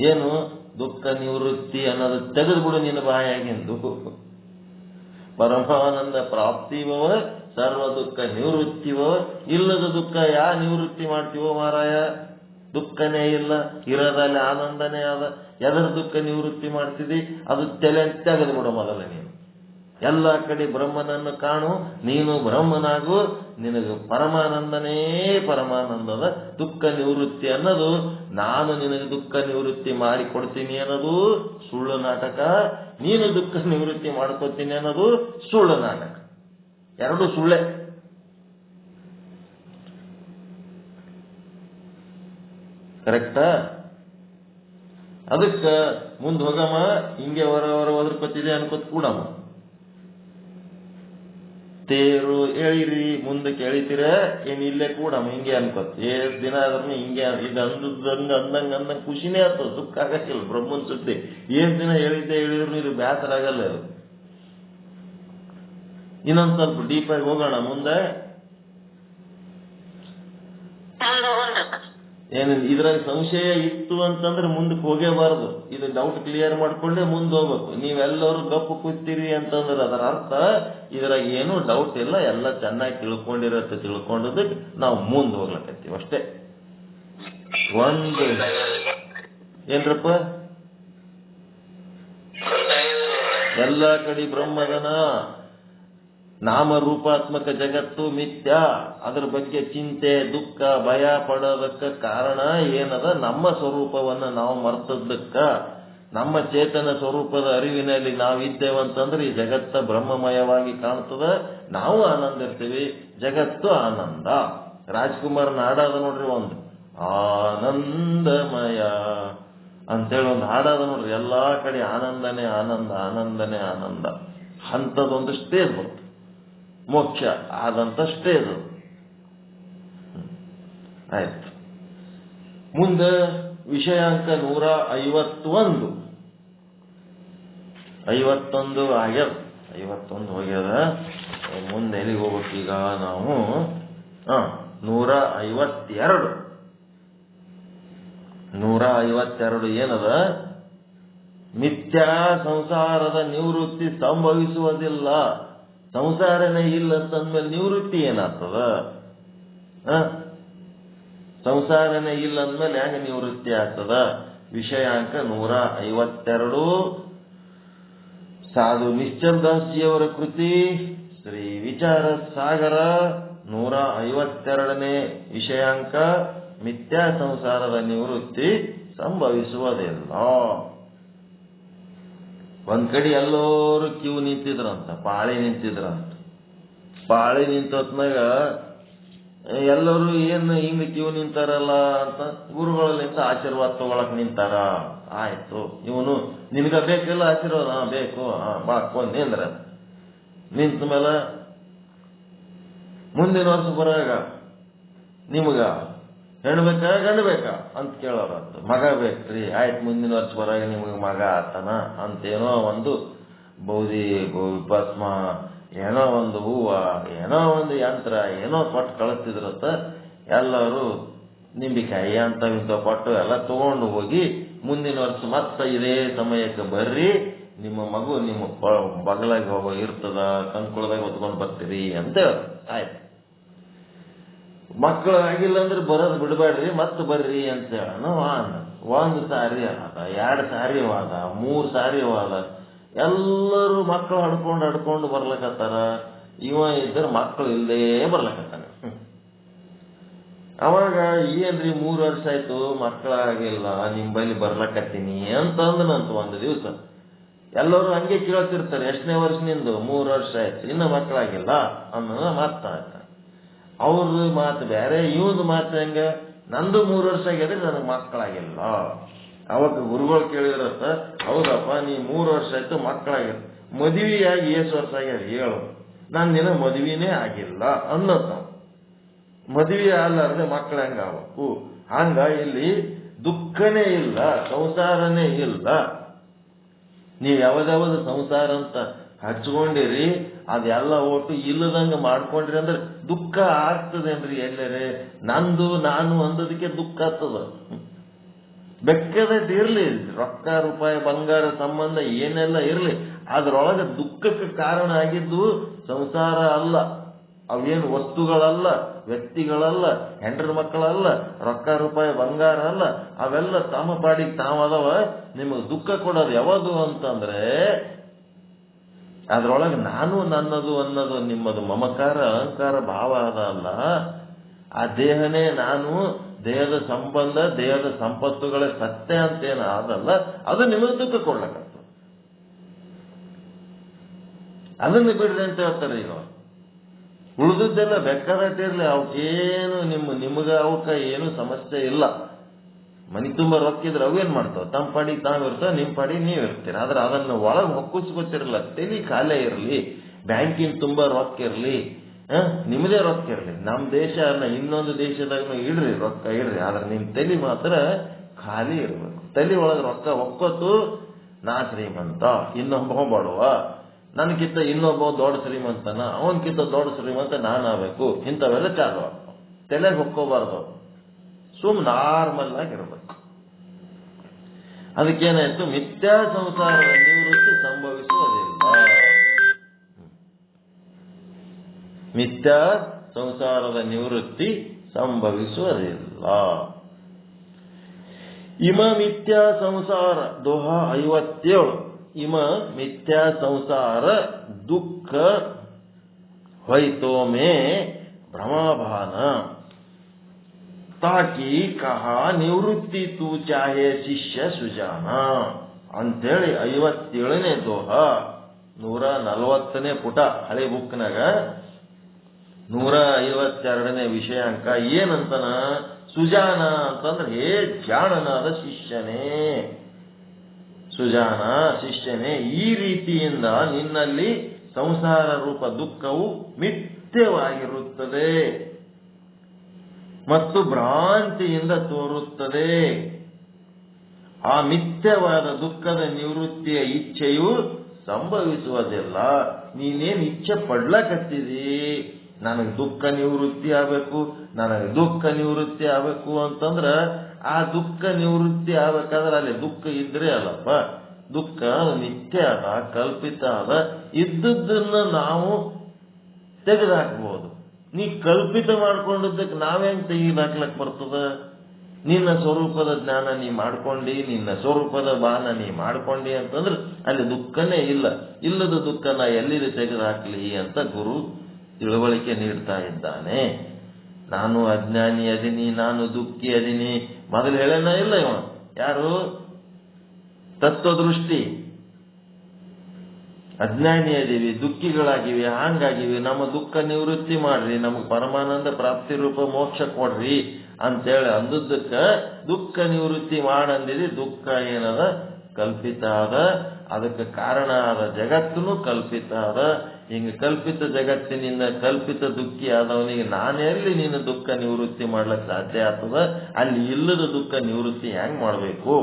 ಏನು? ದುಃಖ ನಿವೃತ್ತಿ ಅನ್ನೋದು ತೆಗೆದು ಬಿಡು ನಿನ್ನ ಬಾಯಾಗಿಂದು. ಪರಮಾನಂದ ಪ್ರಾಪ್ತಿವೋ ಸರ್ವ ದುಃಖ ನಿವೃತ್ತಿವೋ. ಇಲ್ಲದ ದುಃಖ ಯಾ ನಿವೃತ್ತಿ ಮಾಡ್ತೀವೋ ಮಾರಾಯ? ದುಃಖನೇ ಇಲ್ಲ, ಇರೋದಲ್ಲಿ ಆನಂದನೇ ಅದ. ಎದರ ದುಃಖ ನಿವೃತ್ತಿ ಮಾಡ್ತಿದ್ದಿ? ಅದು ತೆಗೆದು ಬಿಡು ಮೊದಲ ನೀನು. ಎಲ್ಲ ಕಡೆ ಬ್ರಹ್ಮನನ್ನು ಕಾಣು, ನೀನು ಬ್ರಹ್ಮನಾಗು, ನಿನಗೆ ಪರಮಾನಂದನೇ ಪರಮಾನಂದದ ದುಃಖ ನಿವೃತ್ತಿ ಅನ್ನೋದು, ನಾನು ನಿನಗೆ ದುಃಖ ನಿವೃತ್ತಿ ಮಾಡಿ ಕೊಡ್ತೀನಿ ಅನ್ನೋದು ಸುಳ್ಳು ನಾಟಕ, ನೀನು ದುಃಖ ನಿವೃತ್ತಿ ಮಾಡ್ಕೊತೀನಿ ಅನ್ನೋದು ಸುಳ್ಳು ನಾಟಕ. ಎರಡು ಸುಳ್ಳೆ. ಕರೆಕ್ಟಾ? ಅದಕ್ಕೆ ಮುಂದೆ ಹೋಗಮ್ಮ, ಹಿಂಗೆ ಹೊರ ಒದರ್ಕೊತಿದೆ ಅನ್ಕೋತ ಕೂಡಮ್ಮ. ತೇರು ಎಳಿರಿ, ಮುಂದಕ್ಕೆ ಎಳಿತೀರ ಏನ್ ಇಲ್ಲೇ ಕೂಡಮ್ಮ ಹಿಂಗೆ ಅನ್ಕೋತ. ಏಷ್ಟ್ ದಿನ ಆದ್ರೂ ಹಿಂಗೆ ಇದು ಅಂದಂಗ ಖುಷಿನೇ ಆಗ್ತದ, ದುಃಖ ಆಗಕ್ಕಿಲ್ಲ. ಬ್ರಹ್ಮನ್ ಸುದ್ದಿ ಏಷ್ಟ್ ದಿನ ಹೇಳಿದ್ರು ಇದು ಬ್ಯಾಸರ ಆಗಲ್ಲ. ಅದು ಇನ್ನೊಂದ್ ಸ್ವಲ್ಪ ಡೀಪ್ ಆಗಿ ಹೋಗೋಣ ಮುಂದೆ. ಏನು ಇದ್ರಾಗ ಸಂಶಯ ಇತ್ತು ಅಂತಂದ್ರೆ ಮುಂದಕ್ಕೆ ಹೋಗೇಬಾರದು. ಇದು ಡೌಟ್ ಕ್ಲಿಯರ್ ಮಾಡ್ಕೊಂಡೆ ಮುಂದೆ ಹೋಗ್ಬೇಕು. ನೀವೆಲ್ಲರೂ ಗಪ್ಪು ಕೂತೀರಿ ಅಂತಂದ್ರೆ ಅದರ ಅರ್ಥ ಇದ್ರಾಗ ಏನು ಡೌಟ್ ಇಲ್ಲ, ಎಲ್ಲ ಚೆನ್ನಾಗಿ ತಿಳ್ಕೊಂಡಿರತ್ತೆ. ತಿಳ್ಕೊಂಡದಕ್ಕೆ ನಾವು ಮುಂದೆ ಹೋಗ್ಲಕತ್ತೀವಿ ಅಷ್ಟೇ. ಒಂದು ಏನ್ರಪ್ಪ, ಎಲ್ಲ ಕಡೆ ಬ್ರಹ್ಮದನ, ನಾಮರೂಪಾತ್ಮಕ ಜಗತ್ತು ಮಿಥ್ಯ. ಅದ್ರ ಬಗ್ಗೆ ಚಿಂತೆ ದುಃಖ ಭಯ ಪಡೋದಕ್ಕ ಕಾರಣ ಏನದ? ನಮ್ಮ ಸ್ವರೂಪವನ್ನು ನಾವು ಮರ್ತದಕ್ಕ. ನಮ್ಮ ಚೇತನ ಸ್ವರೂಪದ ಅರಿವಿನಲ್ಲಿ ನಾವಿದ್ದೇವಂತಂದ್ರೆ ಈ ಜಗತ್ತ ಬ್ರಹ್ಮಮಯವಾಗಿ ಕಾಣ್ತದ, ನಾವು ಆನಂದ ಇರ್ತೀವಿ, ಜಗತ್ತು ಆನಂದ. ರಾಜ್ಕುಮಾರ್ನ ಹಾಡಾದ ನೋಡ್ರಿ, ಒಂದು ಆನಂದಮಯ ಅಂತೇಳಿ ಒಂದು ಹಾಡಾದ ನೋಡ್ರಿ. ಎಲ್ಲಾ ಕಡೆ ಆನಂದನೇ ಆನಂದ, ಆನಂದನೇ ಆನಂದ. ಅಂಥದ್ದೊಂದು ಸ್ಟೇಜ್ ಬಂತು, ಮೋಕ್ಷ ಆದಂತ ಸ್ಟೇಜ್. ಆಯ್ತು. ಮುಂದೆ ವಿಷಯಾಂಕ 151. 51 ಆಗ್ಯದ, 51 ಹೋಗ್ಯದ. ಮುಂದೆ ಎಲ್ಲಿಗೆ ಹೋಗ್ಬೇಕೀಗ ನಾವು? 152. 152 ಏನದ? ಮಿಥ್ಯಾ ಸಂಸಾರದ ನಿವೃತ್ತಿ ಸಂಭವಿಸುವುದಿಲ್ಲ. ಸಂಸಾರನೇ ಇಲ್ಲ ಅಂತಂದ್ಮೇಲೆ ನಿವೃತ್ತಿ ಏನಾಗ್ತದ? ಸಂಸಾರನೇ ಇಲ್ಲ ಅಂದ್ಮೇಲೆ ಹೆಂಗ ನಿವೃತ್ತಿ ಆಗ್ತದ? ವಿಷಯಾಂಕ 152. ಸಾಧು ನಿಶ್ಚಲ್ ದಾಸಿಯವರ ಕೃತಿ ಶ್ರೀ ವಿಚಾರ ಸಾಗರ 152ನೇ ವಿಷಯಾಂಕ. ಮಿಥ್ಯಾ ಸಂಸಾರದ ನಿವೃತ್ತಿ ಸಂಭವಿಸುವುದಿಲ್ಲ. ಒಂದ್ ಕಡೆ ಎಲ್ಲರೂ ಕ್ಯೂ ನಿಂತಿದ್ರಂತ, ಪಾಳಿ ನಿಂತಿದ್ರಂತ. ಪಾಳಿ ನಿಂತೊತ್ನಾಗ ಎಲ್ಲರೂ ಏನು ಹಿಂಗ ಕ್ಯೂ ನಿಂತಾರಲ್ಲ ಅಂತ ಗುರುಗಳಲ್ಲಿಂದ ಆಶೀರ್ವಾದ ತಗೊಳಕ್ ನಿಂತಾರ. ಆಯ್ತು, ಇವನು ನಿನ್ಗ ಬೇಕಿಲ್ಲ ಆಶೀರ್ವಾದ? ಬೇಕು, ಬಾಕೊಂಡ್ ನಿಂದ್ರ. ನಿಂತ ಮೇಲೆ ಮುಂದಿನ ವರ್ಷ ಬರಾಗ ನಿಮಗ ಹೆಣ್ಣು ಬೇಕಾ ಗಂಡು ಬೇಕಾ ಅಂತ ಕೇಳೋರಂತ. ಮಗ ಬೇಕ್ರಿ, ಆಯ್ತು ಮುಂದಿನ ವರ್ಷ ಬರಾಗ ನಿಮಗೆ ಮಗ ಆತನ ಅಂತೇನೋ ಒಂದು ಬೌದಿ ಭಸ್ಮ, ಏನೋ ಒಂದು ಹೂವ, ಏನೋ ಒಂದು ಯಂತ್ರ, ಏನೋ ಕೊಟ್ಟು ಕಳಿಸ್ತಿದ್ರತ್ತ. ಎಲ್ಲರೂ ನಿಂಬಿಕಾಯಿ ಇಂಥ ಕೊಟ್ಟು ಎಲ್ಲ ತಗೊಂಡು ಹೋಗಿ ಮುಂದಿನ ವರ್ಷ ಮತ್ತೆ ಇದೇ ಸಮಯಕ್ಕೆ ಬರ್ರಿ, ನಿಮ್ಮ ಮಗು ನಿಮ್ಮ ಬಗಲಾಗಿ ಹೋಗೋ ಇರ್ತದ, ಕಂಕುಳದಾಗ ಹೊತ್ಕೊಂಡು ಬರ್ತೀರಿ ಅಂತ ಹೇಳ. ಆಯ್ತು, ಮಕ್ಕಳು ಆಗಿಲ್ಲ ಅಂದ್ರೆ ಬರೋದು ಬಿಡಬೇಡ್ರಿ, ಮತ್ತೆ ಬರ್ರಿ ಅಂತ ಹೇಳ. ಒಂದು ಸಾರಿ ಆದ, 2 ಸಾರಿ ಆದ, 3 ಸಾರಿ ಆದ. ಎಲ್ಲರೂ ಮಕ್ಕಳು ಹಡ್ಕೊಂಡು ಬರ್ಲಕತ್ತಾರ. ಇವ ಇದ್ರೆ ಮಕ್ಕಳು ಇಲ್ಲೇ ಬರ್ಲಕತ್ತಾನ. ಅವಾಗ ಏನ್ರಿ 3 ವರ್ಷ ಆಯ್ತು ಮಕ್ಕಳಾಗಿಲ್ಲ, ನಿಮ್ ಬಳಿ ಬರ್ಲಕತ್ತೀನಿ ಅಂತಂದನಂತ. ಒಂದು ದಿವಸ ಎಲ್ಲರೂ ಹಂಗೆ ಕೇಳ್ತಿರ್ತಾರೆ, ಎಷ್ಟನೇ ವರ್ಷ ನಿಂದು? 3 ವರ್ಷ ಆಯ್ತು, ಇನ್ನು ಮಕ್ಕಳಾಗಿಲ್ಲ ಅನ್ನೋ ಮಾತಾಡ್ತಾರೆ. ಅವ್ರದ್ದು ಮಾತು ಬೇರೆ, ಇವ್ದು ಮಾತು ಹೆಂಗ? ನಂದು 3 ವರ್ಷ ಆಗಿದ್ರೆ ನನಗೆ ಮಕ್ಕಳಾಗಿಲ್ಲ. ಅವಾಗ ಗುರುಗಳು ಕೇಳಿದ್ರತ್ತ, ಹೌದಪ್ಪ ನೀ 3 ವರ್ಷ ಆಯ್ತು ಮಕ್ಕಳಾಗಿಲ್ಲ, ಮದುವೆಯಾಗಿ ಎಷ್ಟು ವರ್ಷ ಆಗ್ಯಾರ ಹೇಳು? ನಾನು ನಿನ್ನ ಮದುವೆನೇ ಆಗಿಲ್ಲ ಅನ್ನೋದು. ಮದುವೆ ಅಲ್ಲಾರ್ದೆ ಮಕ್ಕಳು ಹೆಂಗ ಆಗ್ಬೇಕು? ಹಂಗ ಇಲ್ಲಿ ದುಃಖನೇ ಇಲ್ಲ, ಸಂಸಾರನೇ ಇಲ್ಲ. ನೀವು ಯಾವ್ದಾವ್ದು ಸಂಸಾರ ಅಂತ ಹಚ್ಕೊಂಡಿರಿ, ಅದೆಲ್ಲ ಒಟ್ಟು ಇಲ್ಲದಂಗ ಮಾಡ್ಕೊಂಡ್ರಿ ಅಂದ್ರೆ ದುಃಖ ಆಗ್ತದೇನ್ರಿ? ಎಲ್ಲರೇ ನಂದು ನಾನು ಅಂದದಕ್ಕೆ ದುಃಖ ಆಗ್ತದ. ಬೆಕ್ಕದಟ್ಟು ಇರ್ಲಿ, ರೊಕ್ಕ ರೂಪಾಯಿ ಬಂಗಾರ ಸಂಬಂಧ ಏನೆಲ್ಲ ಇರ್ಲಿ, ಅದ್ರೊಳಗೆ ದುಃಖಕ್ಕೆ ಕಾರಣ ಆಗಿದ್ದು ಸಂಸಾರ ಅಲ್ಲ. ಅವೇನು ವಸ್ತುಗಳಲ್ಲ, ವ್ಯಕ್ತಿಗಳಲ್ಲ, ಹೆಂಡ್ರ ಮಕ್ಕಳಲ್ಲ, ರೊಕ್ಕ ರೂಪಾಯಿ ಬಂಗಾರ ಅಲ್ಲ. ಅವೆಲ್ಲ ತಮ್ಮ ಪಾಡಿಗೆ ತಾವದವ. ನಿಮಗೆ ದುಃಖ ಕೊಡೋದು ಯಾವುದು ಅಂತಂದ್ರೆ ಅದ್ರೊಳಗೆ ನಾನು ನನ್ನದು ಅನ್ನೋದು ನಿಮ್ಮದು ಮಮಕಾರ ಅಹಂಕಾರ ಭಾವ ಅದ ಅಲ್ಲ. ಆ ದೇಹನೇ ನಾನು, ದೇಹದ ಸಂಬಂಧ ದೇಹದ ಸಂಪತ್ತುಗಳ ಸತ್ಯ ಅಂತೇನು ಅದಲ್ಲ, ಅದು ನಿಮಗೆ ದುಃಖ ಕೊಡ್ಲಕ್ಕ. ಅದನ್ನು ಬಿಡ್ರಿ ಅಂತ ಹೇಳ್ತಾರೆ. ಈಗ ಉಳಿದದ್ದೆಲ್ಲ ಬೆಕ್ಕದಾಟಿರ್ಲಿ, ಅವಕ್ಕೇನು ನಿಮಗೆ ಅವಕ್ಕ ಏನು ಸಮಸ್ಯೆ ಇಲ್ಲ. ಮನಿ ತುಂಬ ರೊಕ್ಕಿದ್ರೆ ಅವೇನ್ ಮಾಡ್ತಾವ, ತಮ್ಮ ಪಾಡಿ ತಾವಿರ್ತಾವ, ನಿಮ್ಮ ಪಾಡಿ ನೀವು ಇರ್ತೀರ. ಆದ್ರೆ ಅದನ್ನು ಒಳಗೆ ಹೊಕ್ಕಿಸ್ಕೊತಿರಲ್ಲ, ತಲೆ ಖಾಲಿ ಇರಲಿ, ಬ್ಯಾಂಕಿನ ತುಂಬ ರೊಕ್ಕ ಇರಲಿ, ನಿಮ್ಮದೇ ರೊಕ್ಕ ಇರಲಿ. ನಮ್ಮ ದೇಶ ಇನ್ನೊಂದು ದೇಶದಾಗ ಇಡ್ರಿ, ರೊಕ್ಕ ಇಡ್ರಿ, ಆದ್ರೆ ನಿಮ್ಮ ತಲೆ ಮಾತ್ರ ಖಾಲಿ ಇರಬೇಕು. ತಲೆ ಒಳಗೆ ರೊಕ್ಕ ಒಕ್ಕೊತ್ತು, ನಾ ಶ್ರೀಮಂತ, ಇನ್ನೊಬ್ಬ ಬಡವ, ನನಗಿಂತ ಇನ್ನೊಬ್ಬ ದೊಡ್ಡ ಶ್ರೀಮಂತನ, ಅವನಕ್ಕಿಂತ ದೊಡ್ಡ ಶ್ರೀಮಂತ ನಾನಾಗಬೇಕು, ಇಂಥವೆಲ್ಲ ಚಾಲು ಆಗ್ತಾವ. ತಲೆಗೆ ಹೊಕ್ಕೋಬಾರ್ದು, ನಾರ್ಮಲ್ ಆಗಿರ್ಬೇಕು. ಅದಕ್ಕೇನಾಯ್ತು, ಮಿಥ್ಯಾ ಸಂಸಾರದ ನಿವೃತ್ತಿ ಸಂಭವಿಸುವುದಿಲ್ಲ. ಮಿಥ್ಯಾ ಸಂಸಾರದ ನಿವೃತ್ತಿ ಸಂಭವಿಸುವುದಿಲ್ಲ. ಇಮ ಮಿಥ್ಯಾ ಸಂಸಾರ ದೋಹ 57. ಇಮ ಮಿಥ್ಯಾ ಸಂಸಾರ ದುಃಖ ಹೊಯ್ತೋ ಮೇ ಭ್ರಮಭಾನ ತಾಕಿ ಕಹ ನಿವೃತ್ತಿ ತೂ ಚಾಹೆ ಶಿಷ್ಯ ಸುಜಾನ ಅಂತೇಳಿ 57ನೇ ದೋಹ 140ನೇ ಪುಟ ಹಳೆ ಬುಕ್ನಾಗ 152ನೇ ವಿಷಯಾಂಕ ಏನಂತನ, ಸುಜಾನ ಅಂತಂದ್ರೆ ಹೇ ಜಾಣನಾದ ಶಿಷ್ಯನೇ, ಸುಜಾನ ಶಿಷ್ಯನೇ, ಈ ರೀತಿಯಿಂದ ನಿನ್ನಲ್ಲಿ ಸಂಸಾರ ರೂಪ ದುಃಖವು ಮಿಥ್ಯವಾಗಿರುತ್ತದೆ ಮತ್ತು ಭ್ರಾಂತಿಯಿಂದ ತೋರುತ್ತದೆ. ಆ ಮಿಥ್ಯವಾದ ದುಃಖದ ನಿವೃತ್ತಿಯ ಇಚ್ಛೆಯು ಸಂಭವಿಸುವುದಿಲ್ಲ. ನೀನೇನು ಇಚ್ಛೆ ಪಡ್ಲಕತ್ತಿದಿ, ನನಗೆ ದುಃಖ ನಿವೃತ್ತಿ ಆಗಬೇಕು, ನನಗೆ ದುಃಖ ನಿವೃತ್ತಿ ಆಗಬೇಕು ಅಂತಂದ್ರ ಆ ದುಃಖ ನಿವೃತ್ತಿ ಆಗ್ಬೇಕಾದ್ರೆ ಅಲ್ಲಿ ದುಃಖ ಇದ್ರೆ ಅಲ್ಲಪ್ಪ. ದುಃಖ ನಿತ್ಯ ಅದ, ಕಲ್ಪಿತ ಅದ. ಇದ್ದದ್ದನ್ನ ನಾವು ತೆಗೆದುಹಾಕ್ಬಹುದು. ನೀ ಕಲ್ಪಿತ ಮಾಡ್ಕೊಂಡಿದ್ದಕ್ಕೆ ನಾವೇನ್ ತೆಗೆದಾಕ್ಲಕ್ ಬರ್ತದ? ನಿನ್ನ ಸ್ವರೂಪದ ಜ್ಞಾನ ನೀ ಮಾಡ್ಕೊಂಡಿ, ನಿನ್ನ ಸ್ವರೂಪದ ಭಾನ ನೀ ಮಾಡ್ಕೊಂಡಿ ಅಂತಂದ್ರೆ ಅಲ್ಲಿ ದುಃಖನೇ ಇಲ್ಲ. ಇಲ್ಲದ ದುಃಖನ ಎಲ್ಲಿದೆ ತೆಗೆದುಹಾಕ್ಲಿ ಅಂತ ಗುರು ತಿಳುವಳಿಕೆ ನೀಡ್ತಾ ಇದ್ದಾನೆ. ನಾನು ಅಜ್ಞಾನಿ ಅದೀನಿ, ನಾನು ದುಃಖಿ ಅದೀನಿ. ಮೊದಲು ಹೇಳೋಣ ಇಲ್ಲ ಇವ ಯಾರು? ತತ್ವದೃಷ್ಟಿ. ಅಜ್ಞಾನಿ ಅದೀವಿ, ದುಃಖಿಗಳಾಗಿವಿ, ಹಾಂಗಾಗಿವಿ, ನಮ್ಮ ದುಃಖ ನಿವೃತ್ತಿ ಮಾಡ್ರಿ, ನಮಗೆ ಪರಮಾನಂದ ಪ್ರಾಪ್ತಿ ರೂಪ ಮೋಕ್ಷ ಕೊಡ್ರಿ ಅಂತೇಳಿ ಅಂದದ್ದಕ್ಕ ದುಃಖ ನಿವೃತ್ತಿ ಮಾಡಂದಿದಿ. ದುಃಖ ಏನದ? ಕಲ್ಪಿತ ಅದ. ಅದಕ್ಕೆ ಕಾರಣ ಆದ ಜಗತ್ತೂ ಕಲ್ಪಿತ ಅದ. ಹಿಂಗ ಕಲ್ಪಿತ ಜಗತ್ತಿನಿಂದ ಕಲ್ಪಿತ ದುಃಖಿ ಆದವನಿಗೆ ನಾನೆಲ್ಲಿ ನಿನ್ನ ದುಃಖ ನಿವೃತ್ತಿ ಮಾಡ್ಲಿಕ್ಕೆ ಸಾಧ್ಯ ಆಗ್ತದ? ಅಲ್ಲಿ ಇಲ್ಲದ ದುಃಖ ನಿವೃತ್ತಿ ಹೆಂಗ್ ಮಾಡಬೇಕು?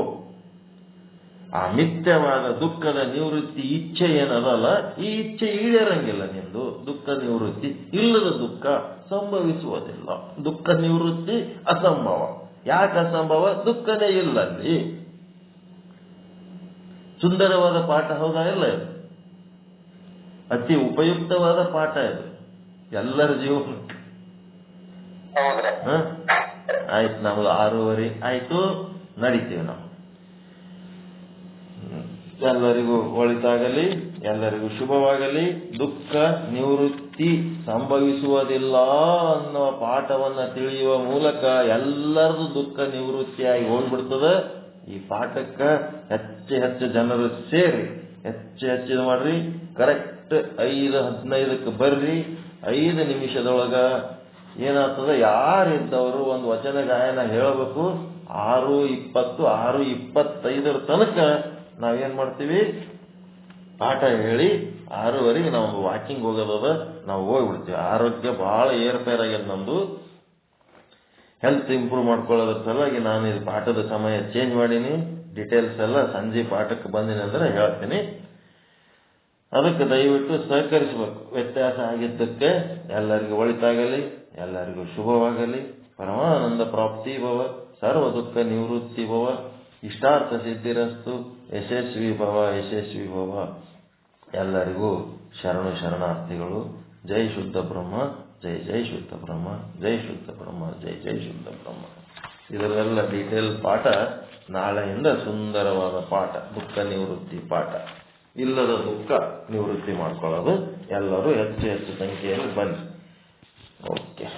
ಆ ಮಿಥ್ಯವಾದ ದುಃಖದ ನಿವೃತ್ತಿ ಇಚ್ಛೆ ಏನದಲ್ಲ, ಈ ಇಚ್ಛೆ ಈಡೇರಂಗಿಲ್ಲ ನಿಂದು. ದುಃಖ ನಿವೃತ್ತಿ ಇಲ್ಲದ ದುಃಖ ಸಂಭವಿಸುವುದಿಲ್ಲ. ದುಃಖ ನಿವೃತ್ತಿ ಅಸಂಭವ. ಯಾಕೆ ಅಸಂಭವ? ದುಃಖನೇ ಇಲ್ಲ ಅಲ್ಲಿ. ಸುಂದರವಾದ ಪಾಠ ಹೌದಾ? ಇಲ್ಲ, ಇದು ಅತಿ ಉಪಯುಕ್ತವಾದ ಪಾಠ ಇದು ಎಲ್ಲರ ಜೀವನಕ್ಕೆ. ಆಯ್ತು, ನಮ್ದು 6:30 ಆಯ್ತು, ನಡೀತೀವಿ ನಾವು. ಎಲ್ಲರಿಗೂ ಒಳಿತಾಗಲಿ, ಎಲ್ಲರಿಗೂ ಶುಭವಾಗಲಿ. ದುಃಖ ನಿವೃತ್ತಿ ಸಂಭವಿಸುವುದಿಲ್ಲ ಅನ್ನುವ ಪಾಠವನ್ನ ತಿಳಿಯುವ ಮೂಲಕ ಎಲ್ಲರದು ದುಃಖ ನಿವೃತ್ತಿಯಾಗಿ ಹೋಗ್ಬಿಡ್ತದೆ. ಈ ಪಾಠಕ್ಕ ಹೆಚ್ಚು ಜನರು ಸೇರಿ ಹೆಚ್ಚು ಮಾಡ್ರಿ. ಕರೆಕ್ಟ್ 5:15ಕ್ಕೆ ಬರ್ರಿ. 5 ನಿಮಿಷದೊಳಗ ಏನಾಗ್ತದ, ಯಾರಿದ್ದವರು ಒಂದು ವಚನ ಗಾಯನ ಹೇಳಬೇಕು. 6:20 6:25 ತನಕ ನಾವೇನ್ ಮಾಡ್ತೀವಿ, ಪಾಠ ಹೇಳಿ 6:30 ನಾವು ವಾಕಿಂಗ್ ಹೋಗೋದದ, ನಾವು ಹೋಗ್ಬಿಡ್ತೀವಿ. ಆರೋಗ್ಯ ಬಹಳ ಏರ್ಪೇರ್ ಆಗ್ಯದ ನಮ್ದು. ಹೆಲ್ತ್ ಇಂಪ್ರೂವ್ ಮಾಡ್ಕೊಳ್ಳೋದ್ರ ಸಲುವಾಗಿ ನಾನು ಇದು ಪಾಠದ ಸಮಯ ಚೇಂಜ್ ಮಾಡೀನಿ. ಡೀಟೇಲ್ಸ್ ಎಲ್ಲ ಸಂಜೆ ಪಾಠಕ್ಕೆ ಬಂದಿನಿ ಅಂದ್ರೆ ಹೇಳ್ತೀನಿ. ಅದಕ್ಕೆ ದಯವಿಟ್ಟು ಸಹಕರಿಸಬೇಕು. ವ್ಯತ್ಯಾಸ ಆಗಿದ್ದಕ್ಕೆ ಎಲ್ಲರಿಗೂ ಒಳಿತಾಗಲಿ, ಎಲ್ಲರಿಗೂ ಶುಭವಾಗಲಿ. ಪರಮಾನಂದ ಪ್ರಾಪ್ತಿ ಭವ, ಸರ್ವ ದುಃಖ ನಿವೃತ್ತಿ ಭವ, ಇಷ್ಟಾರ್ಥ ಸಿದ್ಧಿರಸ್ತು. ಯಶಸ್ವಿ ಭವ, ಯಶಸ್ವಿ ಭವ. ಎಲ್ಲರಿಗೂ ಶರಣಾರ್ಥಿಗಳು. ಜೈ ಶುದ್ಧ ಬ್ರಹ್ಮ, ಜೈ ಜೈ ಶುದ್ಧ ಬ್ರಹ್ಮ, ಜೈ ಶುದ್ಧ ಬ್ರಹ್ಮ, ಜೈ ಜೈ ಶುದ್ಧ ಬ್ರಹ್ಮ. ಇದರೆಲ್ಲ ಡೀಟೇಲ್ ಪಾಠ ನಾಳೆಯಿಂದ ಸುಂದರವಾದ ಪಾಠ, ದುಃಖ ನಿವೃತ್ತಿ ಪಾಠ. ಇಲ್ಲದ ದುಃಖ ನಿವೃತ್ತಿ ಮಾಡ್ಕೊಳ್ಳೋದು. ಎಲ್ಲರೂ ಹೆಚ್ಚು ಹೆಚ್ಚು ಸಂಖ್ಯೆಯಲ್ಲಿ ಬನ್ನಿ. ಓಕೆ.